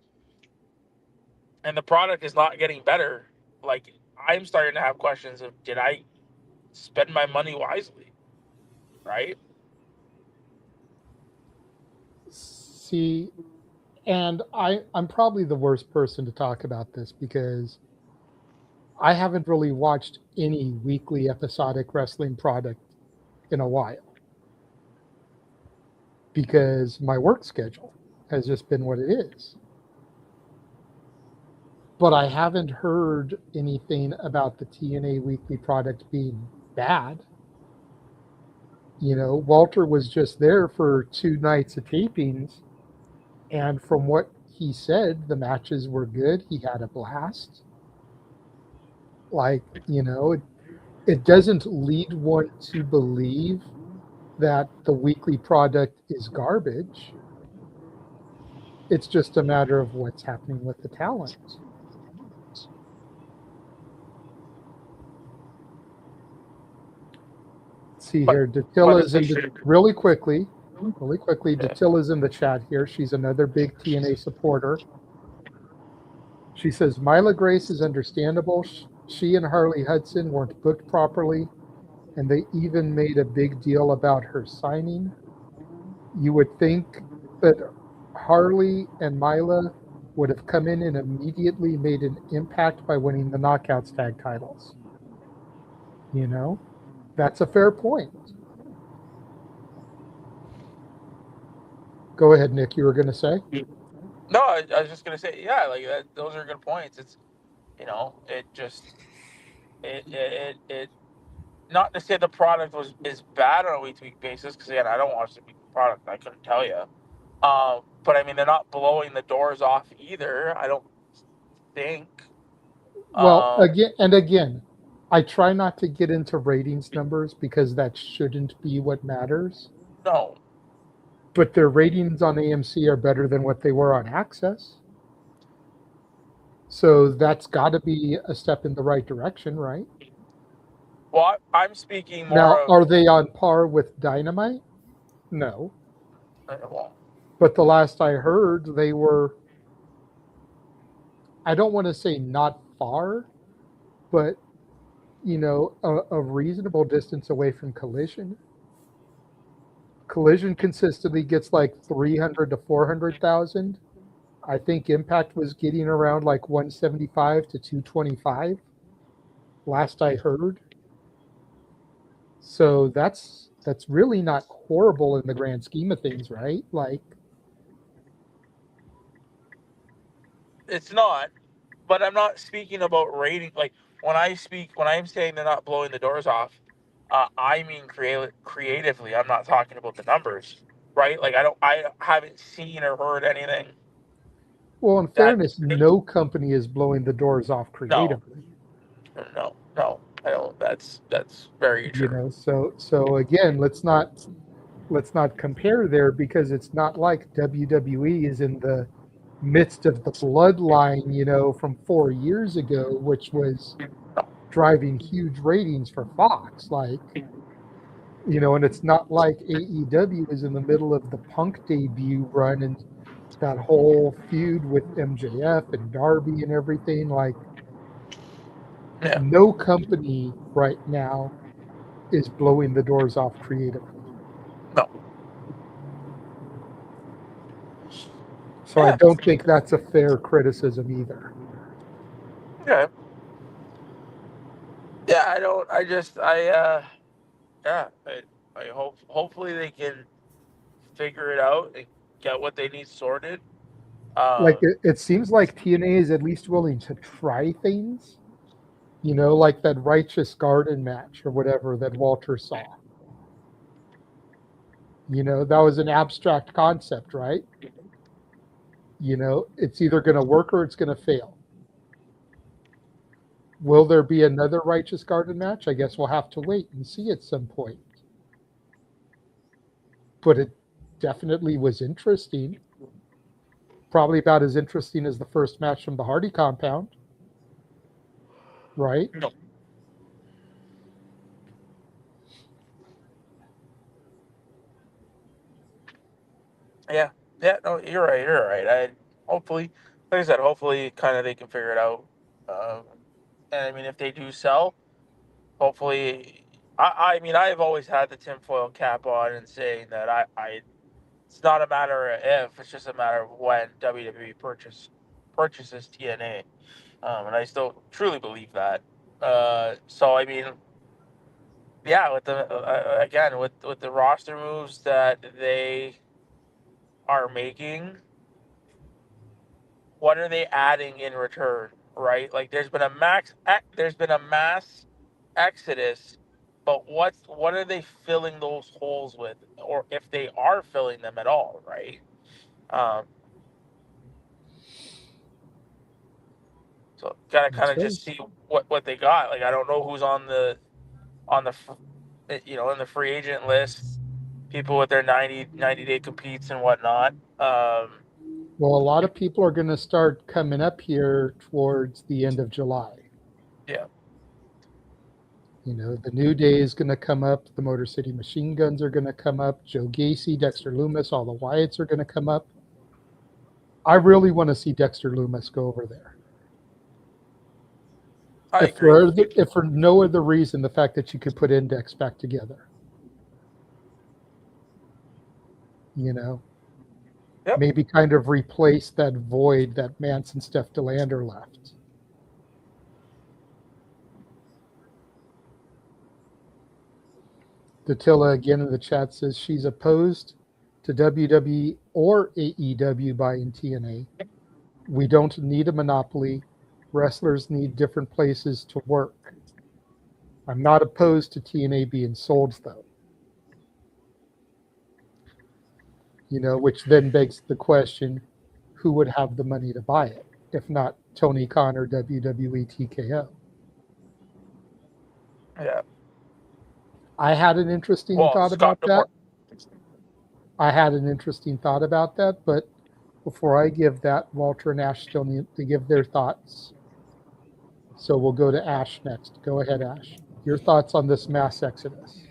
and the product is not getting better, like, I'm starting to have questions of, did I spend my money wisely? Right? See, and I'm probably the worst person to talk about this because I haven't really watched any weekly episodic wrestling product in a while because my work schedule has just been what it is. But I haven't heard anything about the TNA weekly product being bad. Walter was just there for 2 nights of tapings, and from what he said the matches were good. He had a blast. Like, you know, it doesn't lead one to believe that the weekly product is garbage. It's just a matter of what's happening with the talent. Let's see here. Datilla's in the, really quickly. Datilla's in the chat here. She's another big TNA supporter. She says, Myla Grace is understandable. She and Harley Hudson weren't booked properly, and they even made a big deal about her signing. You would think that Harley and Myla would have come in and immediately made an impact by winning the Knockouts tag titles. You know, that's a fair point. Go ahead, Nick. You were going to say? No, I was just gonna say, yeah, like that. Those are good points. It's, you know, it. Not to say the product is bad on a week-to-week basis, because again, I don't watch the weekly product. I couldn't tell you. But I mean, they're not blowing the doors off either. I don't think. Well, again, I try not to get into ratings numbers because that shouldn't be what matters. No. But their ratings on AMC are better than what they were on Access. So that's got to be a step in the right direction, right? Well, I'm speaking more Now, of... are they on par with Dynamite? No. But the last I heard, they were, I don't want to say not far, but, you know, a reasonable distance away from Collision. Collision consistently gets like 300 to 400,000. I think Impact was getting around like 175 to 225 last I heard. So that's really not horrible in the grand scheme of things, right? Like, It's not, but I'm not speaking about rating. Like when I'm saying they're not blowing the doors off, I mean creatively. I'm not talking about the numbers, right? Like I haven't seen or heard anything. well, in fairness, no company is blowing the doors off creatively. No, I don't. That's very true. You know, so again, let's not compare there, because it's not like WWE is in the midst of the bloodline, you know, from 4 years ago, which was driving huge ratings for Fox. Like, you know, and it's not like AEW is in the middle of the Punk debut run and that whole feud with MJF and Darby and everything. Like, no company right now is blowing the doors off creatively. No. So I don't think that's a fair criticism either. Okay. Yeah, I hope hopefully they can figure it out and get what they need sorted. Like it seems like TNA is at least willing to try things. You know, like that Righteous Garden match or whatever that Walter saw. You know, that was an abstract concept, right? You know, it's either going to work or it's going to fail. Will there be another Righteous Garden match? I guess we'll have to wait and see at some point. But it definitely was interesting. Probably about as interesting as the first match from the Hardy compound. Right? No. Yeah, no, you're right. Hopefully, like I said, hopefully kind of they can figure it out. And I mean, if they do sell, hopefully, I mean, I've always had the tinfoil cap on and saying that it's not a matter of if, it's just a matter of when WWE purchases TNA. And I still truly believe that. So I mean, yeah, with the again with the roster moves that they are making, what are they adding in return, right? Like there's been a mass exodus, but what are they filling those holes with, or if they are filling them at all, right? So gotta kind of That's just see what they got. Like I don't know who's on the in the free agent list. People with their 90-day competes and whatnot. Well, a lot of people are going to start coming up here towards the end of July. Yeah. You know, the New Day is going to come up. The Motor City Machine Guns are going to come up. Joe Gacy, Dexter Loomis, all the Wyatts are going to come up. I really want to see Dexter Loomis go over there. If for no other reason, the fact that you could put Index back together. You know? Yep. Maybe kind of replace that void that Mance and Steph DeLander left. Datilla again in the chat says she's opposed to WWE or AEW buying TNA. We don't need a monopoly. Wrestlers need different places to work. I'm not opposed to TNA being sold, though. You know, which then begs the question, who would have the money to buy it, if not Tony Khan or WWE TKO? Yeah. I had an interesting thought about that. But before I give that, Walter and Ash still need to give their thoughts. So we'll go to Ash next. Go ahead, Ash. Your thoughts on this mass exodus?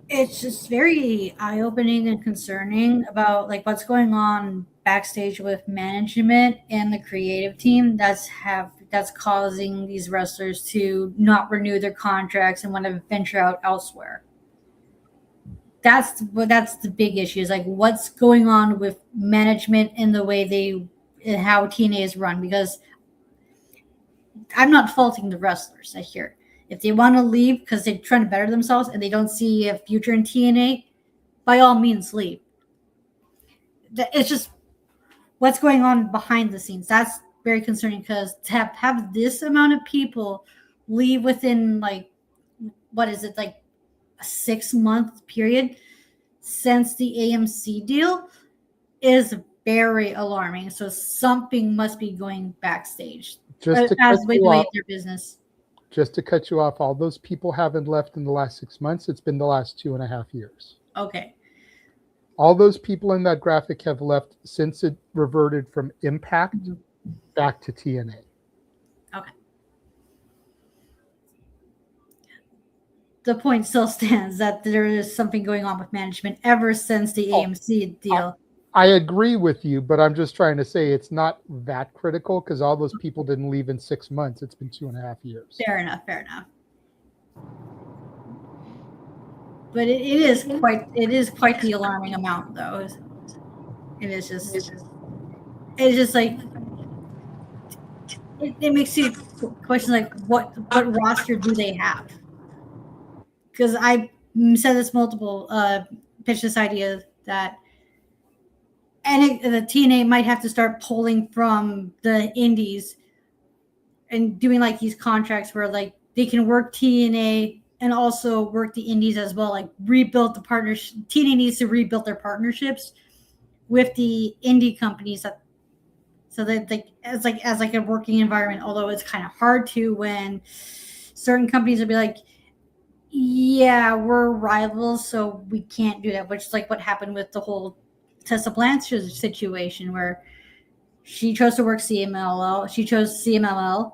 It's just very eye-opening and concerning about like what's going on backstage with management and the creative team that's causing these wrestlers to not renew their contracts and want to venture out elsewhere. That's the big issue is like what's going on with management and the way how TNA is run, because I'm not faulting the wrestlers. I hear if they want to leave because they're trying to better themselves and they don't see a future in TNA, by all means leave. It's just what's going on behind the scenes. That's very concerning because to have this amount of people leave within like, what is it, like a 6-month period since the AMC deal is very alarming. So something must be going backstage as they play their business. Just to cut you off, all those people haven't left in the last 6 months. It's been the last 2.5 years. Okay. All those people in that graphic have left since it reverted from Impact back to TNA. Okay. The point still stands that there is something going on with management ever since the AMC deal. I agree with you, but I'm just trying to say it's not that critical because all those people didn't leave in 6 months. It's been 2.5 years. Fair enough. But it is quite the alarming amount, though. It's just like it makes you question like what roster do they have? Because I said this multiple pitched this idea that the TNA might have to start pulling from the indies and doing like these contracts where like they can work TNA and also work the indies as well, like rebuild the partnership. TNA needs to rebuild their partnerships with the indie companies so that as a working environment, although it's kind of hard to when certain companies will be like, yeah, we're rivals, so we can't do that, which is like what happened with the whole Tessa Blanchard situation where she chose to work CMLL. She chose CMLL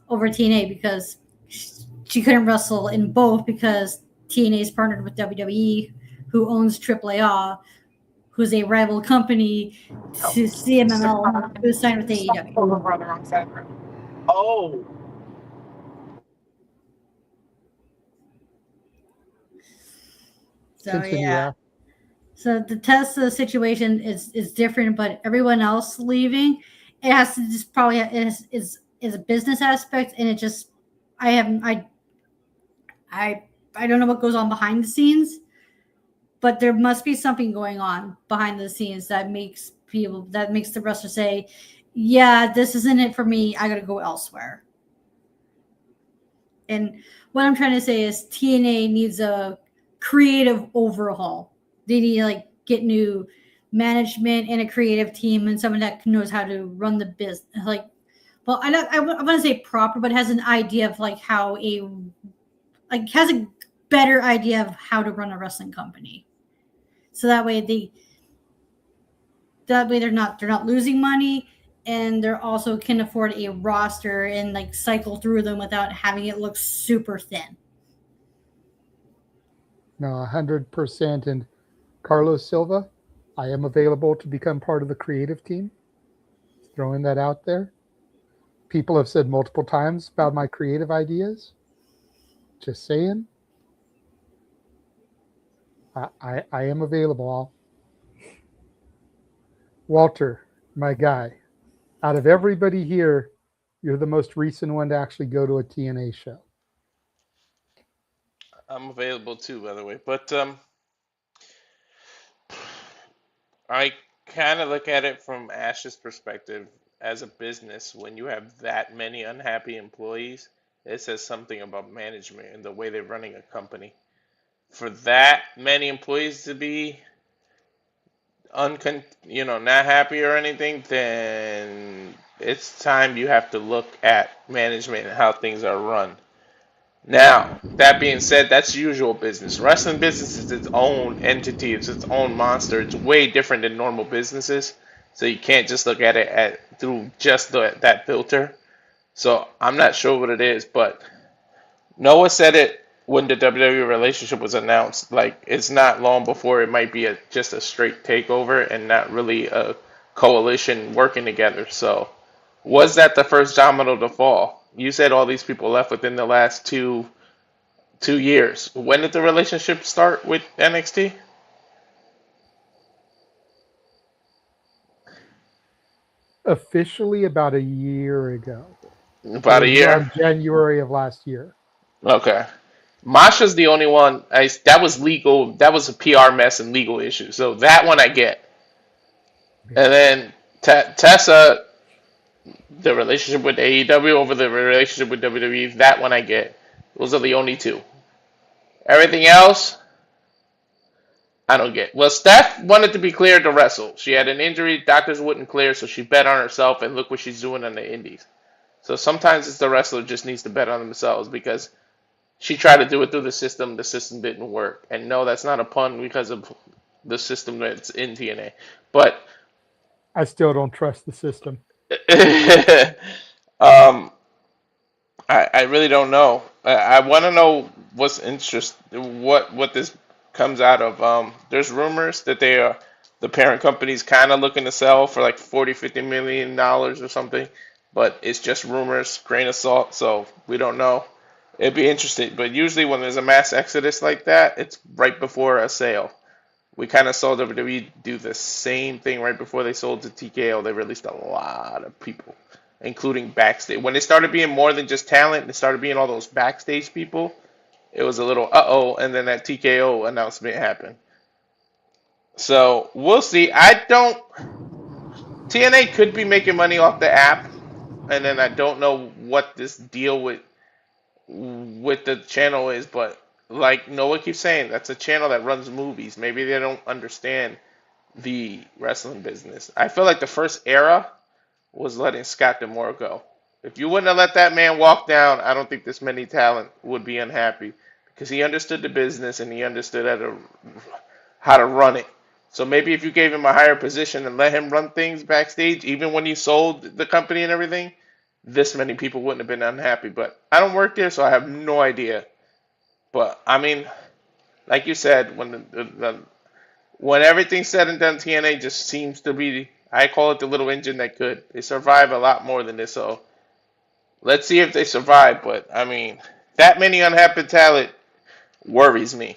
over TNA because she couldn't wrestle in both because TNA is partnered with WWE, who owns AAA, who's a rival company to CMLL, who's signed with AEW. Oh. So yeah. So the Tessa situation is different, but everyone else leaving, it has to just probably is a business aspect, and it just I don't know what goes on behind the scenes, but there must be something going on behind the scenes that makes the wrestler say, yeah, this isn't it for me. I got to go elsewhere. And what I'm trying to say is TNA needs a creative overhaul. They need to like get new management and a creative team and someone that knows how to run the business. Like well, I want to say proper, but has an idea of like how has a better idea of how to run a wrestling company. So that way they're not losing money, and they're also can afford a roster and like cycle through them without having it look super thin. No, 100%. And Carlos Silva, I am available to become part of the creative team. Throwing that out there. People have said multiple times about my creative ideas. Just saying. I am available. Walter, my guy, out of everybody here, you're the most recent one to actually go to a TNA show. I'm available too, by the way. But I kind of look at it from Ash's perspective as a business. When you have that many unhappy employees, it says something about management and the way they're running a company. For that many employees to be not happy or anything, then it's time you have to look at management and how things are run. Now, that being said, that's usual business. Wrestling business is its own entity. It's its own monster. It's way different than normal businesses. So you can't just look at it through just that filter. So I'm not sure what it is, but Noah said it when the WWE relationship was announced. Like, it's not long before it might be just a straight takeover and not really a coalition working together. So was that the first domino to fall? You said all these people left within the last two years. When did the relationship start with NXT? Officially about a year ago. About a year? Around January of last year. Okay. Masha's the only one. That was legal. That was a PR mess and legal issue. So that one I get. And then Tessa, the relationship with AEW over the relationship with WWE, that one I get. Those are the only two. Everything else, I don't get. Well, Steph wanted to be cleared to wrestle. She had an injury, doctors wouldn't clear, so she bet on herself, and look what she's doing on the indies. So sometimes it's the wrestler just needs to bet on themselves because she tried to do it through the system didn't work. And no, that's not a pun because of the system that's in TNA. But I still don't trust the system. I really don't know. I want to know what's what this comes out of. There's rumors that the parent company's kind of looking to sell for like $40-50 million or something, but it's just rumors, grain of salt, so we don't know. It'd be interesting, but usually when there's a mass exodus like that, it's right before a sale. We kind of saw WWE do the same thing right before they sold to TKO. They released a lot of people, including backstage. When it started being more than just talent, and it started being all those backstage people, it was a little uh-oh, and then that TKO announcement happened. So we'll see. TNA could be making money off the app, and then I don't know what this deal with the channel is, but like Noah keeps saying, that's a channel that runs movies. Maybe they don't understand the wrestling business. I feel like the first era was letting Scott D'Amore go. If you wouldn't have let that man walk down, I don't think this many talent would be unhappy because he understood the business and he understood how to run it. So maybe if you gave him a higher position and let him run things backstage, even when he sold the company and everything, this many people wouldn't have been unhappy. But I don't work there, so I have no idea. But I mean, like you said, when everything's said and done, TNA just seems to be, I call it the little engine that could. They survive a lot more than this, so let's see if they survive. But I mean, that many unhappy talent worries me.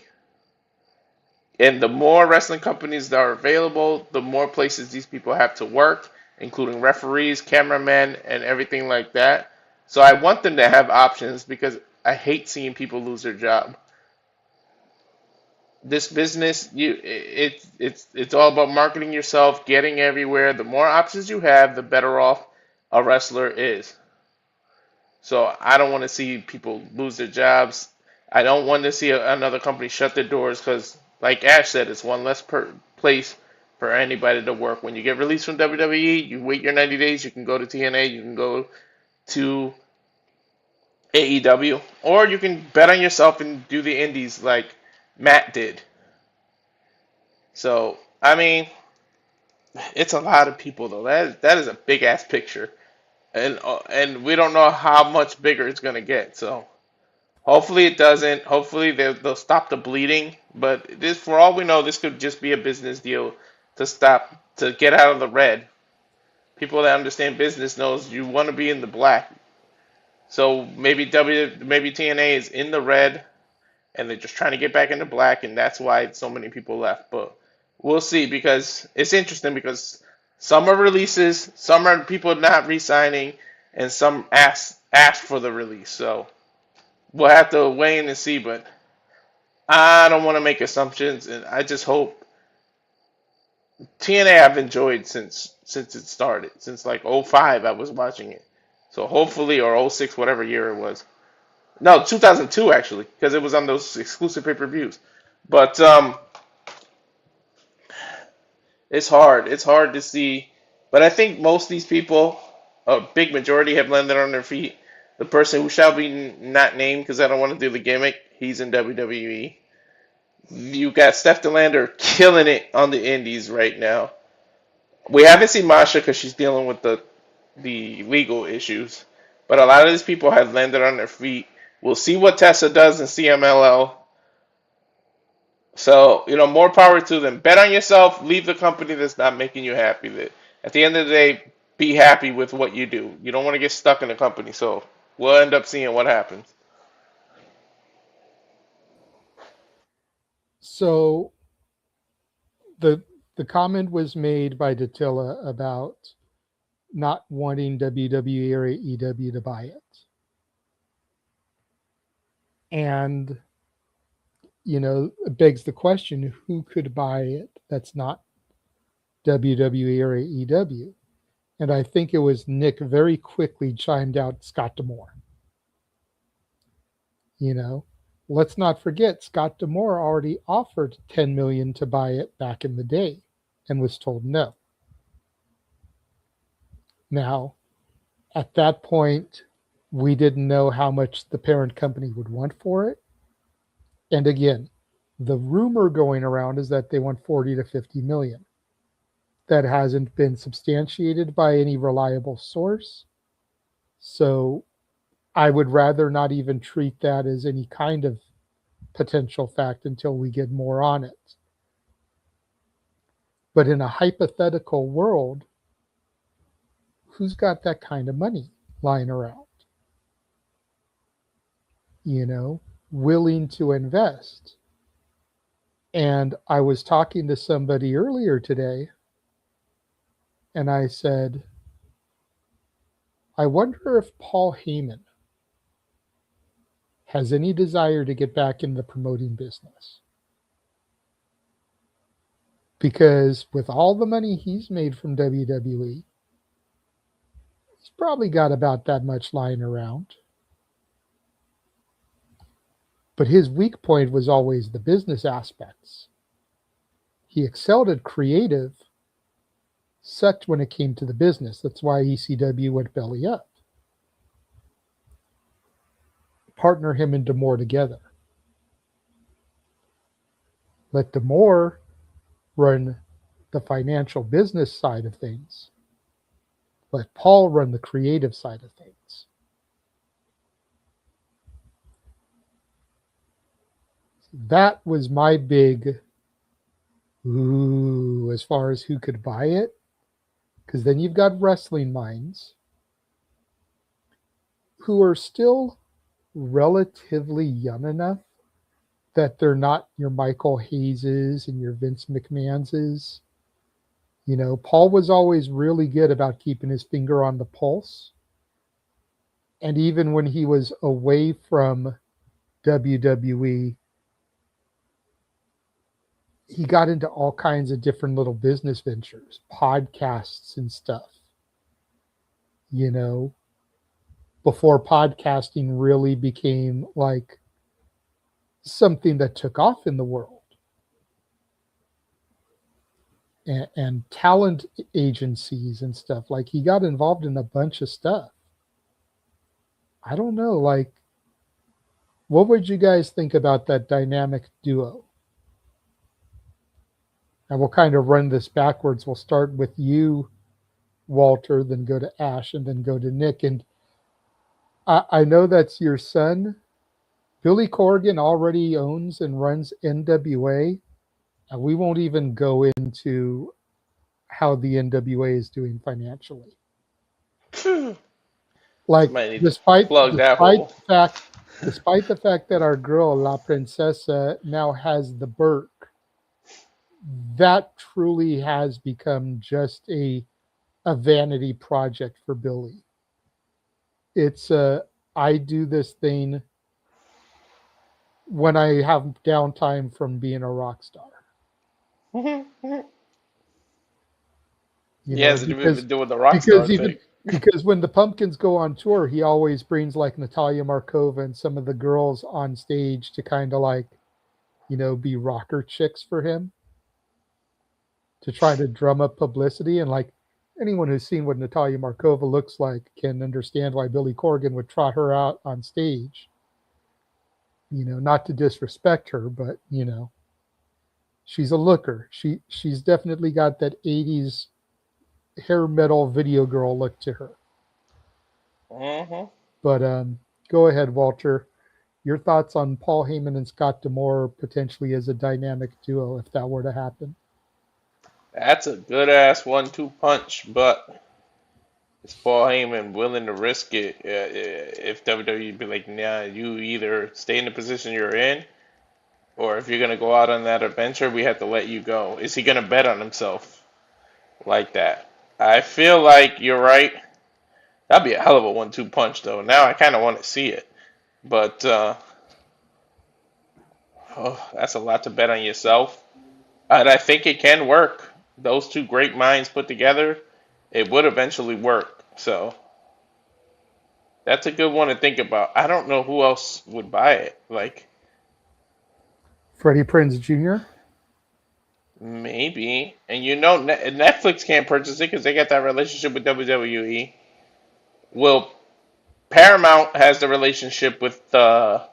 And the more wrestling companies that are available, the more places these people have to work, including referees, cameramen, and everything like that. So I want them to have options because I hate seeing people lose their job. This business, it's all about marketing yourself, getting everywhere. The more options you have, the better off a wrestler is. So I don't want to see people lose their jobs. I don't want to see another company shut their doors because, like Ash said, it's one less place for anybody to work. When you get released from WWE, you wait your 90 days, you can go to TNA, you can go to AEW, or you can bet on yourself and do the indies like Matt did. So, I mean, it's a lot of people though. That is a big ass picture, and we don't know how much bigger it's gonna get. So, hopefully it doesn't. Hopefully they'll stop the bleeding. But this, for all we know, this could just be a business deal to get out of the red. People that understand business knows you want to be in the black. So maybe maybe TNA is in the red, and they're just trying to get back into black, and that's why so many people left. But we'll see, because it's interesting because some are releases, some are people not re-signing, and some asked for the release. So we'll have to weigh in and see. But I don't want to make assumptions, and I just hope TNA I've enjoyed since it started, since like '05 I was watching it. So hopefully, or '06, whatever year it was. No, 2002 actually, because it was on those exclusive pay-per-views. But it's hard. It's hard to see. But I think most of these people, a big majority, have landed on their feet. The person who shall be not named, because I don't want to do the gimmick, he's in WWE. You got Steph DeLander killing it on the indies right now. We haven't seen Masha because she's dealing with the legal issues. But a lot of these people have landed on their feet. We'll see what Tessa does in CMLL. So, more power to them. Bet on yourself. Leave the company that's not making you happy. At the end of the day, be happy with what you do. You don't want to get stuck in a company. So, we'll end up seeing what happens. So, the comment was made by Datilla about not wanting WWE or AEW to buy it. And, it begs the question, who could buy it that's not WWE or AEW? And I think it was Nick very quickly chimed out Scott D'Amore. Let's not forget, Scott D'Amore already offered $10 million to buy it back in the day and was told no. Now, at that point, we didn't know how much the parent company would want for it. And again, the rumor going around is that they want 40 to 50 million. That hasn't been substantiated by any reliable source. So I would rather not even treat that as any kind of potential fact until we get more on it. But in a hypothetical world, who's got that kind of money lying around? Willing to invest. And I was talking to somebody earlier today, and I said, I wonder if Paul Heyman has any desire to get back in the promoting business. Because with all the money he's made from WWE, he's probably got about that much lying around. But his weak point was always the business aspects. He excelled at creative, sucked when it came to the business. That's why ECW went belly up. Partner him and D'Amore together. Let D'Amore run the financial business side of things. Let Paul run the creative side of things. That was my big ooh as far as who could buy it. Because then you've got wrestling minds who are still relatively young enough that they're not your Michael Hayeses and your Vince McMahonses. Paul was always really good about keeping his finger on the pulse. And even when he was away from WWE, he got into all kinds of different little business ventures, podcasts and stuff. Before podcasting really became like something that took off in the world. And talent agencies and stuff. Like, he got involved in a bunch of stuff. I don't know, like, what would you guys think about that dynamic duo? And we'll kind of run this backwards. We'll start with you, Walter, then go to Ash, and then go to Nick. And I know that's your son. Billy Corgan already owns and runs NWA, and we won't even go into how the NWA is doing financially. Like, despite the fact that our girl La Princesa now has the Burke, that truly has become just a vanity project for Billy. It's I do this thing when I have downtime from being a rock star. He has to do with the rock star thing. Because when the Pumpkins go on tour, he always brings like Natalia Markova and some of the girls on stage to kind of like, be rocker chicks for him, to try to drum up publicity. And like anyone who's seen what Natalia Markova looks like can understand why Billy Corgan would trot her out on stage. Not to disrespect her, but she's a looker. She's definitely got that 80s hair metal video girl look to her. But go ahead, Walter. Your thoughts on Paul Heyman and Scott D'Amore potentially as a dynamic duo if that were to happen? That's a good ass 1-2 punch, but is Paul Heyman willing to risk it if WWE be like, nah, you either stay in the position you're in, or if you're gonna go out on that adventure, we have to let you go. Is he gonna bet on himself like that? I feel like you're right. That'd be a hell of a 1-2 punch, though. Now I kind of want to see it, but that's a lot to bet on yourself. And I think it can work. Those two great minds put together, it would eventually work. So that's a good one to think about. I don't know who else would buy it. Like Freddie Prinze Jr.? Maybe. And Netflix can't purchase it because they got that relationship with WWE. Well, Paramount has the relationship with UFC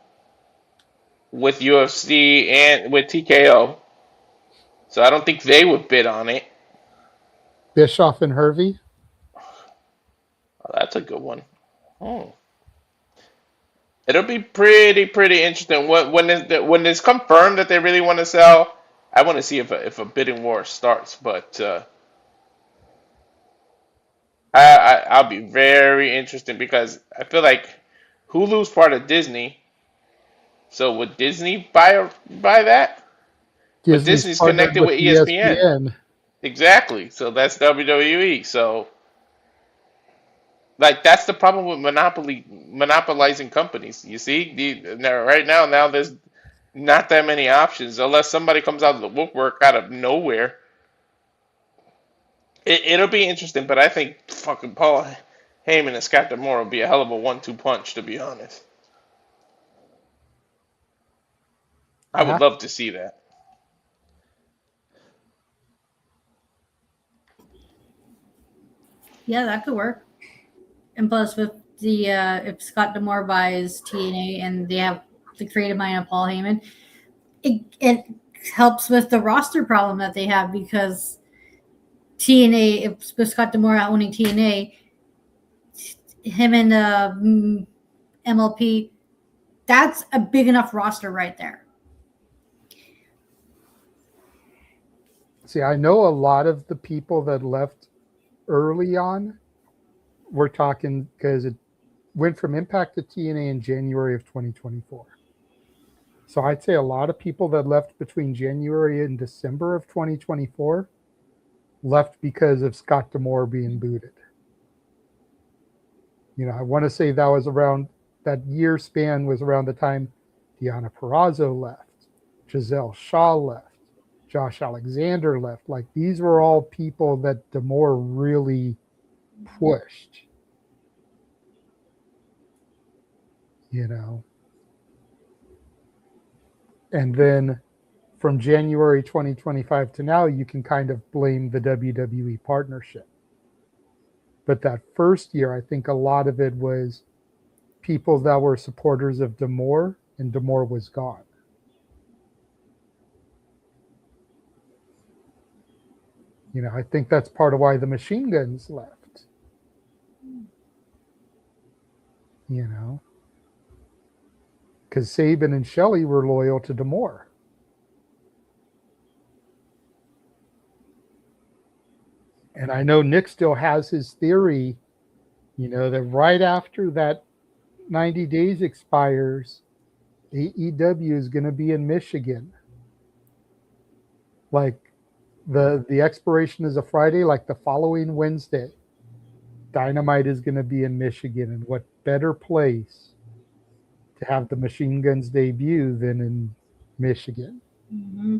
and with TKO. So I don't think they would bid on it. Bischoff and Hervey? Oh, that's a good one. It'll be pretty interesting. When it's confirmed that they really want to sell, I want to see if a bidding war starts. But I'll be very interested because I feel like Hulu's part of Disney. So would Disney buy that? But Disney's connected with ESPN. Exactly. So that's WWE. So like that's the problem with monopolizing companies. You see, right now there's not that many options unless somebody comes out of the woodwork out of nowhere. It'll be interesting, but I think fucking Paul Heyman and Scott D'Amore will be a hell of a 1-2 punch, to be honest. I would love to see that. Yeah, that could work. And plus, with the if Scott D'Amore buys TNA and they have the creative mind of Paul Heyman, it helps with the roster problem that they have because TNA, if with Scott D'Amore owning TNA, him and MLP, that's a big enough roster right there. See, I know a lot of the people that left early on, we're talking because it went from Impact to TNA in January of 2024. So I'd say a lot of people that left between January and December of 2024 left because of Scott D'Amore being booted. I want to say that was around that year span was around the time Deonna Purrazzo left, Giselle Shaw left, Josh Alexander left. Like these were all people that D'Amore really pushed. And then from January 2025 to now, you can kind of blame the WWE partnership. But that first year, I think a lot of it was people that were supporters of D'Amore, and D'Amore was gone. You know, I think that's part of why the Machine Guns left. You know, because Sabin and Shelley were loyal to D'Amore. And I know Nick still has his theory, you know, that right after that 90 days expires, AEW is going to be in Michigan. Like the expiration is a Friday, like the following Wednesday, Dynamite is going to be in Michigan. And what better place to have the Machine Guns debut than in Michigan? Mm-hmm.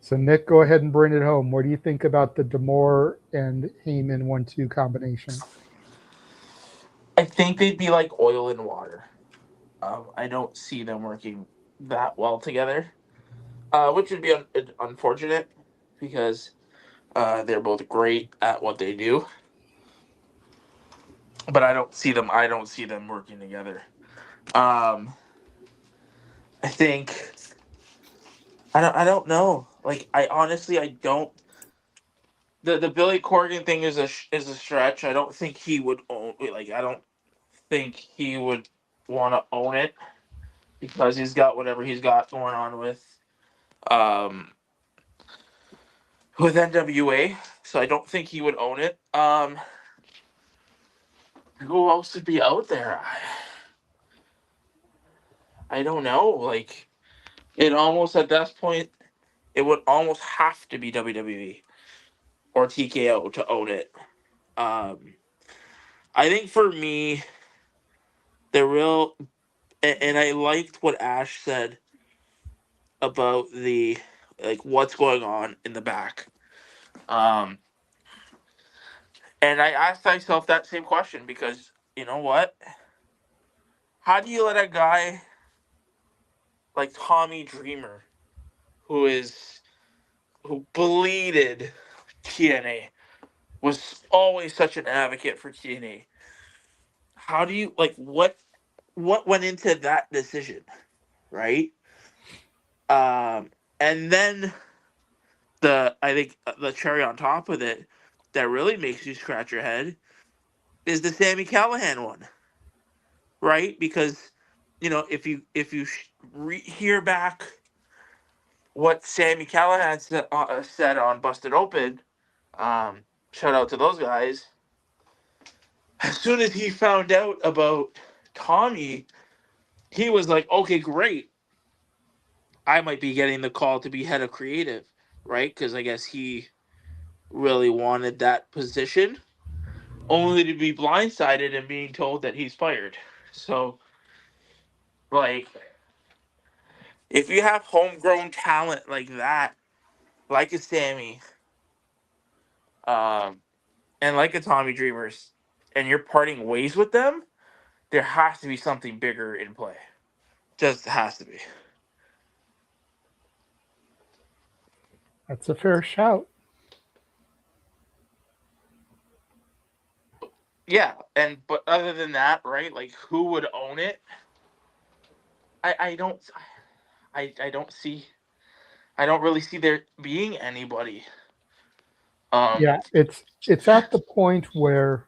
So Nick, go ahead and bring it home. What do you think about the D'Amore and Heyman 1-2 combination? I think they'd be like oil and water. I don't see them working that well together, which would be unfortunate because they're both great at what they do. But I don't see them working together. I think I don't know. Like I don't. The Billy Corgan thing is a stretch. I don't think he would own. Like I don't think he would want to own it because he's got whatever he's got going on with NWA. So I don't think he would own it. Who else would be out there? I don't know. Like it almost at that point, it would almost have to be WWE or TKO to own it. I think for me, the real, and I liked what Ash said about the like what's going on in the back. And I asked myself that same question because you know what? How do you let a guy like Tommy Dreamer, who bleeded TNA, was always such an advocate for TNA. How do you like what went into that decision, right? And then I think the cherry on top of it that really makes you scratch your head is the Sami Callihan one, right? Because you know if you hear back what Sami Callihan said on Busted Open, shout out to those guys. As soon as he found out about Tommy, he was like, okay, great. I might be getting the call to be head of creative, right? Because I guess he really wanted that position, only to be blindsided and being told that he's fired. So, like, if you have homegrown talent like that, like a Sammy, and like a Tommy Dreamers, and you're parting ways with them, there has to be something bigger in play. Just has to be. That's a fair shout. Yeah, but other than that, right? Like, who would own it? I don't really see there being anybody. Yeah, it's at the point where,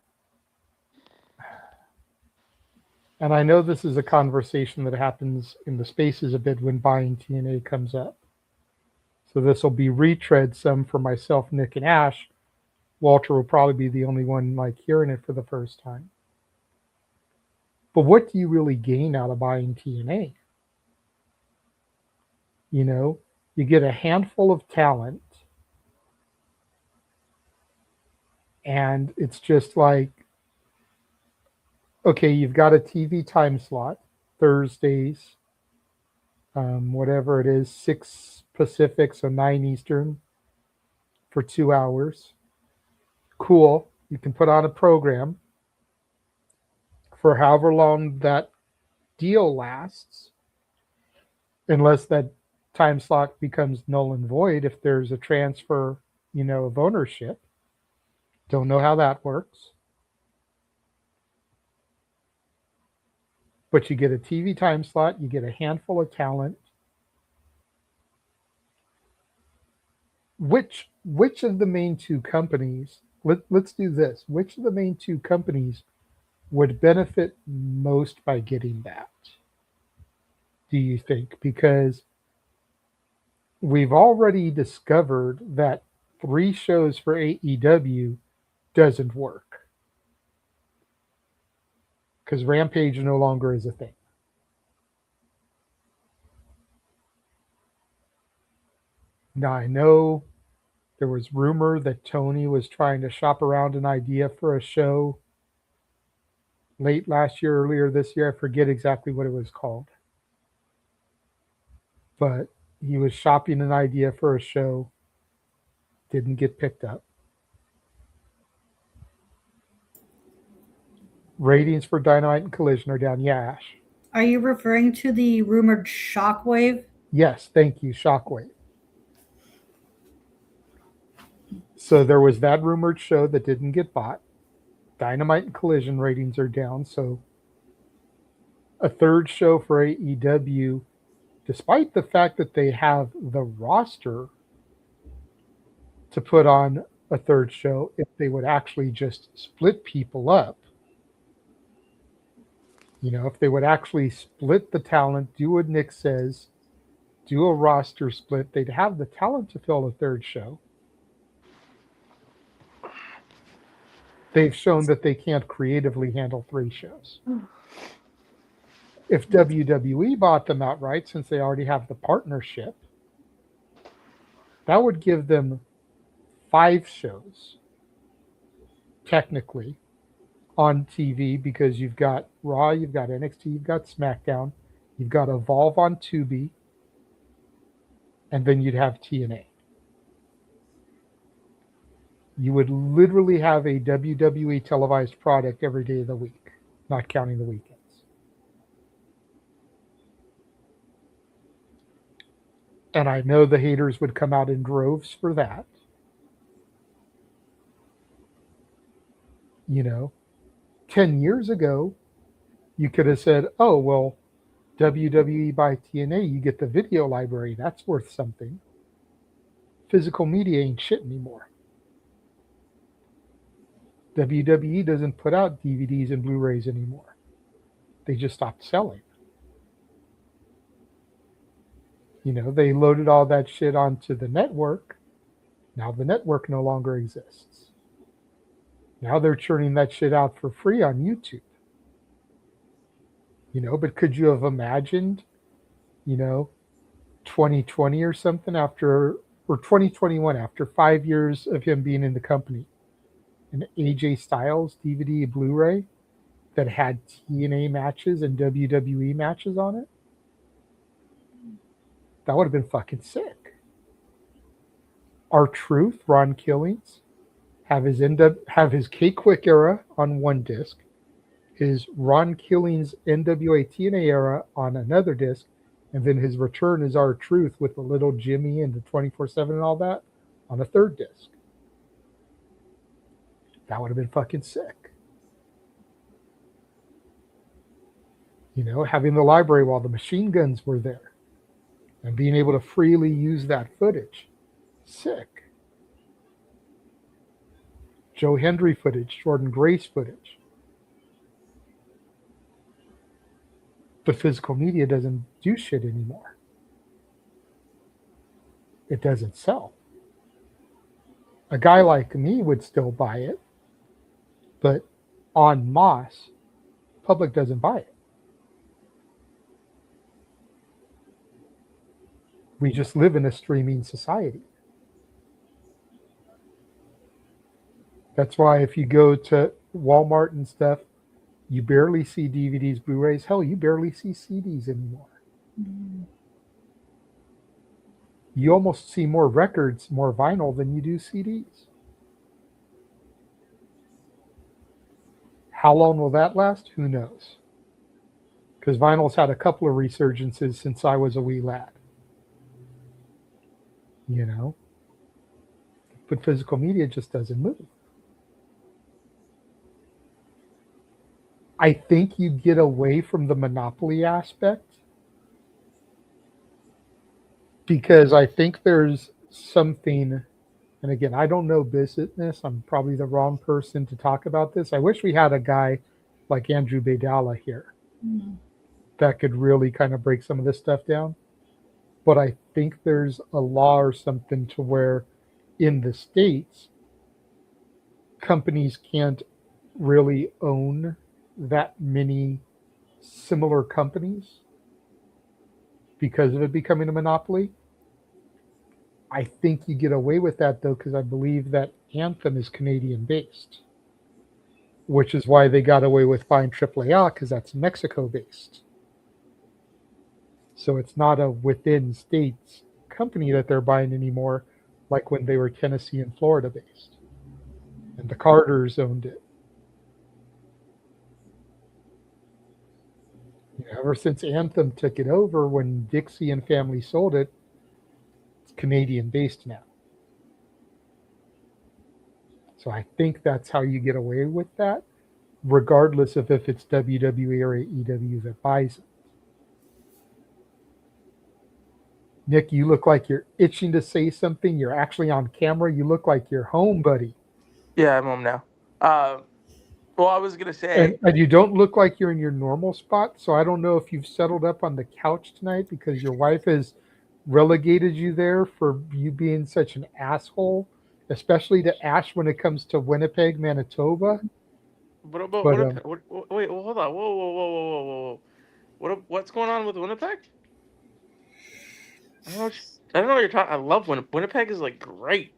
and I know this is a conversation that happens in the spaces a bit when buying TNA comes up. So this will be retread some for myself, Nick, and Ash. Walter will probably be the only one like hearing it for the first time. But what do you really gain out of buying TNA? You know, you get a handful of talent, and it's just like, okay, you've got a TV time slot, Thursdays, whatever it is, 6 Pacific, so 9 Eastern for 2 hours. Cool. You can put on a program for however long that deal lasts, unless that time slot becomes null and void if there's a transfer, you know, of ownership. Don't know how that works. but you get a TV time slot, you get a handful of talent. Which of the main two companies, let's do this. Which of the main two companies would benefit most by getting that? Do you think? Because we've already discovered that 3 shows for AEW doesn't work. Because Rampage no longer is a thing. Now I know there was rumor that Tony was trying to shop around an idea for a show late last year, earlier this year. I forget exactly what it was called. But he was shopping an idea for a show. Didn't get picked up. Ratings for Dynamite and Collision are down. Yeah, Ash. Are you referring to the rumored Shockwave? Yes, thank you, Shockwave. So there was that rumored show that didn't get bought. Dynamite and Collision ratings are down. So a third show for AEW, despite the fact that they have the roster to put on a third show, if they would actually just split people up, if they would actually split the talent, do what Nick says, do a roster split, they'd have the talent to fill a third show. They've shown that they can't creatively handle 3 shows. If WWE bought them outright, since they already have the partnership, that would give them 5 shows, technically, on TV, because you've got Raw, you've got NXT, you've got SmackDown, you've got Evolve on Tubi, and then you'd have TNA. You would literally have a WWE televised product every day of the week, not counting the weekends. And I know the haters would come out in droves for that. 10 years ago, you could have said, oh, well, WWE by TNA, you get the video library. That's worth something. Physical media ain't shit anymore. WWE doesn't put out DVDs and Blu-rays anymore. They just stopped selling. They loaded all that shit onto the network. Now the network no longer exists. Now they're churning that shit out for free on YouTube. But could you have imagined, 2020 or something or 2021, after 5 years of him being in the company, an AJ Styles DVD Blu-ray that had TNA matches and WWE matches on it? That would have been fucking sick. R-Truth, Ron Killings, have his K-Quick era on one disc, his Ron Killings NWA TNA era on another disc, and then his return as R-Truth with the little Jimmy and the 24/7 and all that on a third disc. That would have been fucking sick. Having the library while the machine guns were there and being able to freely use that footage. Sick. Joe Hendry footage, Jordan Grace footage. But physical media doesn't do shit anymore. It doesn't sell. A guy like me would still buy it, but en masse, public doesn't buy it. We just live in a streaming society. That's why if you go to Walmart and stuff, you barely see DVDs, Blu-rays. Hell, you barely see CDs anymore. You almost see more records, more vinyl than you do CDs. How long will that last? Who knows? Because vinyl's had a couple of resurgences since I was a wee lad. But physical media just doesn't move. I think you get away from the monopoly aspect because I think there's something, and again, I don't know business. I'm probably the wrong person to talk about this. I wish we had a guy like Andrew Baydala here that could really kind of break some of this stuff down. But I think there's a law or something to where in the States, companies can't really own that many similar companies because of it becoming a monopoly. I think you get away with that though, because I believe that Anthem is Canadian based, which is why they got away with buying AAA because that's Mexico based. So it's not a within states company that they're buying anymore, like when they were Tennessee and Florida based. And the Carters owned it. Ever since Anthem took it over, when Dixie and family sold it, it's Canadian based now. So I think that's how you get away with that, regardless of if it's WWE or AEW that buys it. Nick, you look like you're itching to say something. You're actually on camera. You look like you're home, buddy. Yeah, I'm home now. Well, I was gonna say, And you don't look like you're in your normal spot, so I don't know if you've settled up on the couch tonight because your wife has relegated you there for you being such an asshole, especially to Ash when it comes to Winnipeg, Manitoba. what about But, Winnipeg? Wait, well, hold on. Whoa. What's going on with Winnipeg? I don't know what you're talking. I love Winnipeg. Winnipeg is like great.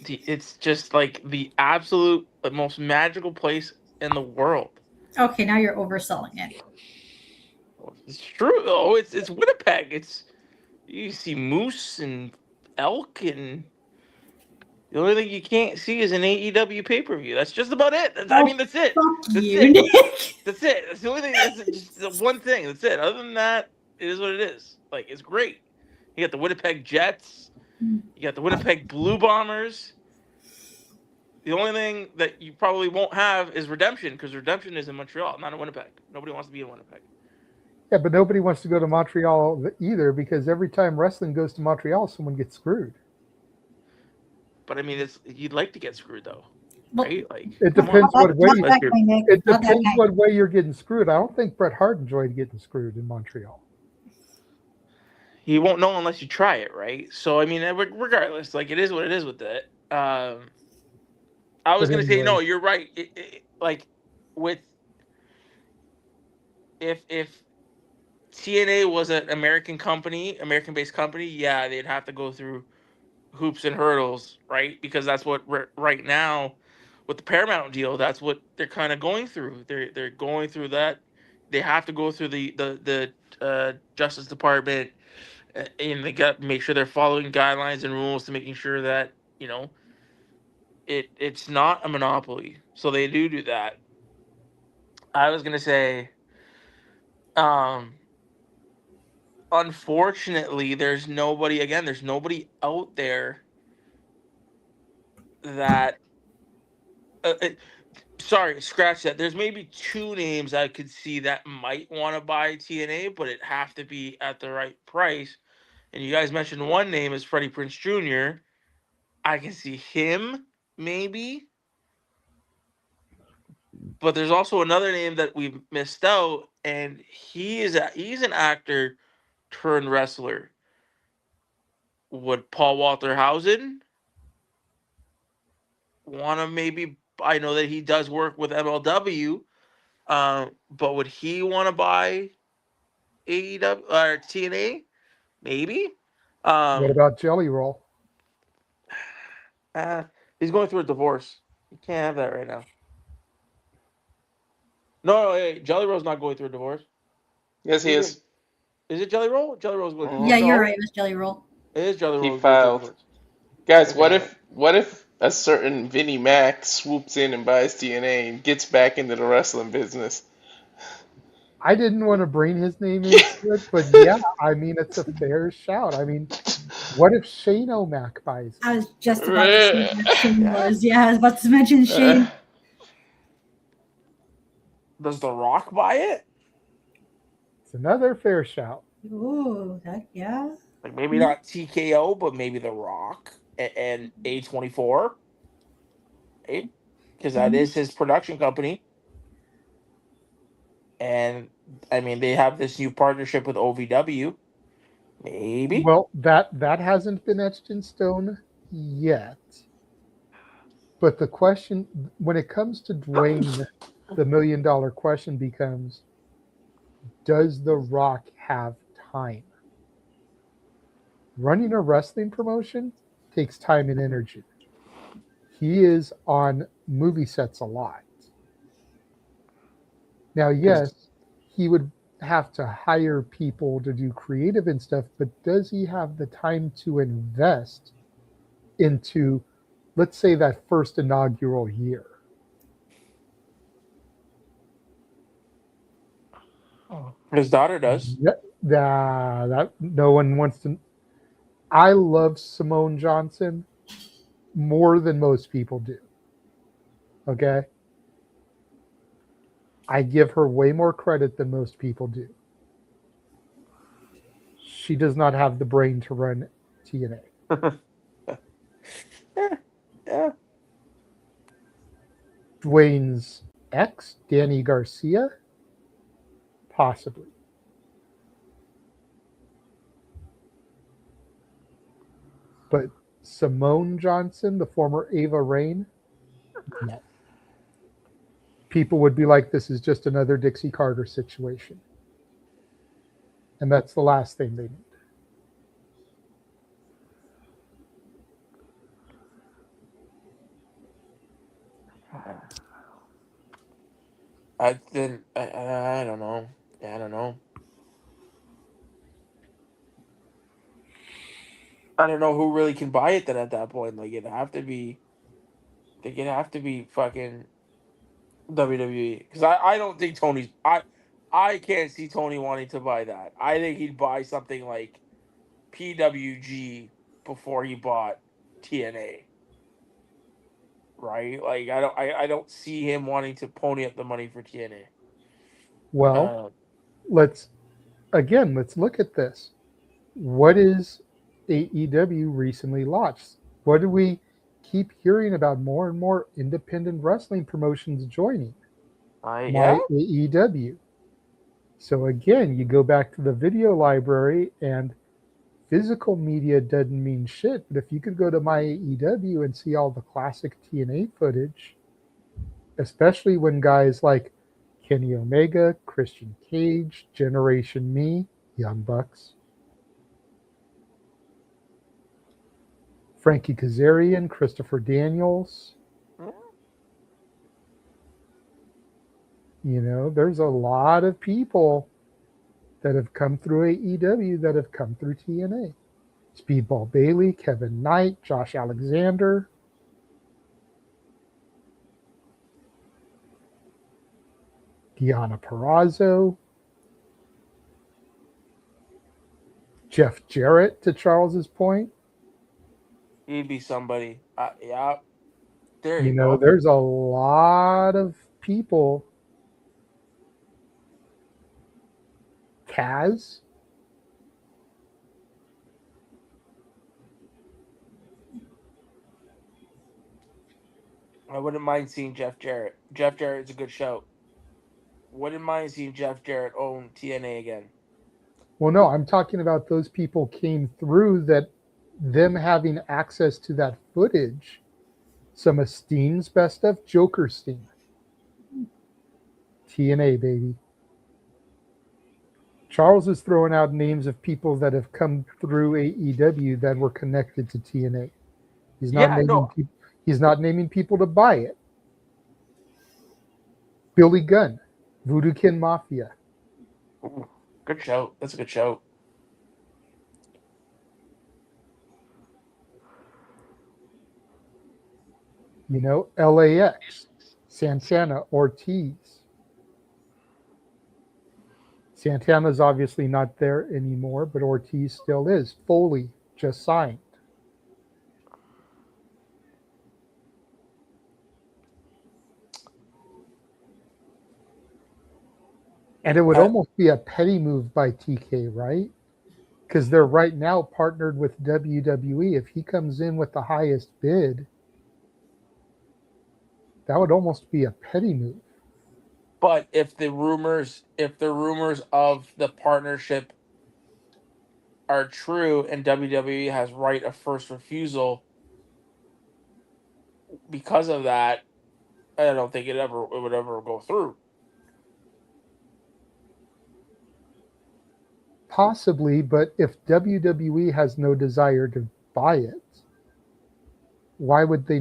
It's just like the absolute most magical place in the world. Okay, now you're overselling it. It's true though. It's Winnipeg. You see moose and elk, and the only thing you can't see is an AEW pay-per-view. That's just about it. That's it. That's it. That's it. That's the only thing. That's just the one thing. That's it. Other than that, it is what it is. Like, it's great. You got the Winnipeg Jets. You got the Winnipeg Blue Bombers. The only thing that you probably won't have is Redemption, because Redemption is in Montreal, not in Winnipeg. Nobody wants to be in Winnipeg. Yeah, but nobody wants to go to Montreal either because every time wrestling goes to Montreal, someone gets screwed. But I mean, you'd like to get screwed though, right? Like, it depends what way. It depends what way you're getting screwed. I don't think Bret Hart enjoyed getting screwed in Montreal. You won't know unless you try it, right? So I mean, regardless, like, it is what it is with that. I was gonna say, no, you're right. Like, with if TNA was an American-based company, yeah, they'd have to go through hoops and hurdles, right? Because that's what right now with the Paramount deal, that's what they're kind of going through. They're going through that. They have to go through the Justice Department, and they got to make sure they're following guidelines and rules to making sure that, you know, it's not a monopoly. So they do that. I was gonna say, unfortunately, there's nobody out there that. Sorry, scratch that. There's maybe two names I could see that might want to buy TNA, but it have to be at the right price. And you guys mentioned one name is Freddie Prinze Jr. I can see him maybe, but there's also another name that we've missed out, and he's an actor turned wrestler. Would Paul Walter Hausen want to maybe? I know that he does work with MLW, but would he want to buy AEW or TNA? Maybe. What about Jelly Roll? He's going through a divorce. You can't have that right now. No, hey, Jelly Roll's not going through a divorce. Yes, he is. Is it Jelly Roll? Jelly Roll's going through. Yeah, you're right. It was Jelly Roll. It is Jelly Roll. He filed. Guys, what if a certain Vinnie Mac swoops in and buys TNA and gets back into the wrestling business? I didn't want to bring his name into it, but yeah, I mean, it's a fair shout. I mean, what if Shane O'Mac buys it? I was just about to say that Shane was. Yeah, I was about to mention Shane. Does The Rock buy it? It's another fair shout. Ooh, that yeah. Like maybe not TKO, but maybe The Rock and A24, right? Because that is his production company. And I mean, they have this new partnership with OVW. Maybe. Well, that hasn't been etched in stone yet. But the question, when it comes to Dwayne, the $1 million question becomes, does The Rock have time? Running a wrestling promotion takes time and energy. He is on movie sets a lot. Now, yes, he would have to hire people to do creative and stuff, but does he have the time to invest into, let's say, that first inaugural year? His daughter does. Yeah, that no one wants to. I love Simone Johnson more than most people do. Okay? I give her way more credit than most people do. She does not have the brain to run TNA. Yeah. Dwayne's ex, Danny Garcia, possibly. But Simone Johnson, the former Ava Rain, no. People would be like, this is just another Dixie Carter situation. And that's the last thing they need. I don't know. I don't know. I don't know who really can buy it then at that point. Like it'd have to be fucking WWE. Because I don't think I can't see Tony wanting to buy that. I think he'd buy something like PWG before he bought TNA. Right? Like I don't see him wanting to pony up the money for TNA. Well, let's look at this. What is AEW recently launched? What do we keep hearing about? More and more independent wrestling promotions joining Yeah. AEW. So again, you go back to the video library, and physical media doesn't mean shit. But if you could go to my AEW and see all the classic TNA footage, especially when guys like Kenny Omega, Christian Cage, Generation Me, Young Bucks, Frankie Kazarian, Christopher Daniels. You know, there's a lot of people that have come through AEW that have come through TNA. Speedball Bailey, Kevin Knight, Josh Alexander. Deonna Purrazzo. Jeff Jarrett, to Charles's point. He'd be somebody. Yeah. There You you know, go. there's a lot of people. Kaz. I wouldn't mind seeing Jeff Jarrett. Jeff Jarrett's a good show. Wouldn't mind seeing Jeff Jarrett own TNA again. Well, no, I'm talking about those people came through that, them having access to that footage. Some of Steen's best stuff, Joker Steen. TNA, baby. Charles is throwing out names of people that have come through AEW that were connected to TNA. He's not naming people to buy it. Billy Gunn, Voodoo Kin Mafia. Ooh, good show. That's a good show. You know, LAX, Santana, Ortiz. Santana's obviously not there anymore, but Ortiz still is. Foley just signed. And it would almost be a petty move by TK, right? Because they're right now partnered with WWE. If he comes in with the highest bid, that would almost be a petty move. But if the rumors of the partnership are true and WWE has right of first refusal because of that, I don't think it would ever go through. Possibly, but if WWE has no desire to buy it, why would they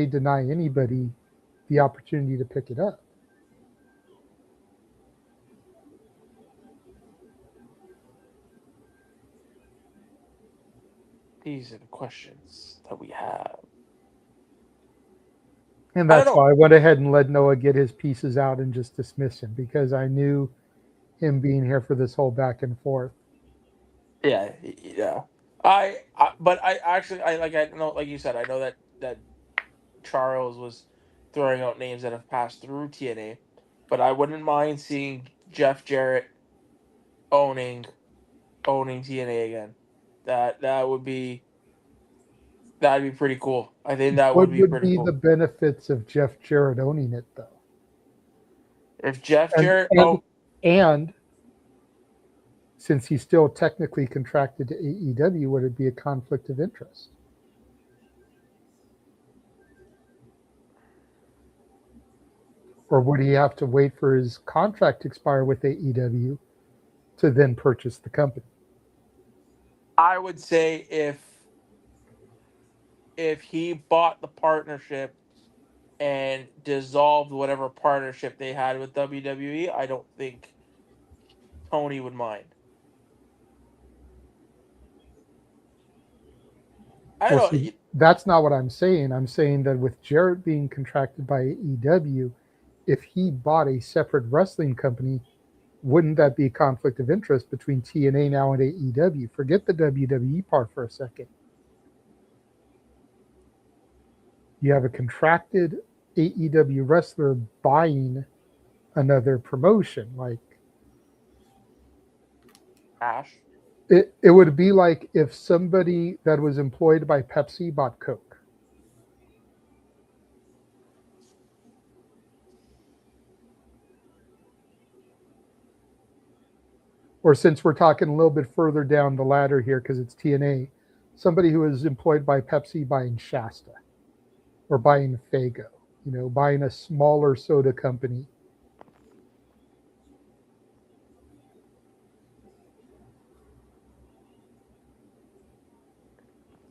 deny anybody the opportunity to pick it up? These are the questions that we have. And that's why I went ahead and let Noah get his pieces out and just dismiss him, because I knew him being here for this whole back and forth. Yeah. But I know, like you said, I know that Charles was throwing out names that have passed through TNA, but I wouldn't mind seeing Jeff Jarrett owning TNA again. That'd be pretty cool. I think that What would be would pretty be cool. the benefits of Jeff Jarrett owning it, though? If Jeff Jarrett and since he's still technically contracted to AEW, would it be a conflict of interest? Or would he have to wait for his contract to expire with AEW to then purchase the company? I would say if he bought the partnership and dissolved whatever partnership they had with WWE, I don't think Tony would mind. That's not what I'm saying. I'm saying that with Jarrett being contracted by AEW, if he bought a separate wrestling company, wouldn't that be a conflict of interest between TNA now and AEW? Forget the WWE part for a second. You have a contracted AEW wrestler buying another promotion. Like Ash? It would be like if somebody that was employed by Pepsi bought Coke. Or since we're talking a little bit further down the ladder here because it's TNA, somebody who is employed by Pepsi buying Shasta or buying Faygo, buying a smaller soda company.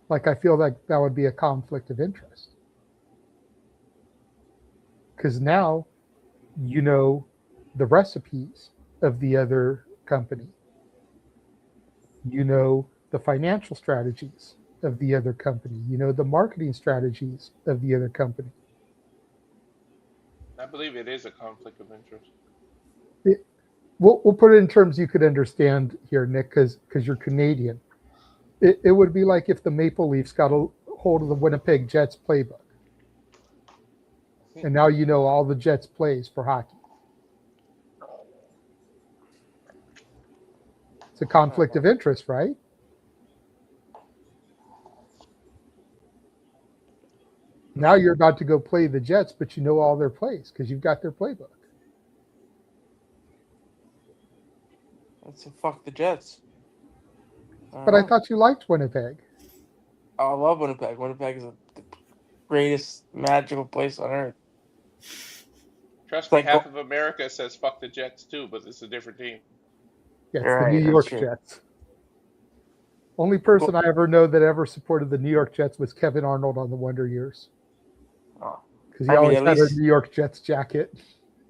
Like, I feel like that would be a conflict of interest. Because now you know the recipes of the other company. You know the financial strategies of the other company. You know the marketing strategies of the other company. I believe it is a conflict of interest. We'll put it in terms you could understand here, Nick, because you're Canadian. It would be like if the Maple Leafs got a hold of the Winnipeg Jets playbook. And now you know all the Jets plays for hockey. It's a conflict of interest, right? Now you're about to go play the Jets, but you know all their plays because you've got their playbook. Let's fuck the Jets. But I thought you liked Winnipeg. I love Winnipeg. Winnipeg is the greatest magical place on earth. Trust me, half of America says fuck the Jets too, but it's a different team. Yeah, it's the New York Jets. Only person I ever know that ever supported the New York Jets was Kevin Arnold on the Wonder Years. Because he always had a New York Jets jacket.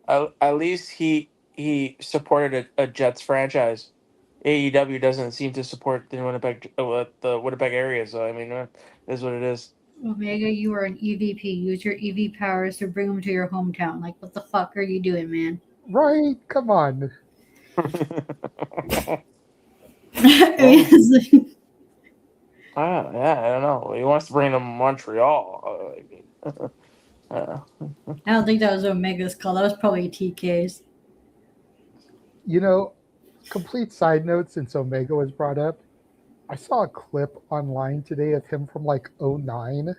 At least he supported a Jets franchise. AEW doesn't seem to support the Winnipeg area, so I mean, it is what it is. Omega, you are an EVP. Use your EV powers to bring them to your hometown. Like, what the fuck are you doing, man? Right? Come on. Yeah, I don't know. He wants to bring them to Montreal. I don't think that was Omega's call. That was probably TK's. You know, complete side note since Omega was brought up, I saw a clip online today of him from like '09.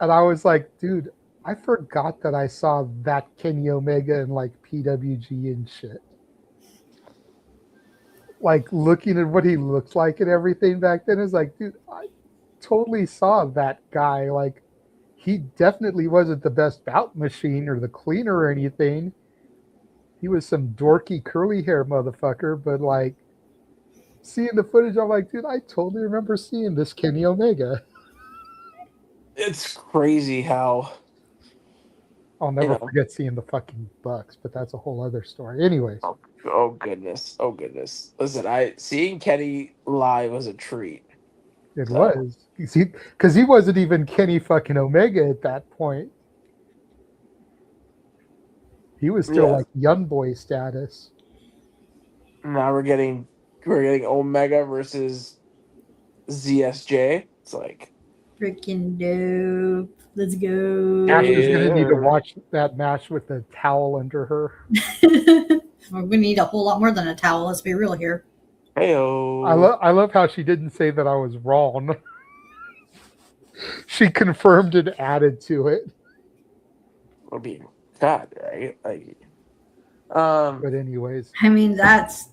And I was like, dude, I forgot that I saw that Kenny Omega in like PWG and shit. Like looking at what he looks like and everything back then is like, dude, I totally saw that guy. Like, he definitely wasn't the best bout machine or the cleaner or anything. He was some dorky curly hair motherfucker, but like seeing the footage, I'm like, dude, I totally remember seeing this Kenny Omega. It's crazy how I'll never forget seeing the fucking Bucks, but that's a whole other story. Anyways. Oh goodness. Listen, seeing Kenny live was a treat. It was. Because he wasn't even Kenny fucking Omega at that point. He was still like young boy status. Now we're getting Omega versus ZSJ. It's like freaking dope. Let's go. Ashley's gonna need to watch that match with the towel under her. We're gonna need a whole lot more than a towel. Let's be real here. Heyo. I love how she didn't say that I was wrong. She confirmed and added to it. Will be God, right? Like, but anyways, I mean that's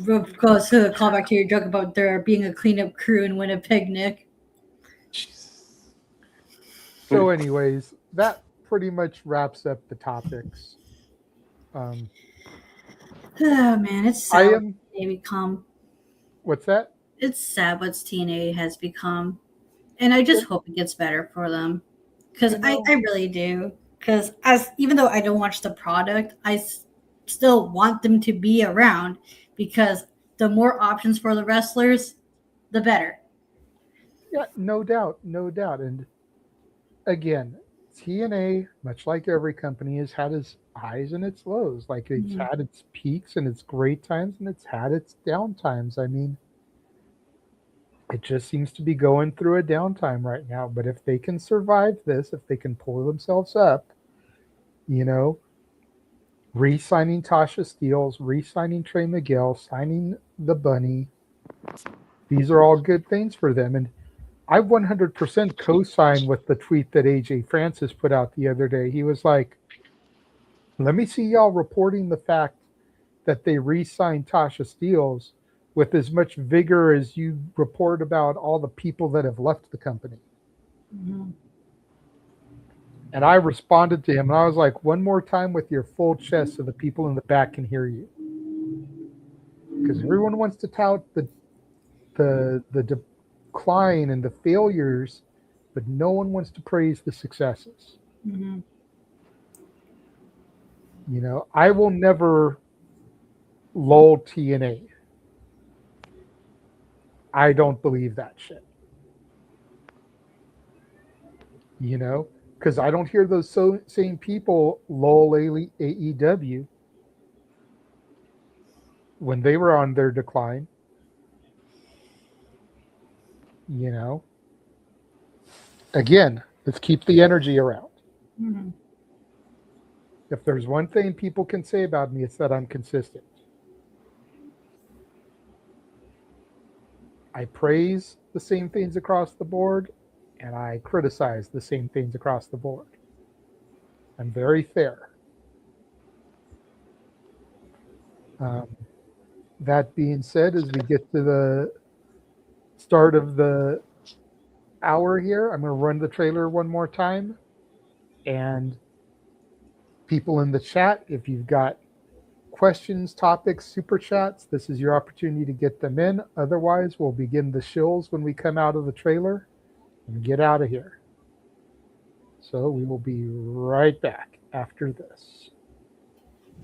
goes to call back to your joke about there being a cleanup crew in Winnipeg, Nick. So, anyways, that pretty much wraps up the topics. Oh man, it's sad what they become. What's that? It's sad what TNA has become, and I just hope it gets better for them, because I really do. Because even though I don't watch the product, I still want them to be around, because the more options for the wrestlers, the better. Yeah, no doubt. And again, TNA, much like every company, has had its highs and its lows. Like, it's had its peaks and its great times, and it's had its down times. I mean, it just seems to be going through a downtime right now. But if they can survive this, if they can pull themselves up, you know, re-signing Tasha Steeles, re-signing Trey Miguel, signing the Bunny, these are all good things for them. And I 100% co-sign with the tweet that AJ Francis put out the other day. He was like, let me see y'all reporting the fact that they re-signed Tasha Steeles with as much vigor as you report about all the people that have left the company. Mm-hmm. And I responded to him, and I was like, one more time with your full chest so the people in the back can hear you. Because everyone wants to tout the decline and the failures, but no one wants to praise the successes. Mm-hmm. You know, I will never lull TNA. I don't believe that shit. You know, because I don't hear those same people lull AEW when they were on their decline. You know, again, let's keep the energy around. Mm-hmm. If there's one thing people can say about me, it's that I'm consistent. I praise the same things across the board, and I criticize the same things across the board. I'm very fair. That being said, as we get to the start of the hour here, I'm going to run the trailer one more time. And people in the chat, if you've got questions, topics, super chats, this is your opportunity to get them in. Otherwise, we'll begin the shills when we come out of the trailer and get out of here. So we will be right back after this.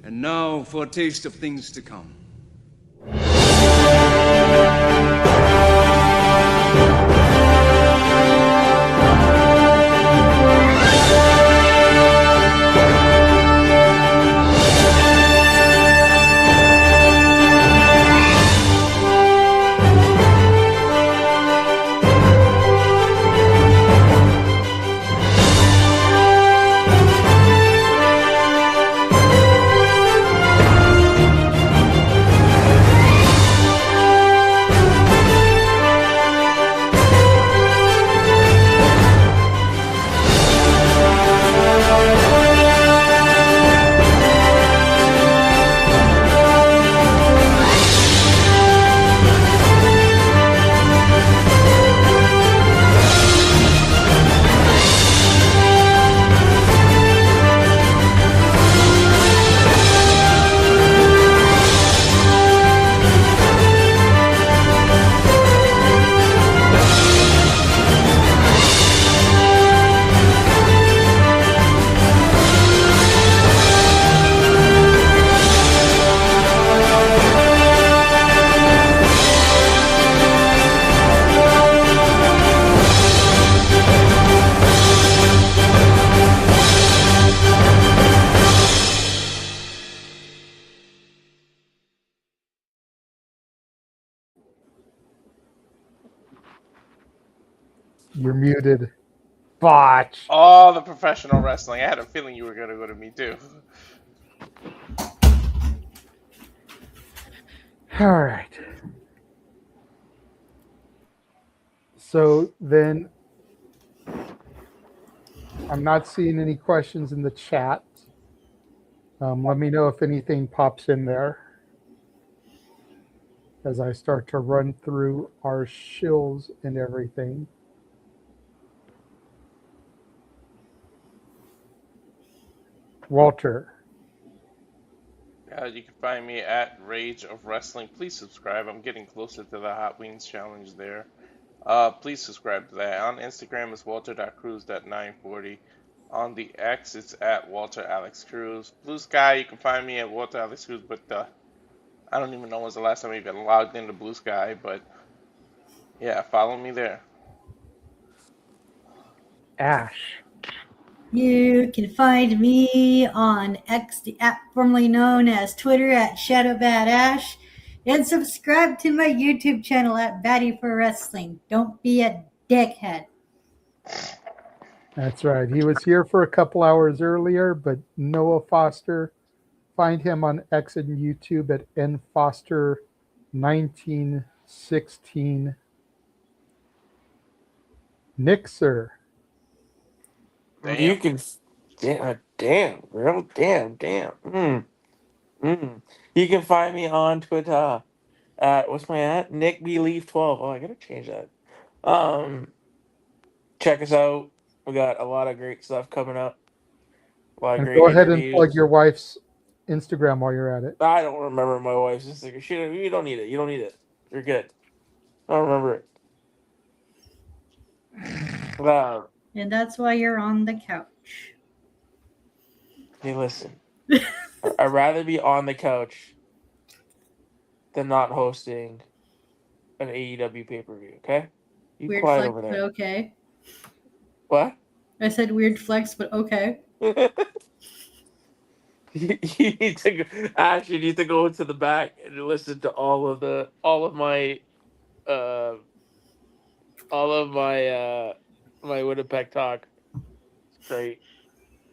And now for a taste of things to come. You're muted. Botch. All the professional wrestling. I had a feeling you were going to go to me too. All right. So then I'm not seeing any questions in the chat. Let me know if anything pops in there as I start to run through our shills and everything. Walter. You can find me at Rage of Wrestling. Please subscribe. I'm getting closer to the Hot Wings Challenge there. Please subscribe to that. On Instagram, it's walter.cruz.940. On the X, it's at Walter Alex Cruz. Blue Sky, you can find me at Walter Alex Cruz, but I don't even know when's the last time I even logged into Blue Sky, but yeah, follow me there. Ash. You can find me on X, the app formerly known as Twitter, at ShadowBadAsh, and subscribe to my YouTube channel at Batty for Wrestling. Don't be a dickhead. That's right. He was here for a couple hours earlier, but Noah Foster. Find him on X and YouTube at nfoster1916. Nixer. Damn. You can, damn. You can find me on Twitter at what's my at NickBeLeaf12. Oh, I gotta change that. Check us out. We got a lot of great stuff coming up. A lot of And great go ahead and interviews. plug your wife's Instagram while you're at it. I don't remember my wife's Instagram. You don't need it. You don't need it. You're good. I don't remember it. And that's why you're on the couch. Hey, listen. I'd rather be on the couch than not hosting an AEW pay-per-view, okay? You Weird quiet flex, over but there. okay. What? I said weird flex, but okay. You need to go, Ash, you need to go into the back and listen to all of my my Winnipeg talk. It's great.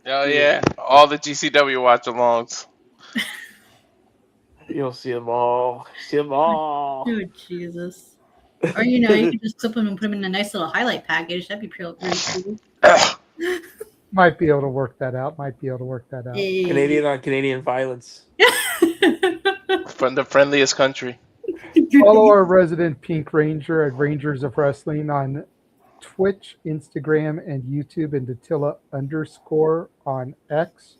Oh yeah, all the GCW watch-alongs. You'll see them all. See them all. Oh, Jesus. Or, you can just clip them and put them in a nice little highlight package. That'd be pretty cool. Might be able to work that out. Hey. Canadian on Canadian violence. From the friendliest country. Follow our resident Pink Ranger at Rangers of Wrestling on Twitch, Instagram, and YouTube, and Datilla_ on X.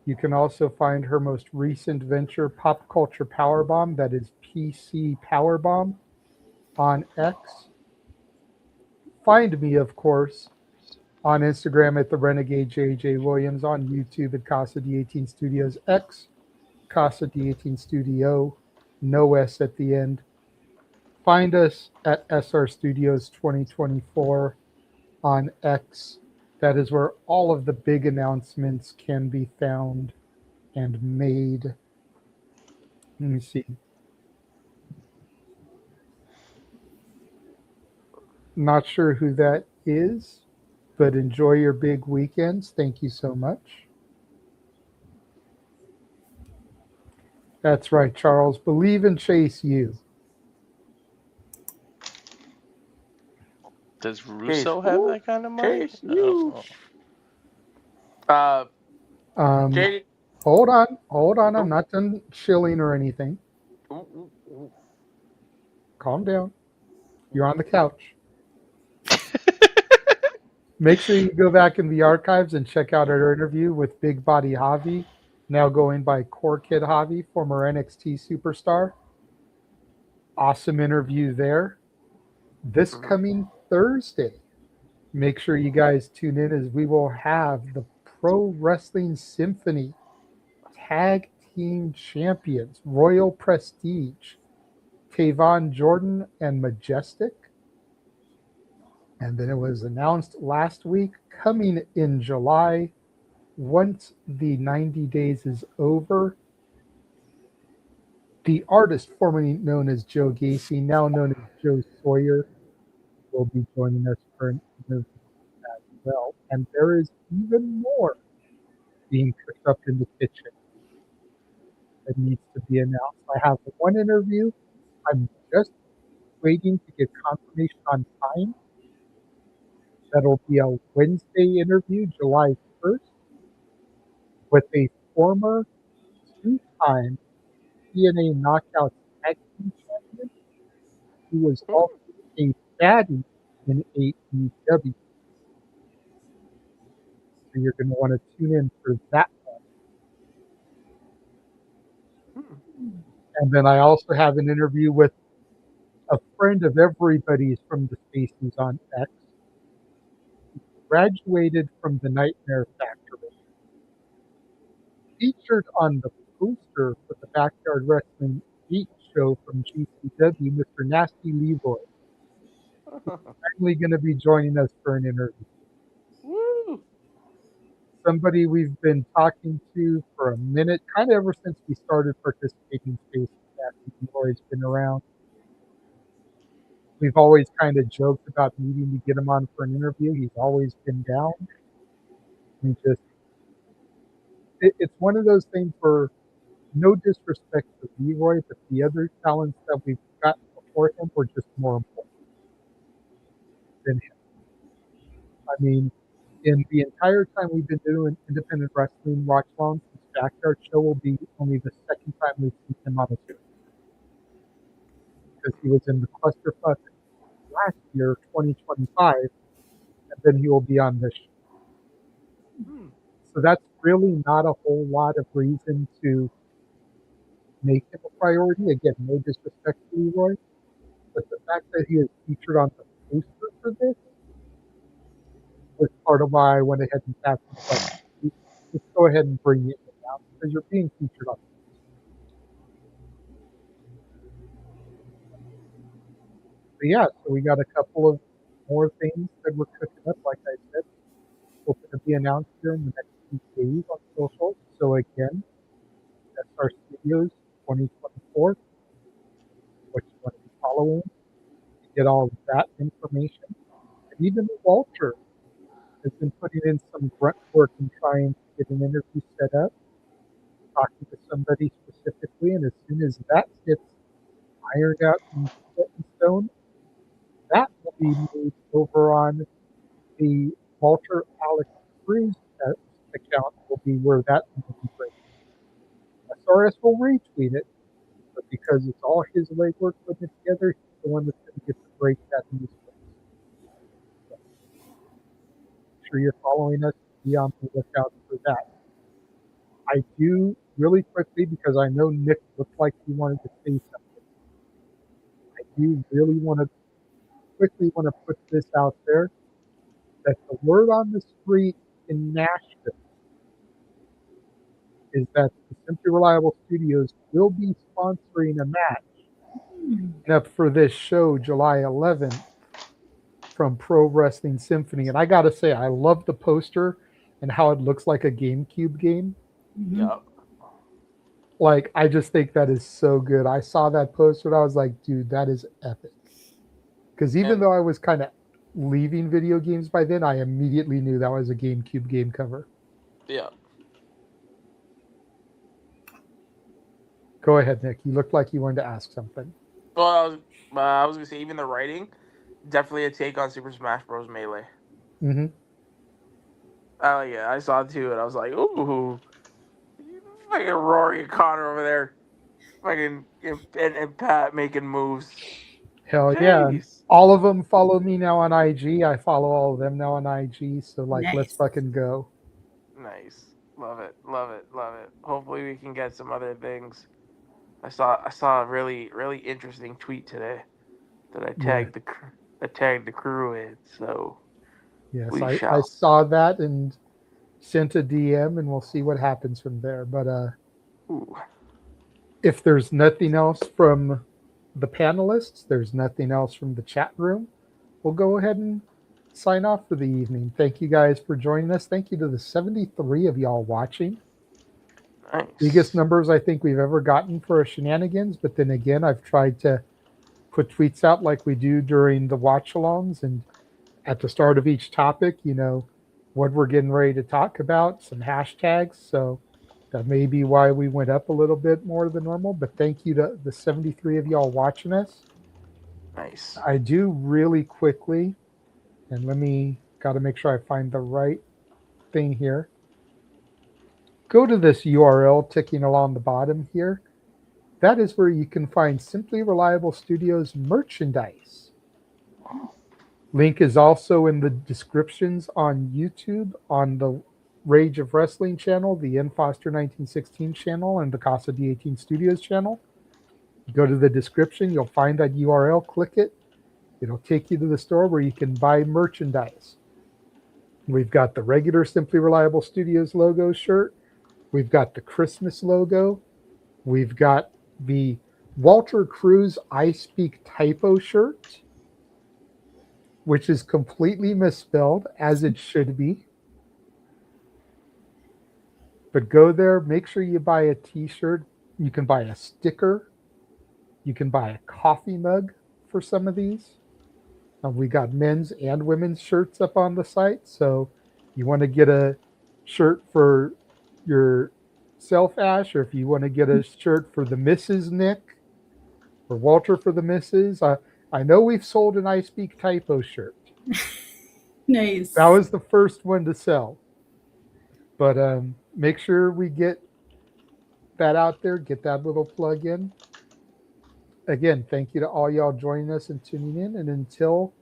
You can also find her most recent venture, Pop Culture Powerbomb, that is PC Powerbomb, on X. Find me, of course, on Instagram at the Renegade JJ Williams, on YouTube at Casa D18 Studios X, Casa D18 Studio, no S at the end. Find us at SR Studios 2024 on X. That is where all of the big announcements can be found and made. Let me see. Not sure who that is, but enjoy your big weekends. Thank you so much. That's right, Charles. Believe and chase you. Does Russo have that kind of money? No. Hold on. I'm not done chilling or anything. Calm down. You're on the couch. Make sure you go back in the archives and check out our interview with Big Body Javi, now going by Core Kid Javi, former NXT superstar. Awesome interview there. This coming Thursday, make sure you guys tune in, as we will have the Pro Wrestling Symphony Tag Team Champions, Royal Prestige, Tavon Jordan and Majestic. And then it was announced last week, coming in July, once the 90 days is over, the artist formerly known as Joe Gacy, now known as Joe Sawyer, will be joining us for an movie as well. And there is even more being cooked up in the kitchen that needs to be announced. I have one interview. I'm just waiting to get confirmation on time. That'll be a Wednesday interview, July 1st, with a former two-time TNA Knockouts Tag Team Champion who was also a baddie in AEW. So you're going to want to tune in for that one. And then I also have an interview with a friend of everybody's from the Spaces on X. He graduated from the Nightmare Factory. Featured on the poster for the Backyard Wrestling 8 show from GCW, Mr. Nasty Leroy. He's finally going to be joining us for an interview. Woo! Somebody we've been talking to for a minute, kind of ever since we started participating in Spaces. Nasty Leroy's been around. We've always kind of joked about needing to get him on for an interview. He's always been down. It's one of those things where, no disrespect to Leroy, but the other talents that we've got before him were just more important than him. I mean, in the entire time we've been doing independent wrestling watch-alongs, this Backyard show will be only the second time we've seen him on a screen. Because he was in the Clusterfuck last year, 2025, and then he will be on this show. So that's really not a whole lot of reason to make him a priority. Again, no disrespect to Leroy, but the fact that he is featured on the poster for this was part of why I went ahead and tapped him. Like, just go ahead and bring it down because you're being featured on the poster. But yeah, so we got a couple of more things that we're cooking up, like I said. Hoping to be announced here in the next few days on social. So again, that's our Studios 2024, what you want to be following to get all of that information. And even Walter has been putting in some grunt work and trying to get an interview set up, talking to somebody specifically, and as soon as that gets ironed out and set in stone, that will be moved over on the Walter Alex Cruz account will be where that will be breaking. SRS will retweet it, but because it's all his legwork putting it together, he's the one that's going to get to break that news. So, make sure you're following us. Be on the lookout for that. I do really quickly, because I know Nick looked like he wanted to say something. I do really want to put this out there that the word on the street in Nashville is that the Simply Reliable Studios will be sponsoring a match up for this show July 11th from Pro Wrestling Symphony. And I got to say, I love the poster and how it looks like a GameCube game. Yep. Like, I just think that is so good. I saw that poster and I was like, dude, that is epic. Because even though I was kind of leaving video games by then, I immediately knew that was a GameCube game cover. Yeah. Go ahead, Nick. You looked like you wanted to ask something. Well, I was gonna say even the writing, definitely a take on Super Smash Bros. Melee. Mm-hmm. Yeah, I saw it too, and I was like, ooh, fucking Rory and Connor over there, fucking and Pat making moves. Hell Jeez. yeah. All of them follow me now on IG. I follow all of them now on IG. So, like, let's fucking go. Nice. Love it. Love it. Love it. Hopefully we can get some other things. I saw a really, really interesting tweet today that I tagged the crew in. So yes, we I saw that and sent a DM, and we'll see what happens from there. But if there's nothing else from the panelists, there's nothing else from the chat room, we'll go ahead and sign off for the evening. Thank you guys for joining us. Thank you to the 73 of y'all watching. Nice. Biggest numbers I think we've ever gotten for a Shenanigans, but then again, I've tried to put tweets out like we do during the watch-alongs and at the start of each topic, what we're getting ready to talk about, some hashtags. So that may be why we went up a little bit more than normal. But thank you to the 73 of y'all watching us. Nice. I do really quickly, and got to make sure I find the right thing here. Go to this URL ticking along the bottom here. That is where you can find Simply Reliable Studios merchandise. Link is also in the descriptions on YouTube, on the Rage of Wrestling channel, the N Foster 1916 channel, and the Casa D18 Studios channel. Go to the description, you'll find that URL, click it. It'll take you to the store where you can buy merchandise. We've got the regular Simply Reliable Studios logo shirt. We've got the Christmas logo. We've got the Walter Cruz I Speak typo shirt, which is completely misspelled, as it should be. But go there, make sure you buy a t-shirt. You can buy a sticker. You can buy a coffee mug for some of these. We got men's and women's shirts up on the site. So you want to get a shirt for yourself, Ash, or if you want to get a shirt for the Mrs. Nick, or Walter for the Mrs. I know we've sold an I Speak typo shirt. Nice. That was the first one to sell. But make sure we get that out there, get that little plug in. Again, thank you to all y'all joining us and tuning in. And until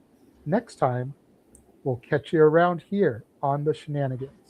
next time, we'll catch you around here on the Shenanigans.